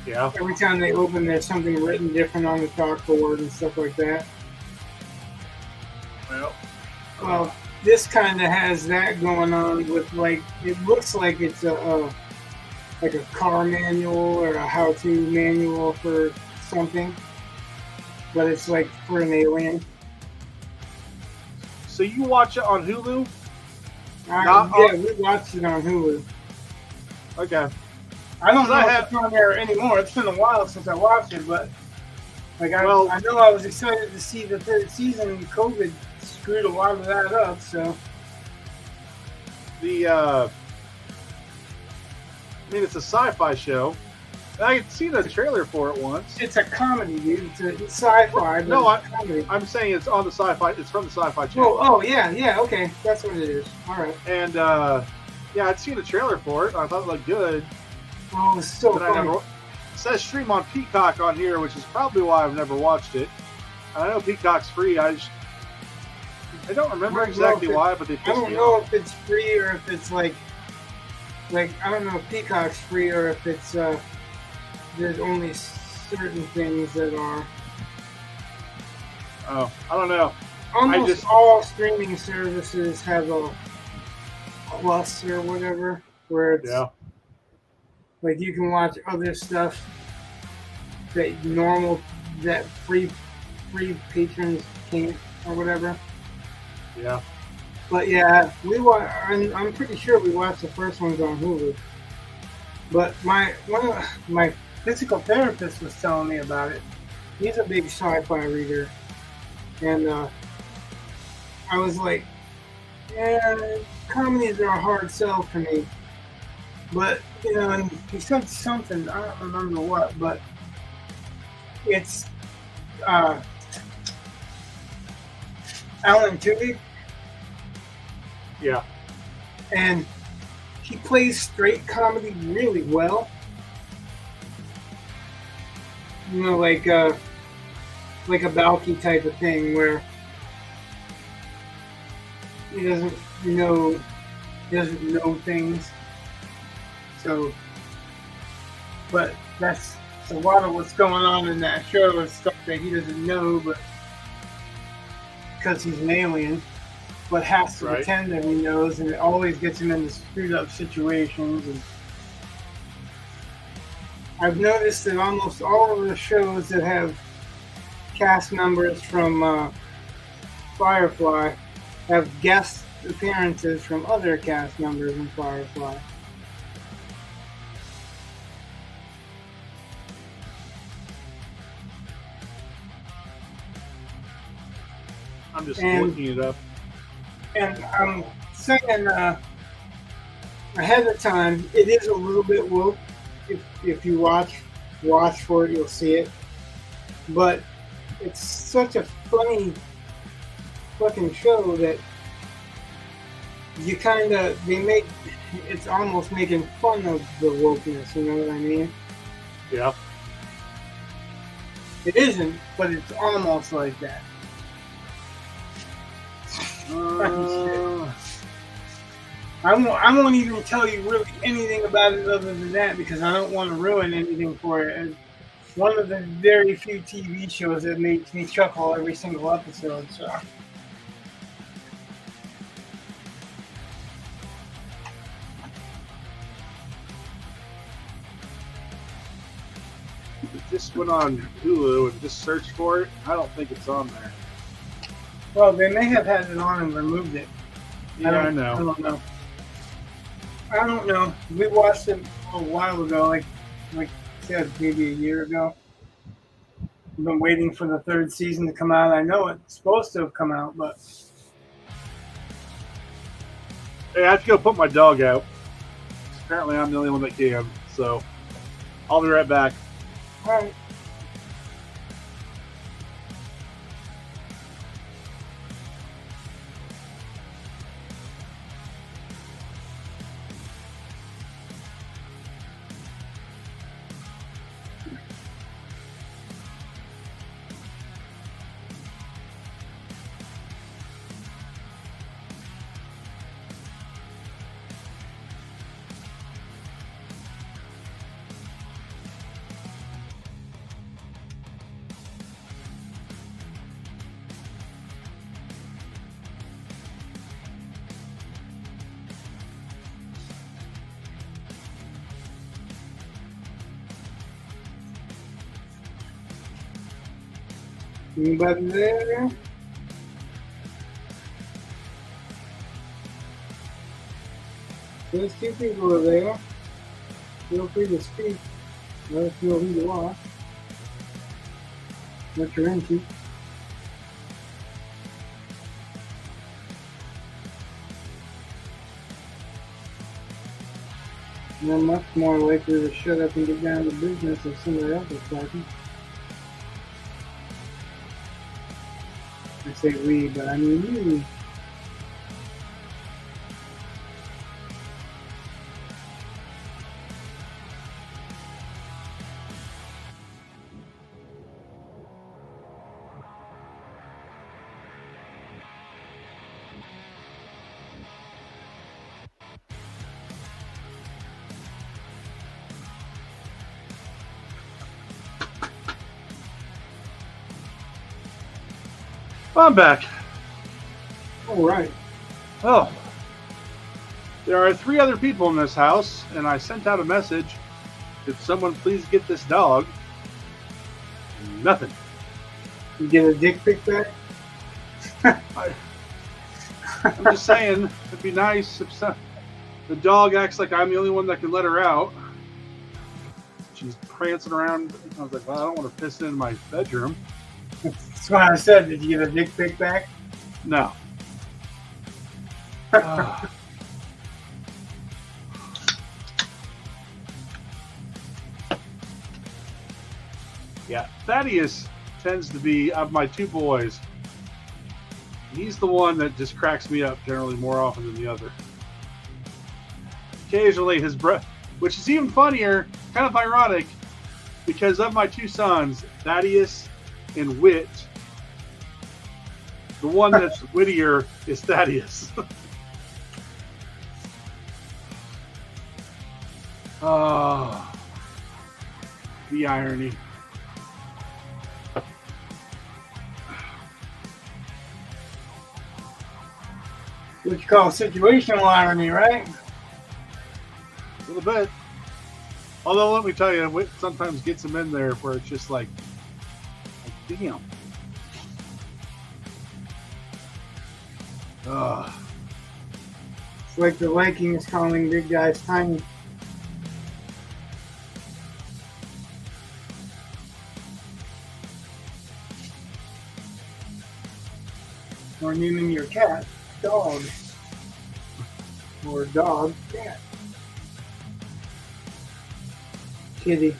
every time they open, there's something written different on the chalkboard and stuff like that. Well, this kind of has that going on with, like, it looks like it's like a car manual or a how-to manual for something, but it's like for an alien. So you watch it on Hulu? We watched it on Hulu. Okay. I don't know if it's on there anymore. It's been a while since I watched it, but I know I was excited to see the third season. COVID screwed a lot of that up, so. It's a sci-fi show. I had seen a trailer for it once. It's a comedy, dude. It's sci-fi. Comedy. I'm saying it's on the sci-fi. It's from the Sci-Fi Channel. Oh, yeah. Okay, that's what it is. All right. And I'd seen a trailer for it. I thought it looked good. Oh, it's so funny. It says stream on Peacock on here, which is probably why I've never watched it. I know Peacock's free. I don't remember exactly why, but they pissed me off. I don't know if it's free or if it's like I don't know if Peacock's free or if it's there's only certain things that are. Oh, I don't know. Almost all streaming services have a plus or whatever, where it's like you can watch other stuff that free patrons can't or whatever. Yeah. But I'm pretty sure we watched the first ones on Hulu. But one of my physical therapist was telling me about it. He's a big sci-fi reader, and I was like, comedies are a hard sell for me. But and he said something, I don't remember what, but it's Alan Tudyk. Yeah. And he plays straight comedy really well. Like a Balky type of thing where he doesn't know things. So, but that's a lot of what's going on in that show is stuff that he doesn't know, but because he's an alien, but has to pretend that he knows, and it always gets him into screwed up situations. And I've noticed that almost all of the shows that have cast members from Firefly have guest appearances from other cast members in Firefly. I'm just looking it up. And I'm saying ahead of time, it is a little bit woke. If you watch for it, you'll see it. But it's such a funny fucking show that it's almost making fun of the wokeness, you know what I mean? Yeah. It isn't, but it's almost like that. I won't even tell you really anything about it other than that because I don't want to ruin anything for it. It's one of the very few TV shows that makes me chuckle every single episode. So. Just went on Hulu and just searched for it. I don't think it's on there. Well, they may have had it on and removed it. Yeah, I know. I don't know. We watched it a while ago, like I said, maybe a year ago. I've been waiting for the third season to come out. I know it's supposed to have come out, but Hey, I have to go put my dog out. Apparently, I'm the only one that can. So, I'll be right back. all right. Anybody there? There's two people are there. Feel free to speak. Let us know who you are. What you're into. You're much more likely to shut up and get down to business if somebody else is talking. I say we, but I mean you. I'm back. All right. Oh. There are 3 other people in this house, and I sent out a message. Could someone please get this dog? Nothing. You get a dick pic back? I'm just saying, it'd be nice if the dog acts like I'm the only one that can let her out. She's prancing around. I was like, well, I don't want to piss in my bedroom. That's why I said, did you get a dick pic back? No. Yeah, Thaddeus tends to be, of my 2 boys, he's the one that just cracks me up generally more often than the other. Occasionally his breath, which is even funnier, kind of ironic, because of my 2 sons, Thaddeus and Wit, the one that's wittier is Thaddeus. Oh, the irony. What you call situational irony, right? A little bit. Although, let me tell you, Wit sometimes gets them in there where it's just like damn. It's like the Vikings calling big guys tiny. Or naming your cat dog. Or dog cat. Kitty.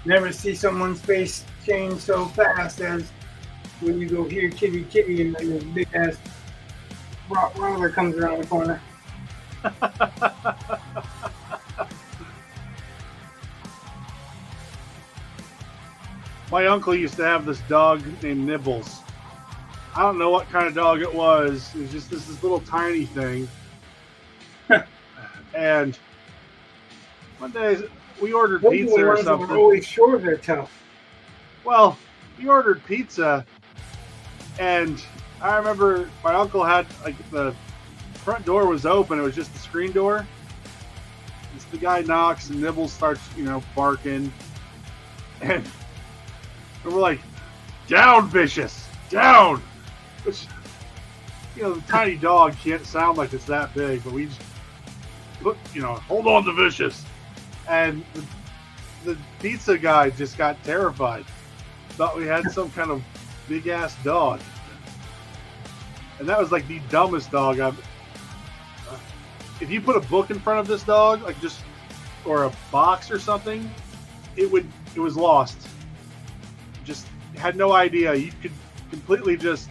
Never see someone's face change so fast as when you go here, kitty, kitty, and then this big ass Rottweiler comes around the corner. My uncle used to have this dog named Nibbles. I don't know what kind of dog it was. It was just this little tiny thing. And one day we ordered Those are pizza the or ones that something. were always sure they're tough. Well, we ordered pizza, and I remember my uncle had, like, the front door was open. It was just the screen door. And so the guy knocks, and Nibbles starts, barking. And we're like, down, Vicious, down! Which, the tiny dog can't sound like it's that big, but we just, hold on to Vicious. And the pizza guy just got terrified. Thought we had some kind of big ass dog. And that was like the dumbest dog I've. If you put a book in front of this dog, or a box or something, it was lost. Just had no idea. You could completely just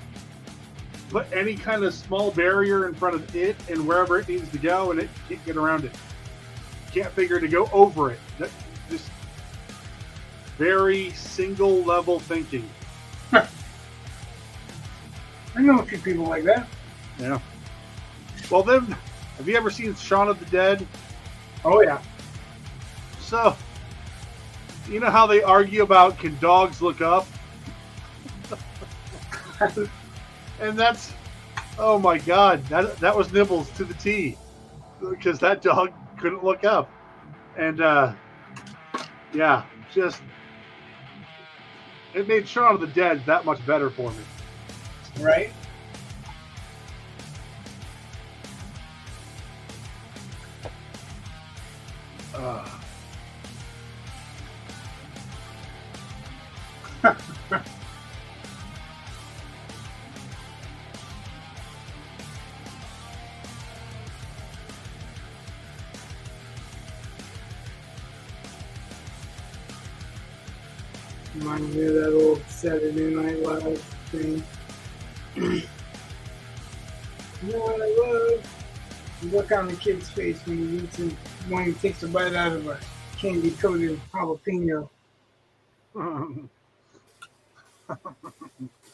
put any kind of small barrier in front of it and wherever it needs to go, and it can't get around it. Can't figure to go over it. Just very single level thinking. I know a few people like that. Yeah. Well, then, have you ever seen Shaun of the Dead? Oh yeah. So, you know how they argue about, can dogs look up? And that's, oh my God, that was Nibbles to the T, because that dog couldn't look up. And yeah, just, it made Shaun of the Dead that much better for me. Right? Reminds me of that old Saturday Night Live thing. You know what I love? The look on the kid's face when he takes a bite out of a candy coated jalapeno.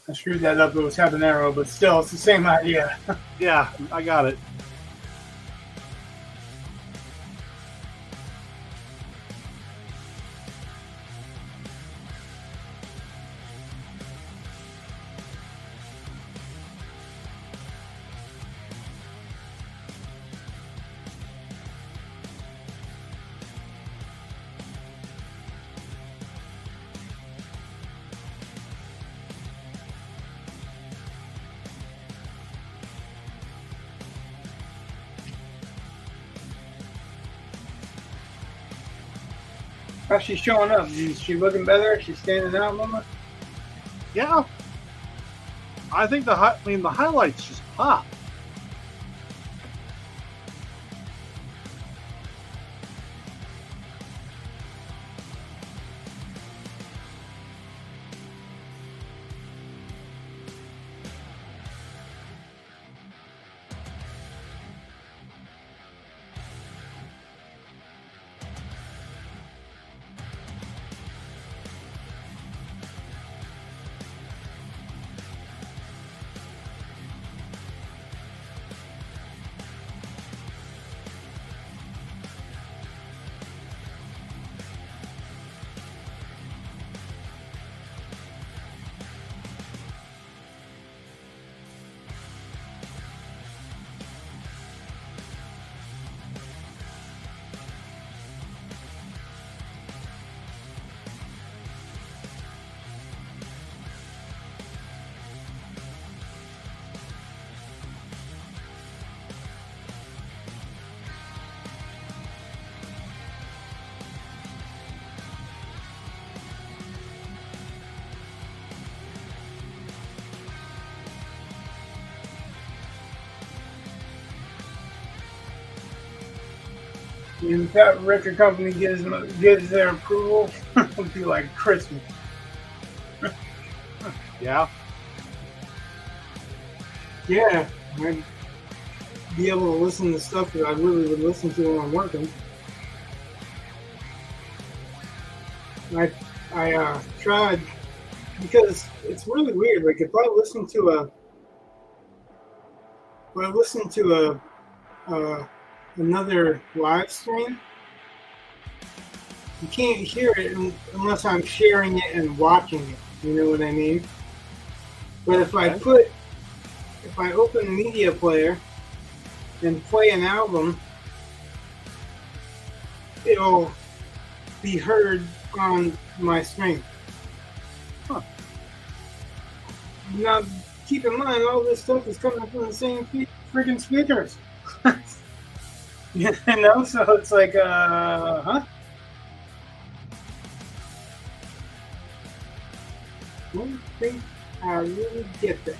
I screwed that up. It was habanero, but still, it's the same idea. Yeah, I got it. How's she showing up? Is she looking better? Is she standing out more? Yeah. I think the highlights just pop. And if that record company gives their approval, it'll be like Christmas. Yeah. Yeah. When be able to listen to stuff that I really would listen to when I'm working. I tried, because it's really weird. Like if I listen to another live stream, you can't hear it unless I'm sharing it and watching it. You know what I mean? But if I open the media player and play an album, it'll be heard on my screen. Huh. Now, keep in mind, all this stuff is coming from the same freaking speakers. You know, so it's like, huh? I don't think I really get that.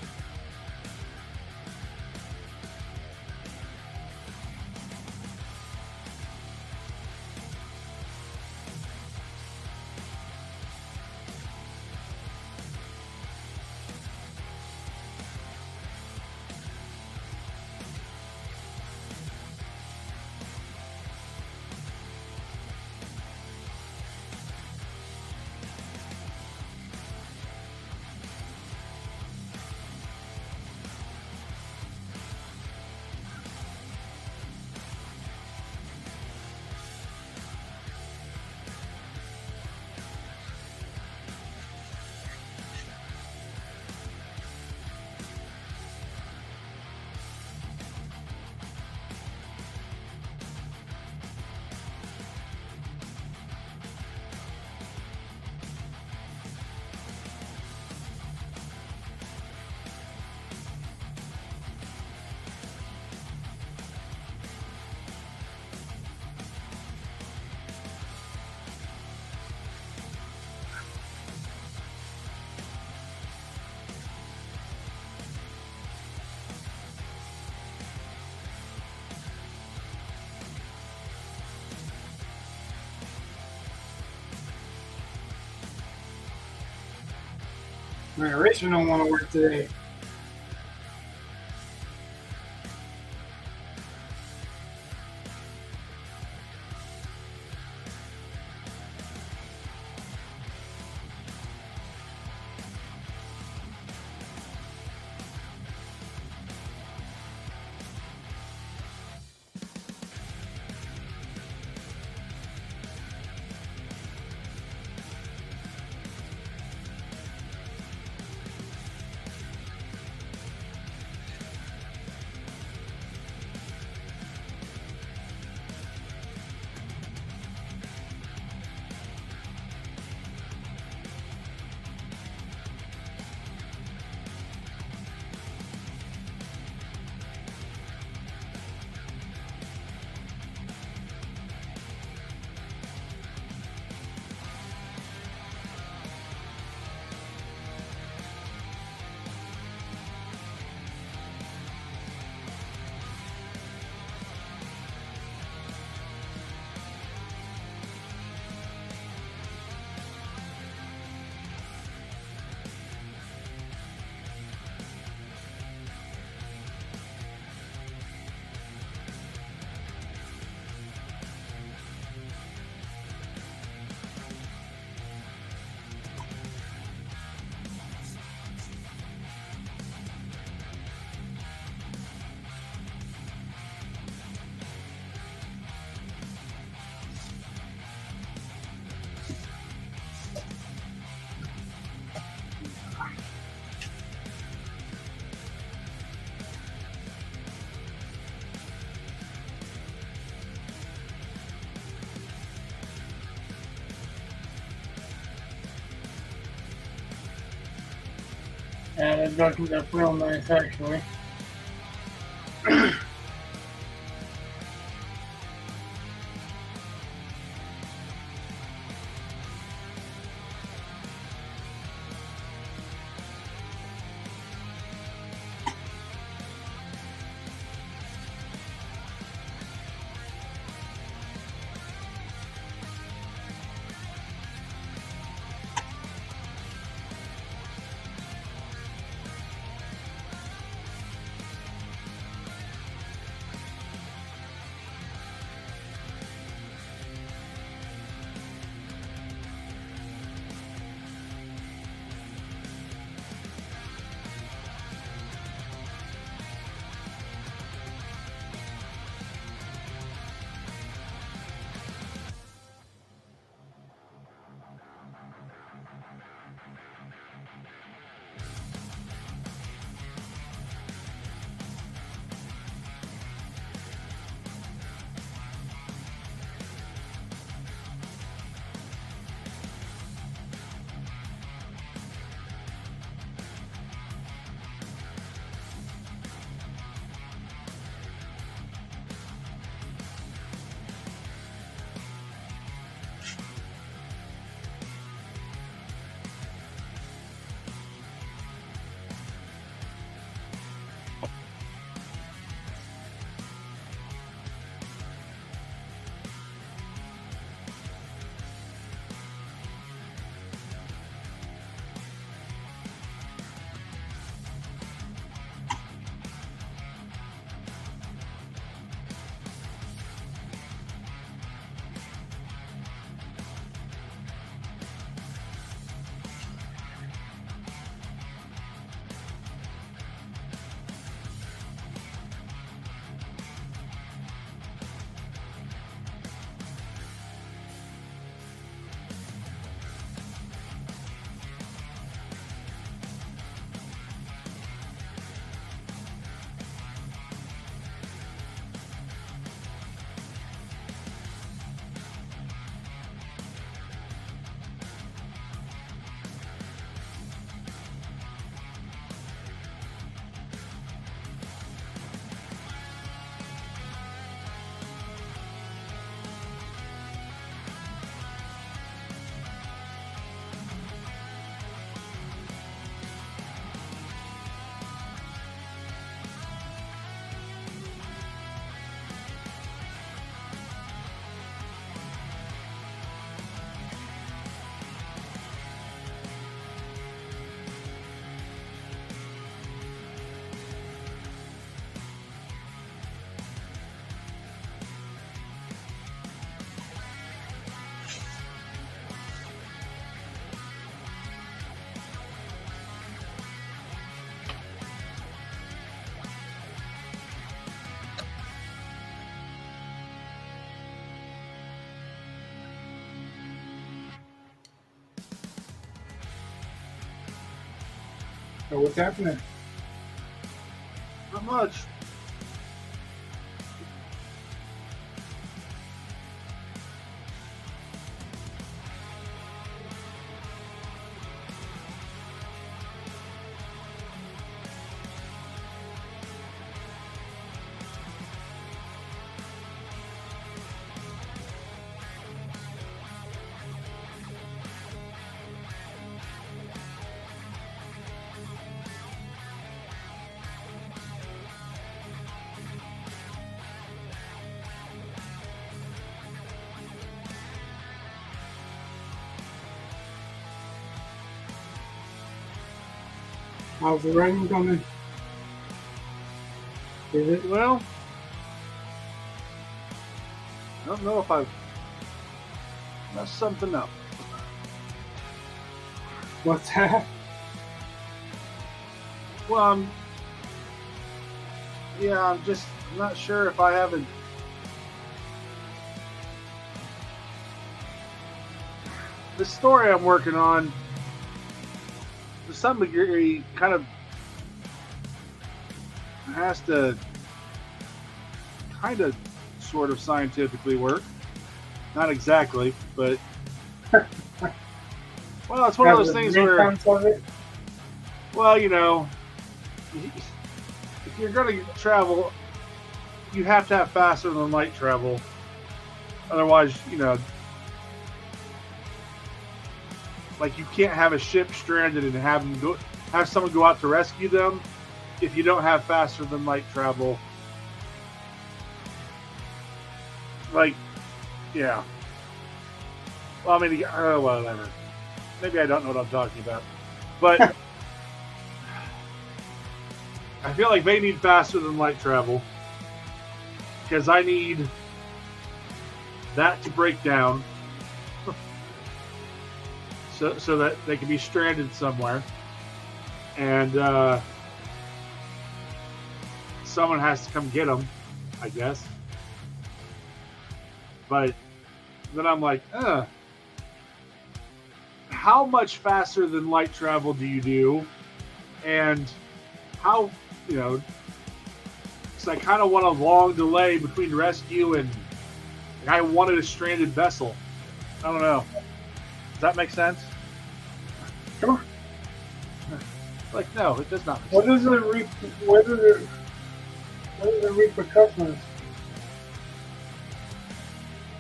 My eraser don't want to work today. And it doesn't look real nice, actually. So what's happening? Not much. How's the writing coming? Is it? Well, I don't know if I've messed something up. What's that? Well, I'm not sure if I haven't. The story I'm working on, to some degree, kind of has to kind of sort of scientifically work. Not exactly, but well, it's one of those things where, well, you know, if you're going to travel, you have to have faster than light travel. Otherwise, you know, like you can't have a ship stranded and have someone go out to rescue them if you don't have faster than light travel. Like, yeah. Well, I mean, whatever. Maybe I don't know what I'm talking about, but I feel like they need faster than light travel because I need that to break down so that they can be stranded somewhere, and someone has to come get them, I guess. But then I'm like, how much faster than light travel do you do? And how, you know, because I kind of want a long delay between rescue and I wanted a stranded vessel. I don't know. Does that make sense? Sure. Like, no, it does not. What are the repercussions?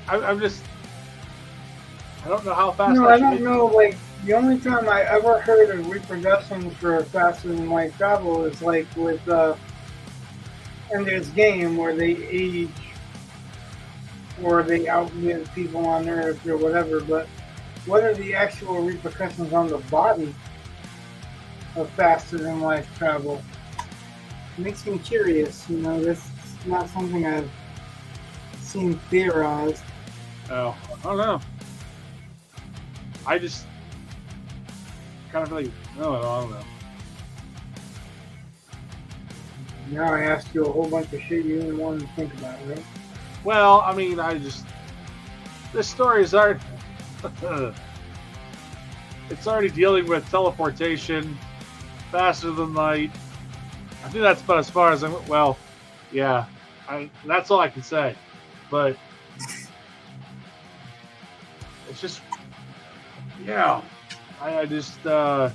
I'm just, I don't know how fast. No, I don't know. Like, the only time I ever heard of repercussions for faster than light travel is like with Ender's Game, where they age or they outlive people on Earth or whatever. But what are the actual repercussions on the body of faster than light travel? It makes me curious. You know, this is not something I've seen theorized. Oh, I don't know. I just kind of feel like, no, I don't know. Now I asked you a whole bunch of shit you didn't want to think about, right? Well, I mean, this story is already, it's already dealing with teleportation, faster than light. I think that's about as far as well, yeah, that's all I can say. But it's just, yeah, I just, I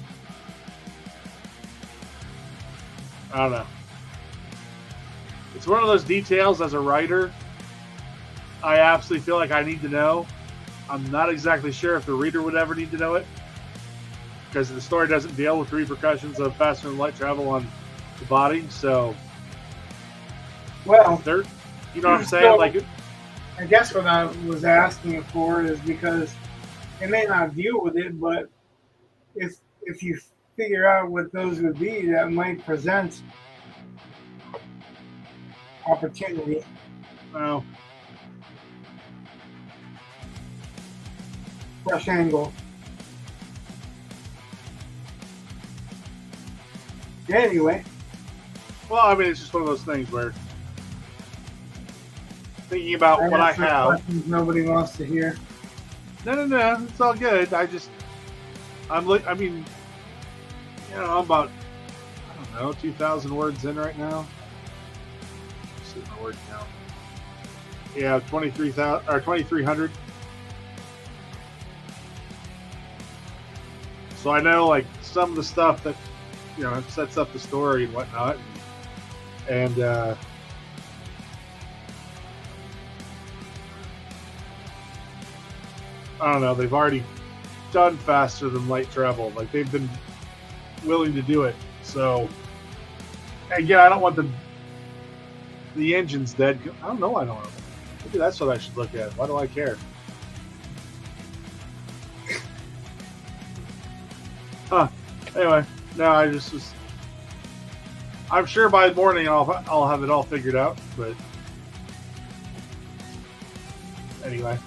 don't know. It's one of those details as a writer I absolutely feel like I need to know. I'm not exactly sure if the reader would ever need to know it because the story doesn't deal with the repercussions of faster than light travel on the body. So, well, you know what I'm saying? So, like, I guess what I was asking for is because it may not deal with it, but if you figure out what those would be, that might present opportunity. well, Fresh angle. Anyway. well, I mean, it's just one of those things where thinking about what I have. Questions nobody wants to hear. No, it's all good. I mean, you know, I'm about don't know, 2,000 words in right now. Let's see my word count. Yeah, 23,000 or 2,300. So I know like some of the stuff that sets up the story and whatnot, and I don't know. They've already done faster than light travel. Like they've been willing to do it. So again, I don't want the engine's dead. I don't know. I don't know. Maybe that's what I should look at. Why do I care? Huh. Anyway, no, I just was. I'm sure by morning I'll have it all figured out. But anyway.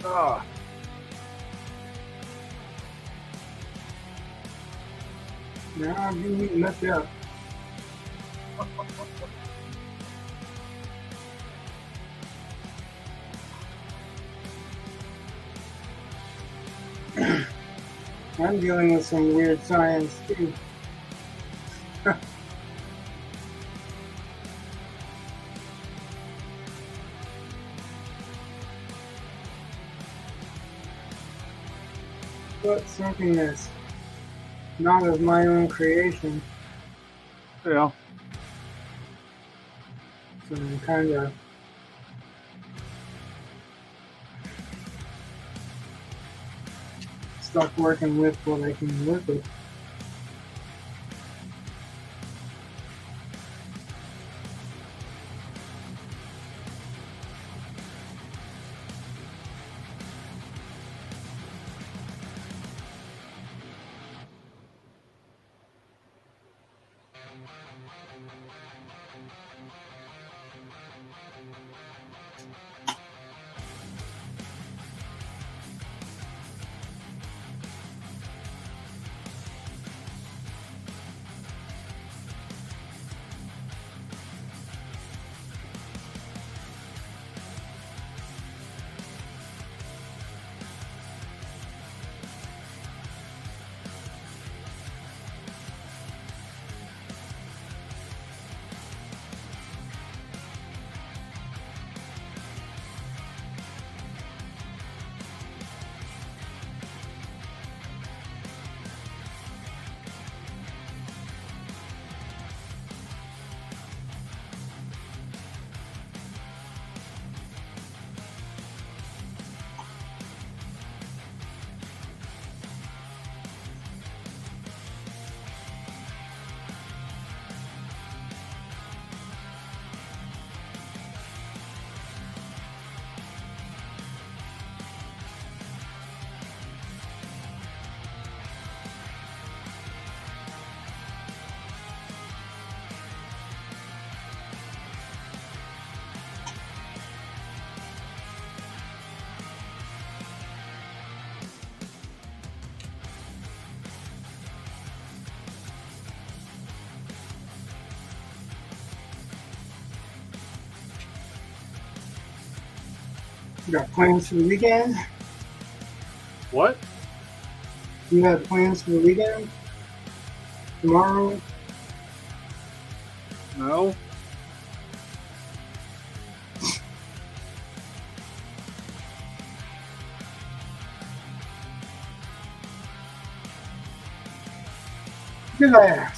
Ah. Now I'm being messed up. I'm dealing with some weird science too. But something that's not of my own creation. Yeah. So I'm kind of stuck working with what I can work with. You got plans for the weekend? What? You have plans for the weekend? Tomorrow? No. Because I asked.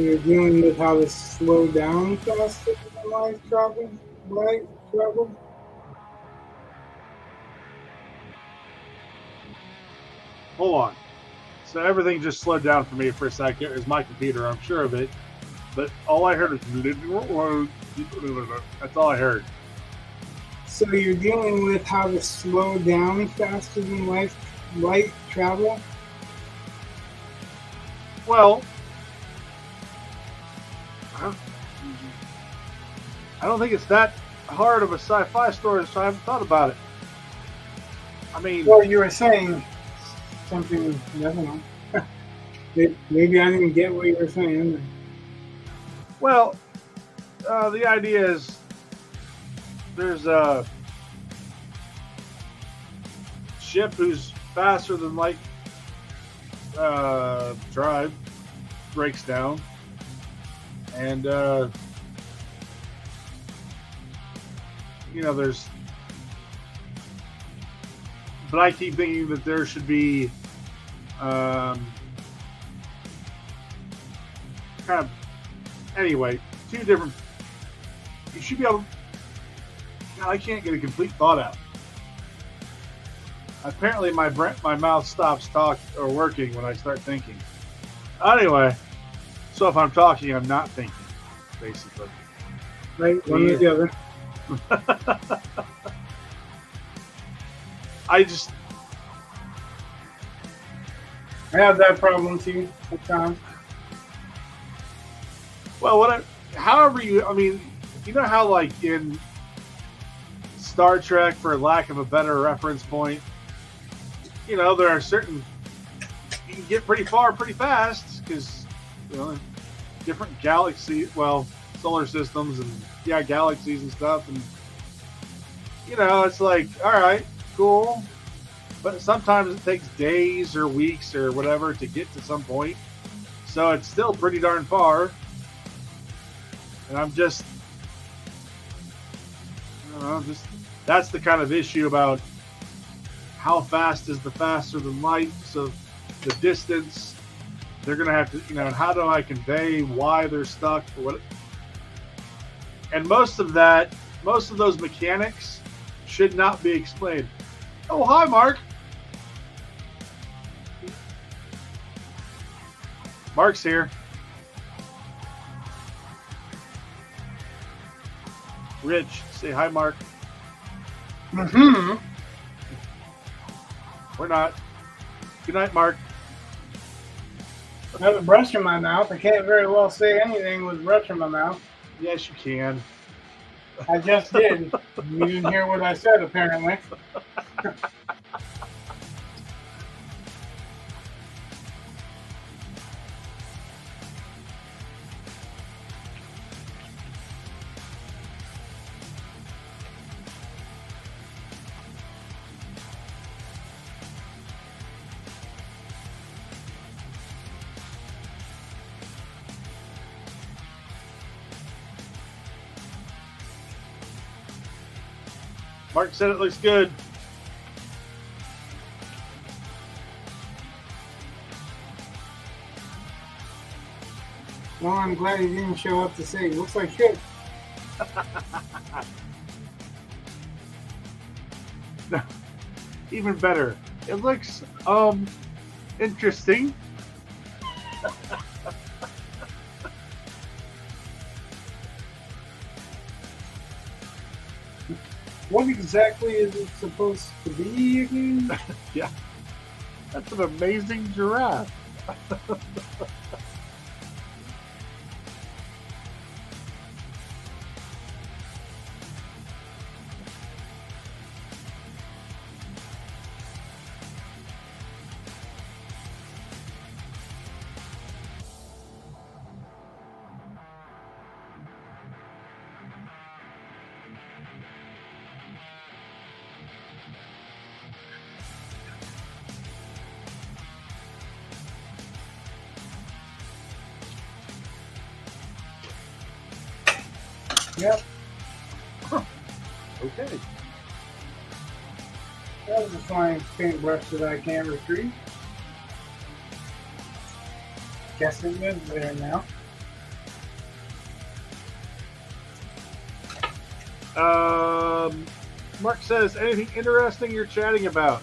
So you're dealing with how to slow down faster than light travel? Light travel? Hold on. So everything just slowed down for me for a second. It was my computer, I'm sure of it. But all I heard was that's all I heard. So you're dealing with how to slow down faster than light travel? Well, I don't think it's that hard of a sci-fi story, so I haven't thought about it. I mean, Well, you were saying something, I don't know. Maybe I didn't get what you were saying. well, the idea is there's a ship who's faster than light drive, breaks down, and there's. But I keep thinking that there should be kind of anyway, two different. You should be able. God, I can't get a complete thought out. Apparently, my mouth stops working when I start thinking. Anyway, so if I'm talking, I'm not thinking, basically. Right, one or the other. I have that problem too sometimes. Well, however I mean, you know how like in Star Trek, for lack of a better reference point, there are certain, you can get pretty far pretty fast because, different galaxies, solar systems and galaxies and stuff. And, it's like, all right, cool. But sometimes it takes days or weeks or whatever to get to some point. So it's still pretty darn far. And I'm just, that's the kind of issue about how fast is the faster than light. So the distance, they're going to have to, and how do I convey why they're stuck or what? And most of those mechanics should not be explained. Oh, hi, Mark. Mark's here. Rich, say hi, Mark. Mm-hmm. We're not. Good night, Mark. I have a brush in my mouth. I can't very well say anything with a brush in my mouth. Yes, you can. I just did. You didn't hear what I said, apparently. Mark said it looks good. Well, I'm glad he didn't show up to say, looks like shit. Even better. It looks interesting. What exactly is it supposed to be again? Yeah. That's an amazing giraffe. Yep. Okay. That was a fine paintbrush that I can't retrieve. Guess it lives there now. Mark says, anything interesting you're chatting about?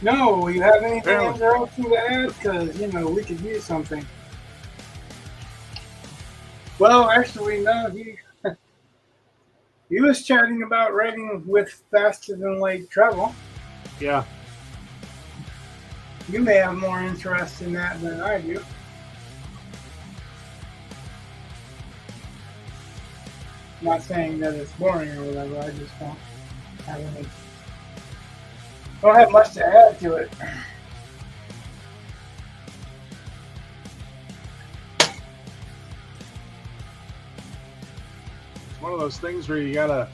No, you have anything Apparently. interesting to add? Because, we could use something. Well, actually, no, he was chatting about writing with faster than light travel. Yeah. You may have more interest in that than I do. Not saying that it's boring or whatever, I just don't have much to add to it. It's one of those things where you gotta,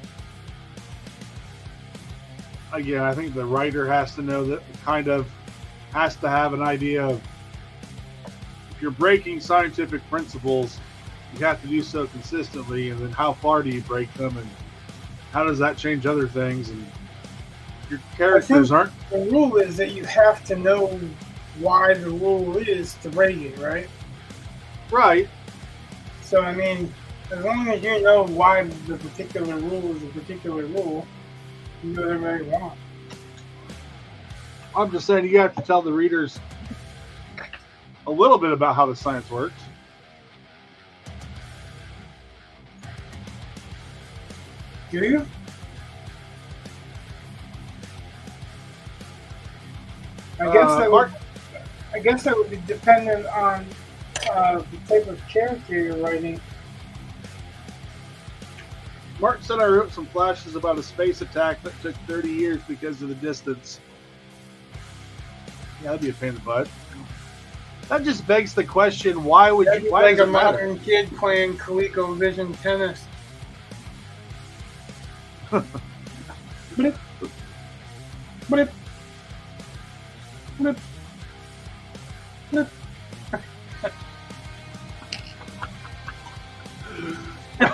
again, I think the writer has to know that, has to have an idea of, if you're breaking scientific principles, you have to do so consistently, and then how far do you break them, and how does that change other things? And your characters aren't. The rule is that you have to know why the rule is to break it, right? Right. So, I mean, as long as you know why the particular rule is a particular rule, you can do whatever you want. I'm just saying you have to tell the readers a little bit about how the science works. Do you? I guess that would be dependent on the type of character you're writing. Mark said I wrote some flashes about a space attack that took 30 years because of the distance. Yeah, that'd be a pain in the butt. That just begs the question: why would That'd you? be Why like does a it matter? modern kid playing ColecoVision tennis. Blip. Blip. Blip. Blip.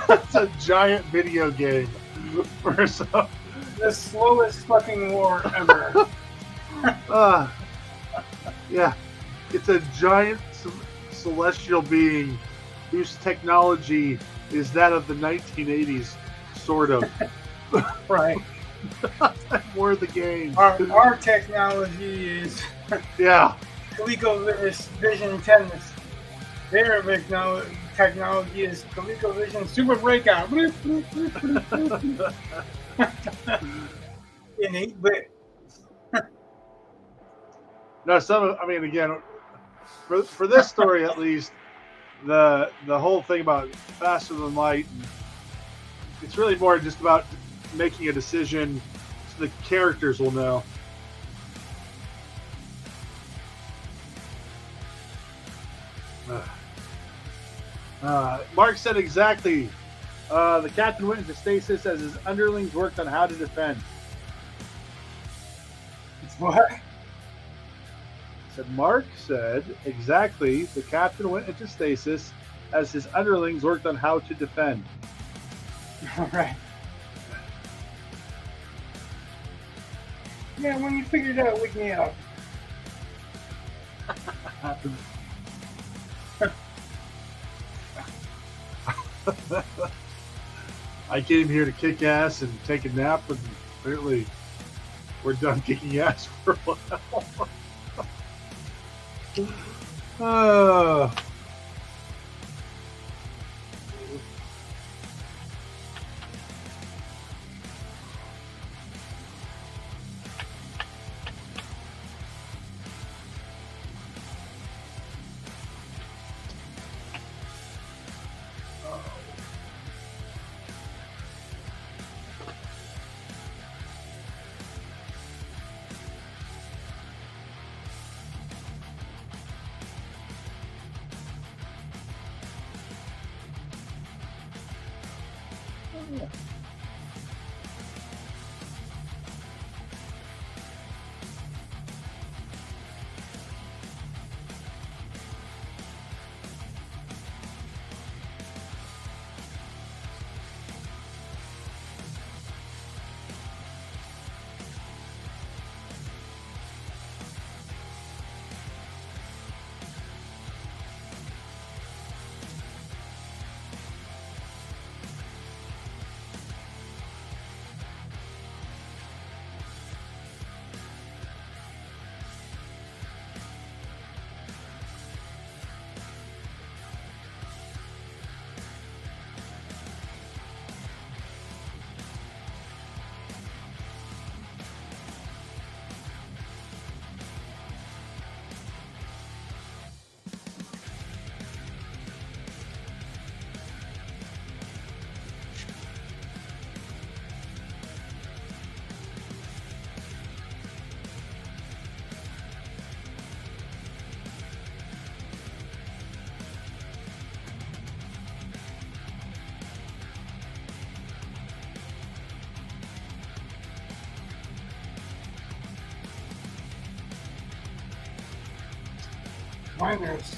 That's a giant video game. For some, The slowest fucking war ever. yeah, it's a giant celestial being whose technology is that of the 1980s, sort of. Right. More the game. Our technology is Yeah. ColecoVision tennis. Their technology is ColecoVision Super Breakout. Blip, blip, blip, blip, blip, blip. In 8-bit. No, again, for this story at least, the whole thing about faster than light, it's really more just about making a decision so the characters will know. Mark said exactly. The captain went into stasis as his underlings worked on how to defend. What? Said Mark said exactly. The captain went into stasis as his underlings worked on how to defend. All right. Yeah, when you figure it out, wake me up. I came here to kick ass and take a nap, and apparently we're done kicking ass for a while. Miners.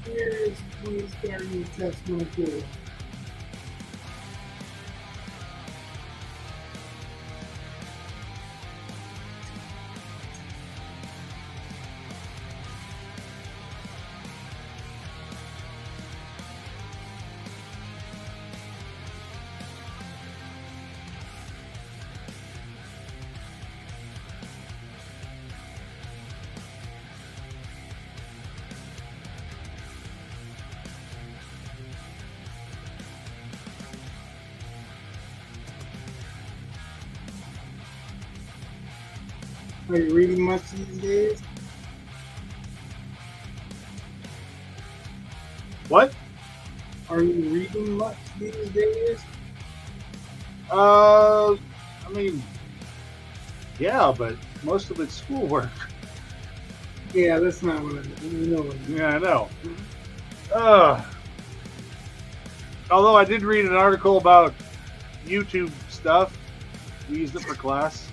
Here's the starting test material. Are you reading much these days? What? Are you reading much these days? I mean, yeah, but most of it's schoolwork. Yeah, that's not what I mean. You know what I mean. Yeah, I know. Although I did read an article about YouTube stuff. We used it for class.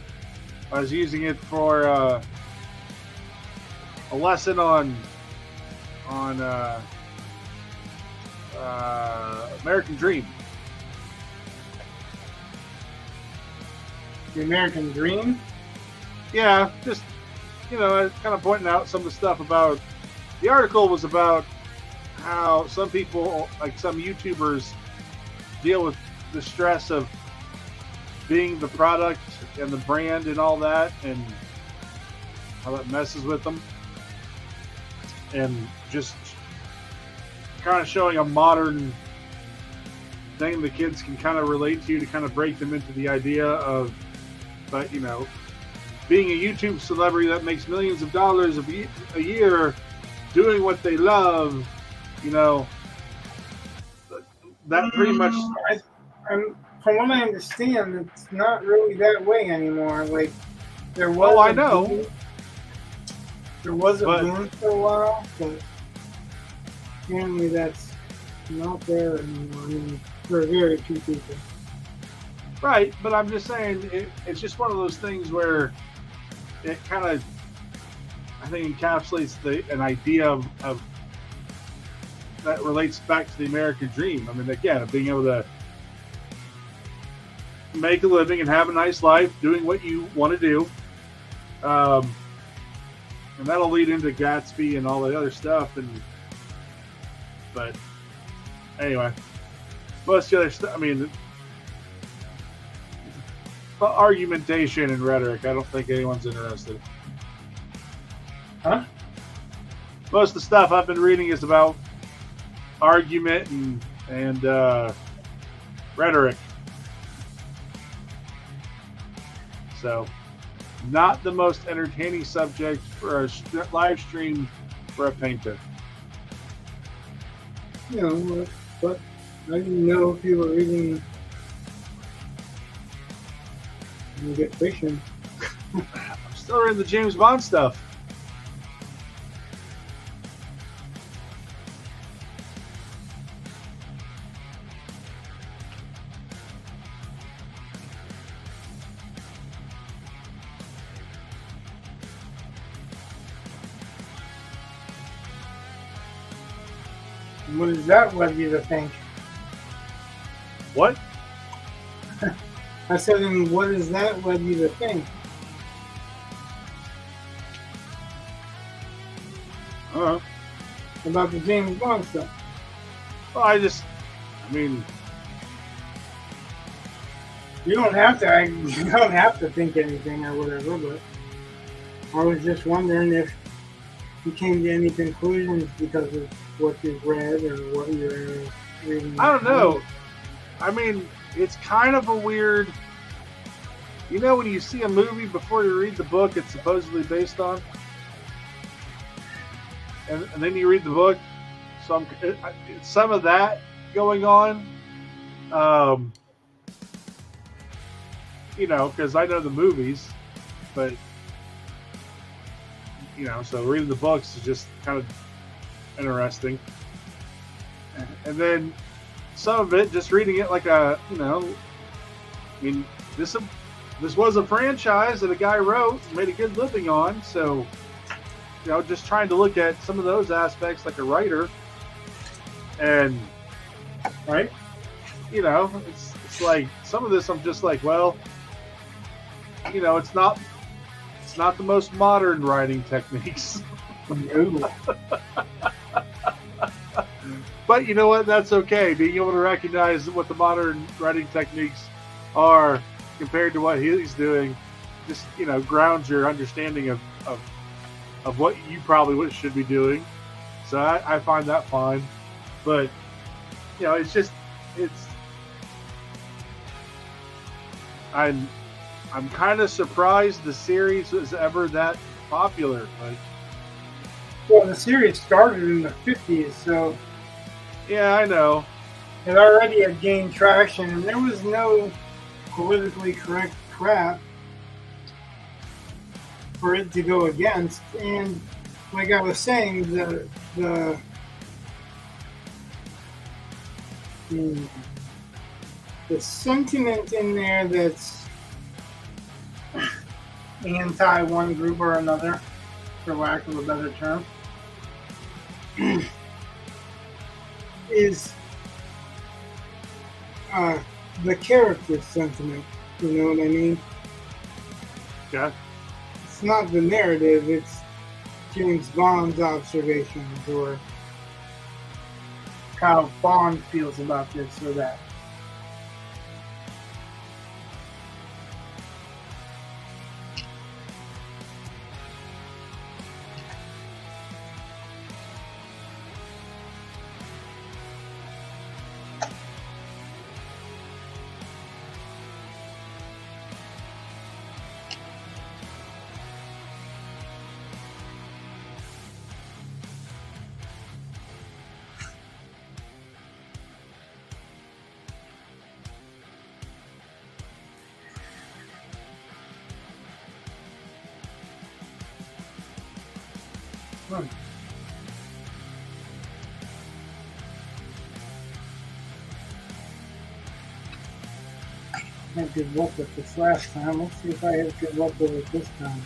I was using it for a lesson on American Dream. The American Dream? Yeah, just kind of pointing out some of the stuff about. The article was about how some people, like some YouTubers, deal with the stress of being the product and the brand and all that, and how that messes with them, and just kind of showing a modern thing the kids can kind of relate to kind of break them into the idea of, but being a YouTube celebrity that makes millions of dollars a year doing what they love, that pretty much. From what I understand, it's not really that way anymore. Like, there was. I know. Boom. There was a boom for a while, but apparently that's not there anymore. I mean, for very few people. Right, but I'm just saying, it's just one of those things where it kind of, I think, encapsulates an idea of that relates back to the American dream. I mean, again, of being able to make a living and have a nice life doing what you want to do, and that'll lead into Gatsby and all the other stuff. But anyway, most of the other stuff, I mean, argumentation and rhetoric, I don't think anyone's interested. Huh? Most of the stuff I've been reading is about argument and rhetoric. So, not the most entertaining subject for a live stream for a painter. But I didn't know if you were reading and get fiction. I'm still reading the James Bond stuff. What does that led you to think? What? I said, and what does that led you to think? About the James Bond stuff. Well, I mean, you don't have to think anything or whatever, but I was just wondering if you came to any conclusions because of what you've read or what you're reading. I don't know. I mean, it's kind of a weird. When you see a movie before you read the book it's supposedly based on, and then you read the book, so it's some of that going on. Because I know the movies, but so reading the books is just kind of interesting. And then some of it, just reading it like I mean, this was a franchise that a guy wrote and made a good living on, so just trying to look at some of those aspects like a writer, and Right? it's like some of this I'm just like, well, it's not the most modern writing techniques. No. But you know what? That's okay. Being able to recognize what the modern writing techniques are compared to what he's doing, just grounds your understanding of what you probably should be doing. So I find that fine. But it's I'm kind of surprised the series was ever that popular. Like, Well, the series started in the 50s, so yeah, I know. it already had gained traction, and there was no politically correct crap for it to go against. And like I was saying, the sentiment in there that's anti one group or another, for lack of a better term, is the character sentiment. You know what I mean? Yeah. It's not the narrative, it's James Bond's observations or how Bond feels about this or that. Right. I had good luck with this last time. Let's see if I have good luck with it this time.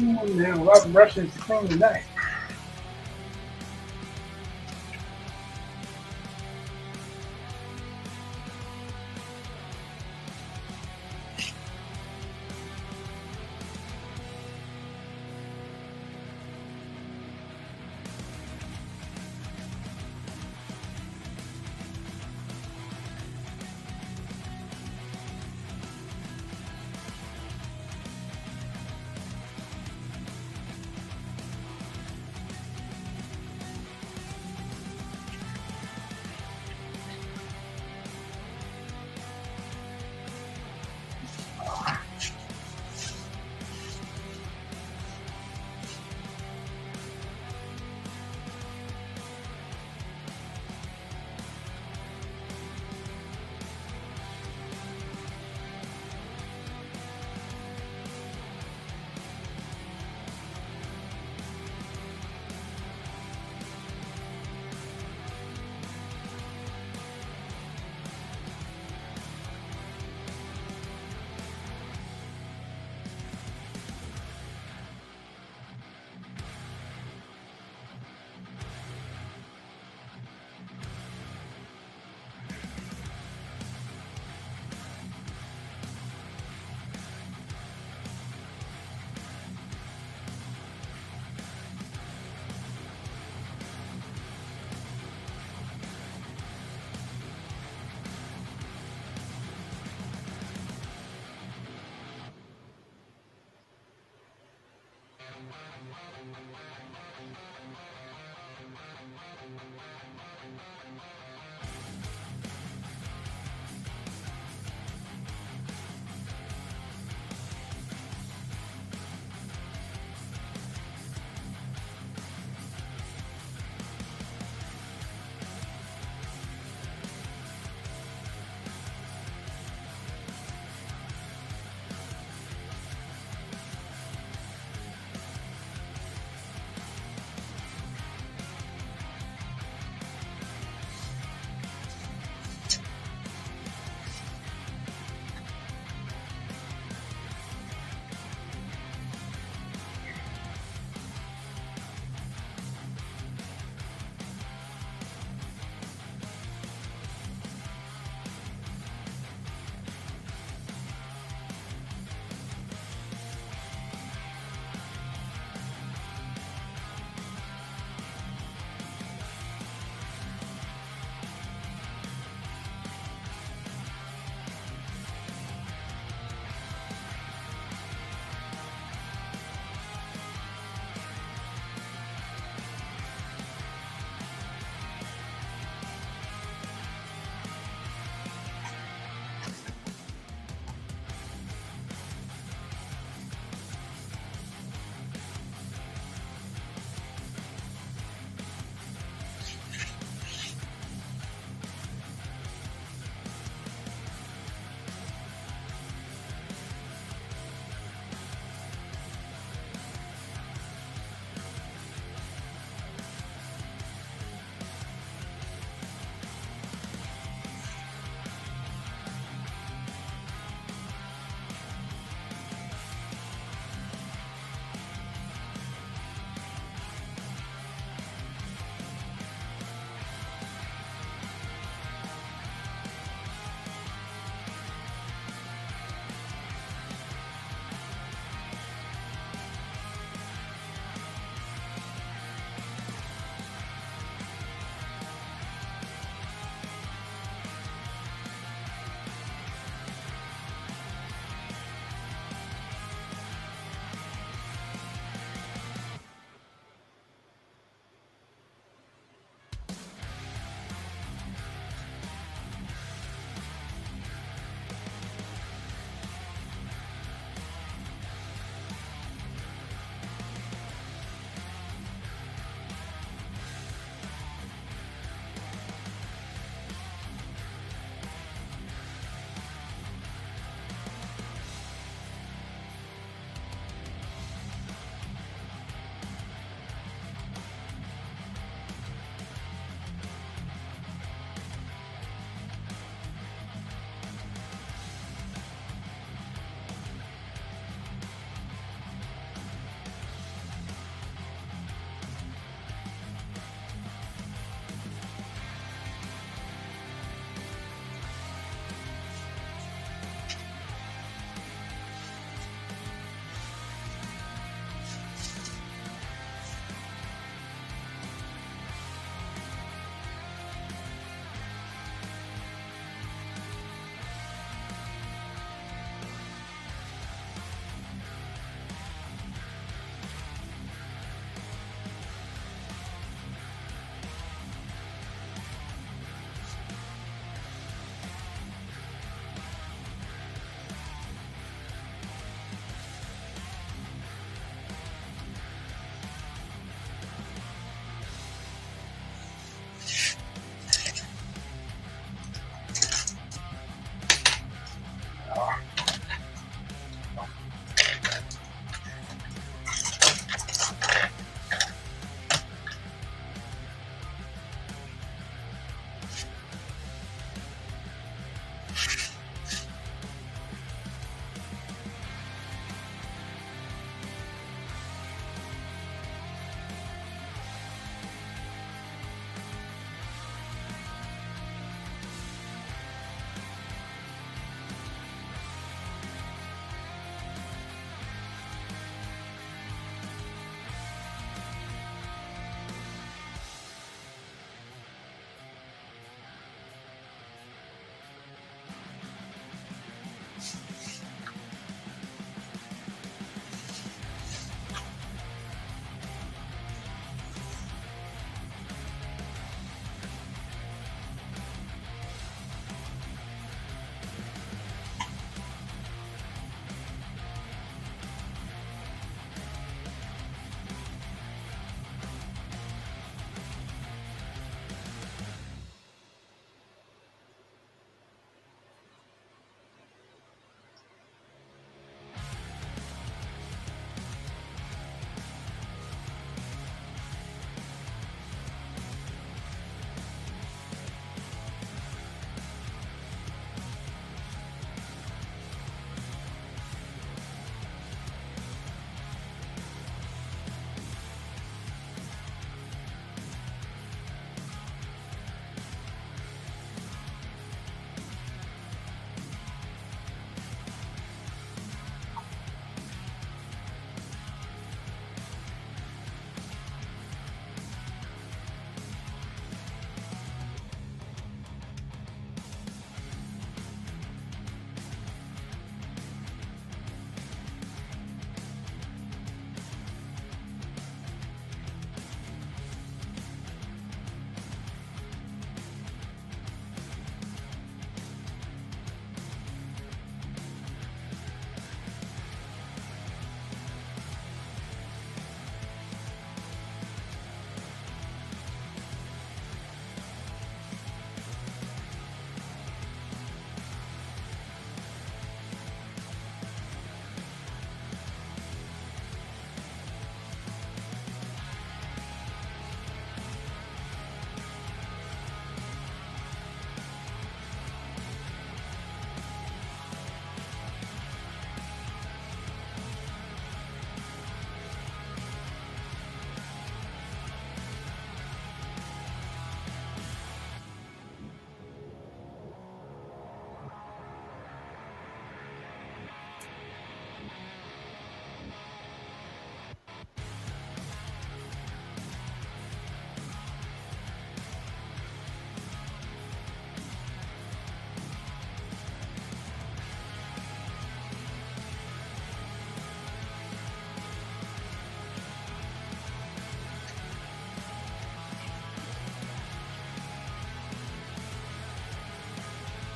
There are a lot of brushes to clean tonight.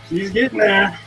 She's getting there.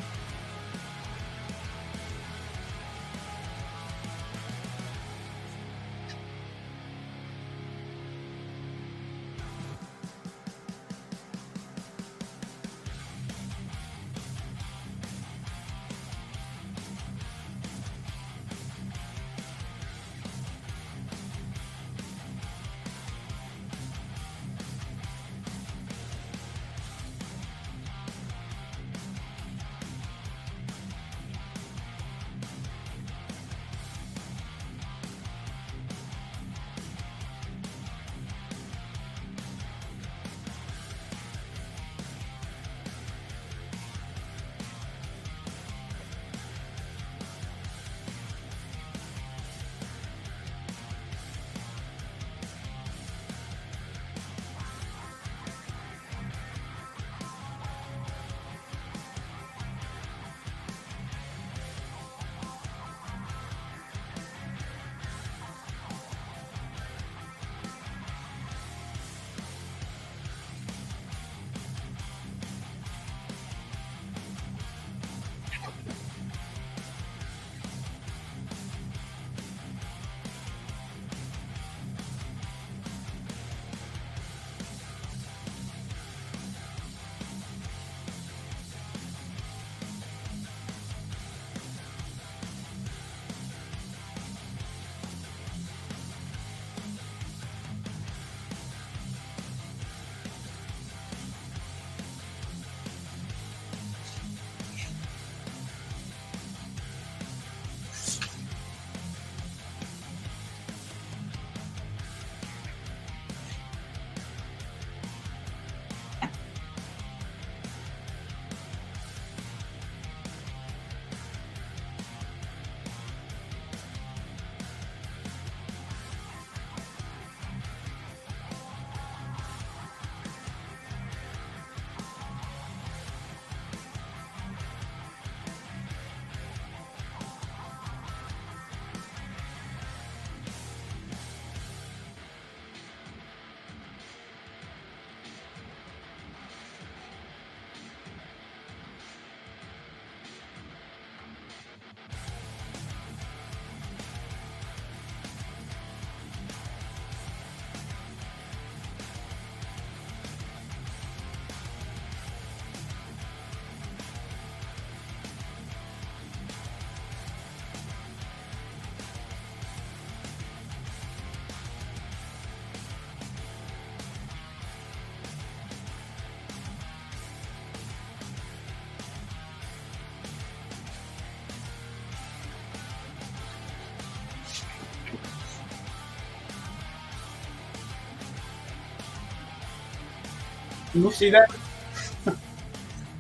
Can you see that?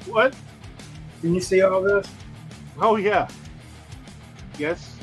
What? Can you see all this? Oh yeah. Yes.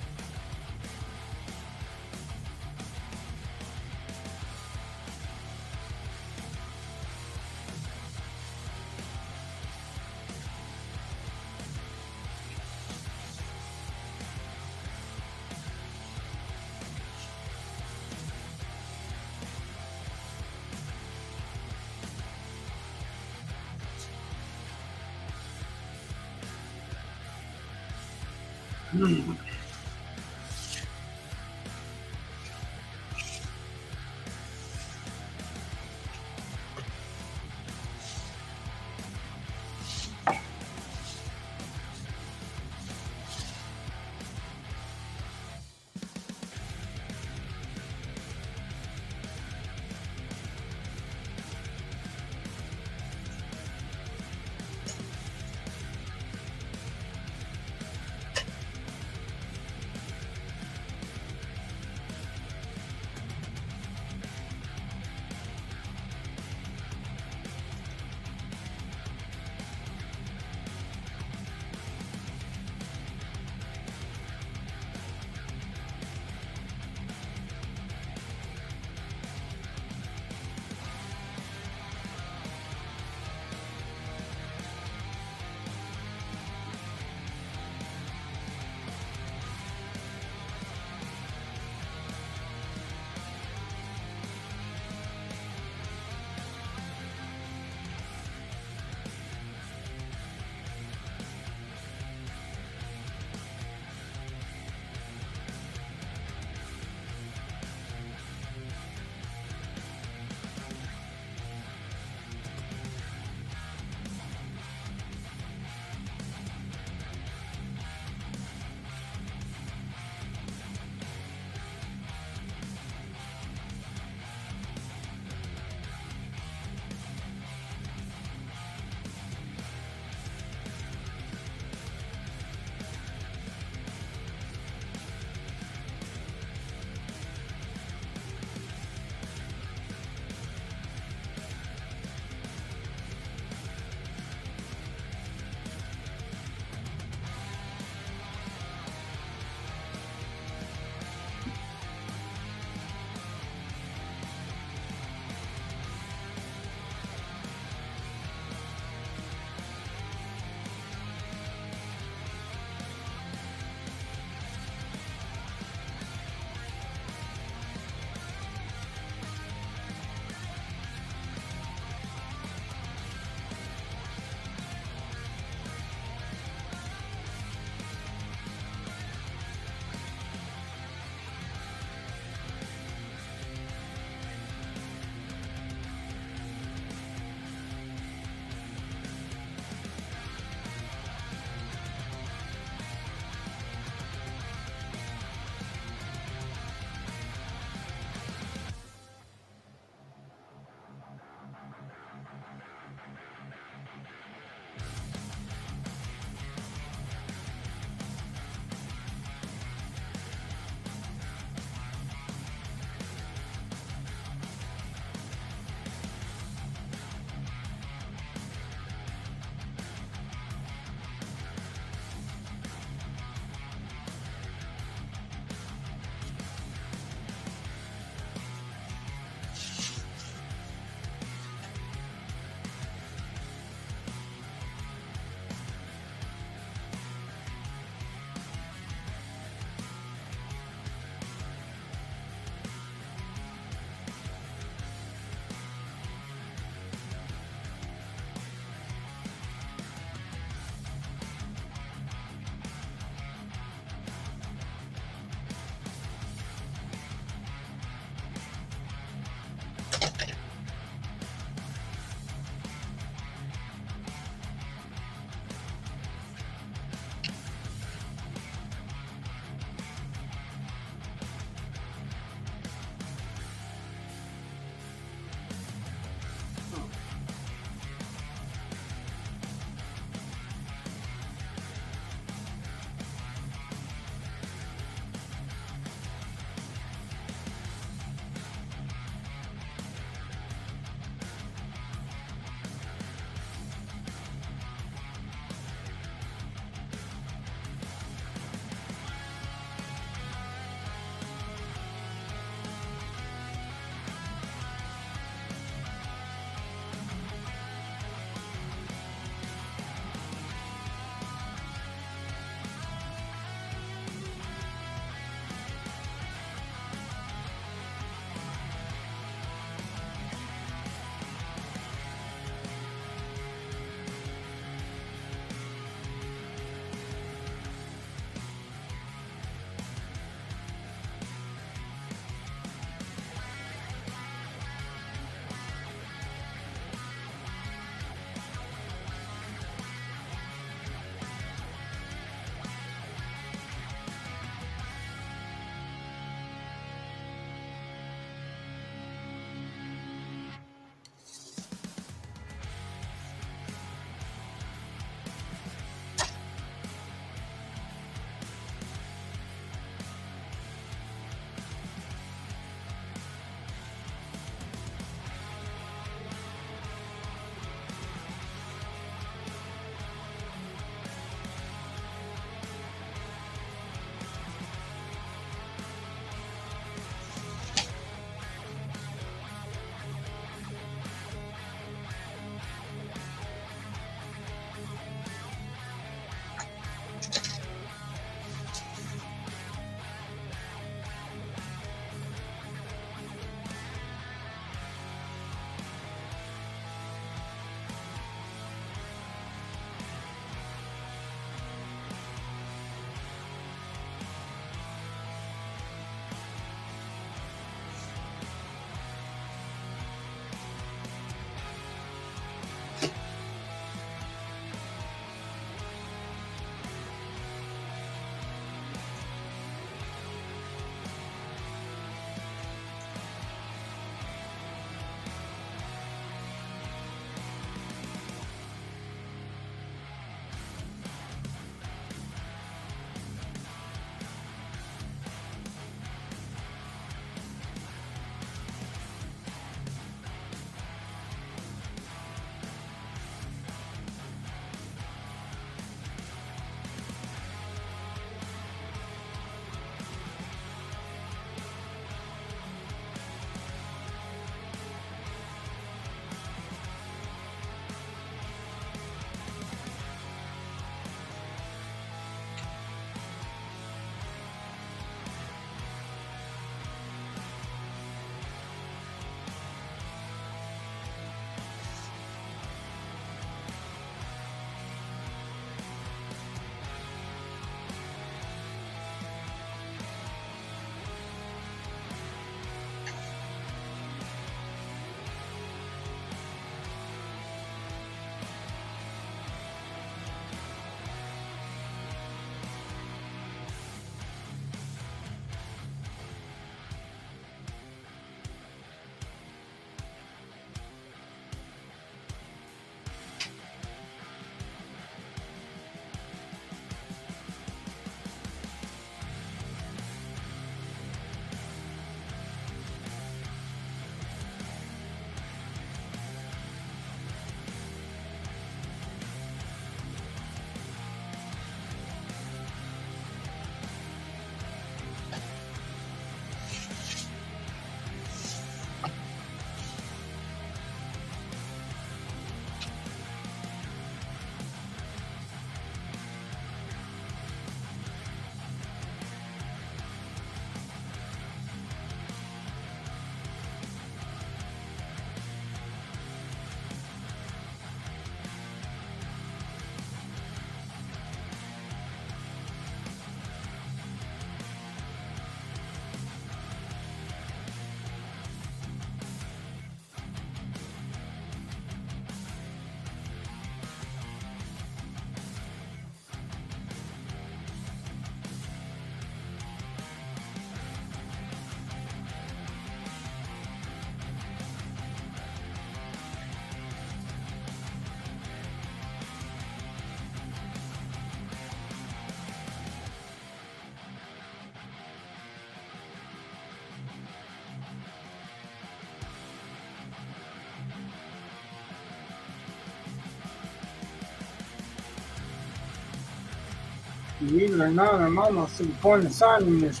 Believe it or not, I'm almost to the point of signing this.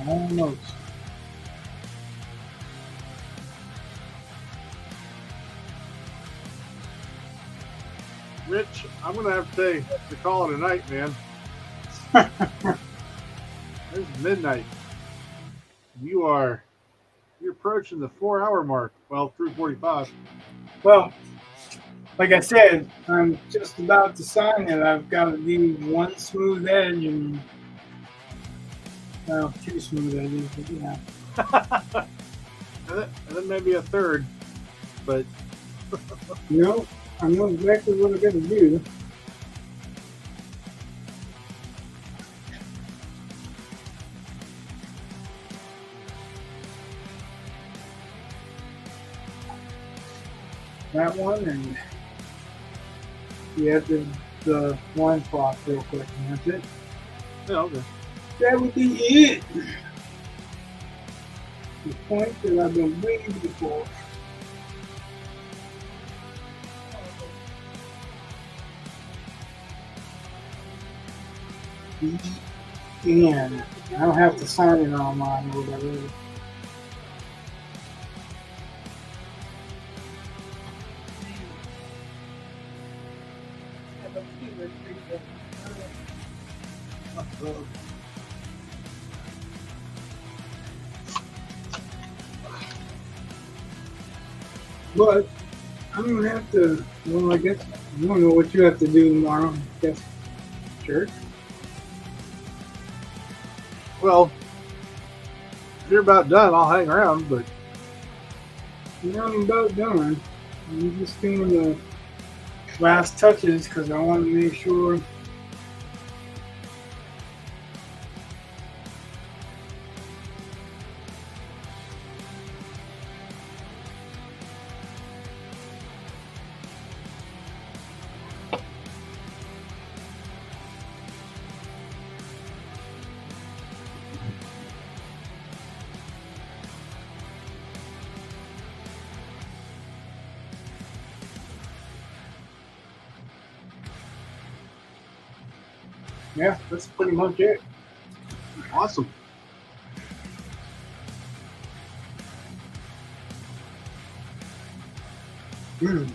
Almost. Rich, I'm gonna have to call it a night, man. It's midnight. You're approaching the 4-hour mark. Well, 3:45. Well, like I said, I'm just about to sign it. I've got to do one smooth edge and well, two smooth edges, but yeah. And then maybe a third. But No, I know exactly what I got to do. That one, and you have the line cloth real quick, and that's it. yeah, okay. That would be it. The point that I've been waiting for. And I don't have to sign it on mine or whatever. But I'm gonna have to. Well, I guess I don't know what you have to do tomorrow. I guess church. Well, if you're about done, I'll hang around. But Yeah, I'm about done. I'm just doing the last touches because I want to make sure. Yeah, that's pretty much it. awesome. Hmm.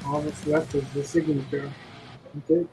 All that's left is the signature. That's it.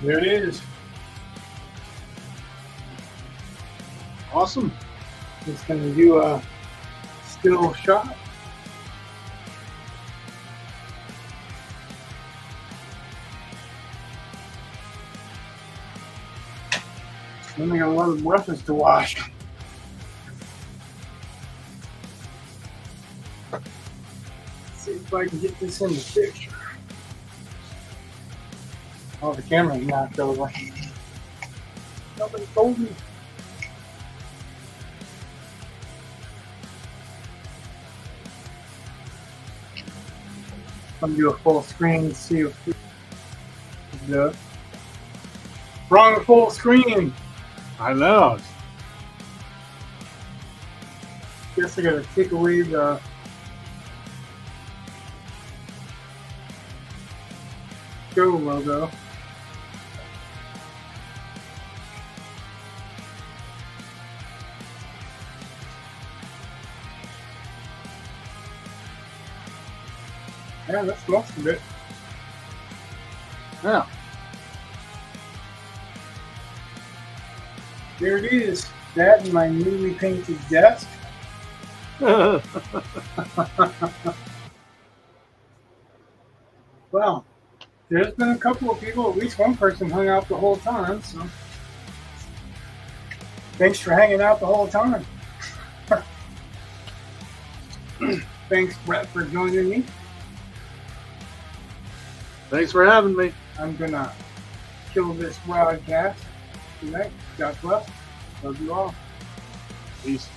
There it is. Awesome. Just gonna do a still shot. Then I got a lot of brushes to wash. Let's see if I can get this in the picture. Oh, the camera's knocked over. Nobody told me. I'm gonna do a full screen to see if the wrong full screen. I know. Guess I gotta take away the show logo. Yeah, that's most of it. Yeah. There it is. That and my newly painted desk. Well, there's been a couple of people, at least one person hung out the whole time, so thanks for hanging out the whole time. Thanks, Brett, for joining me. Thanks for having me. I'm gonna kill this broadcast tonight. God bless. Love you all. Peace.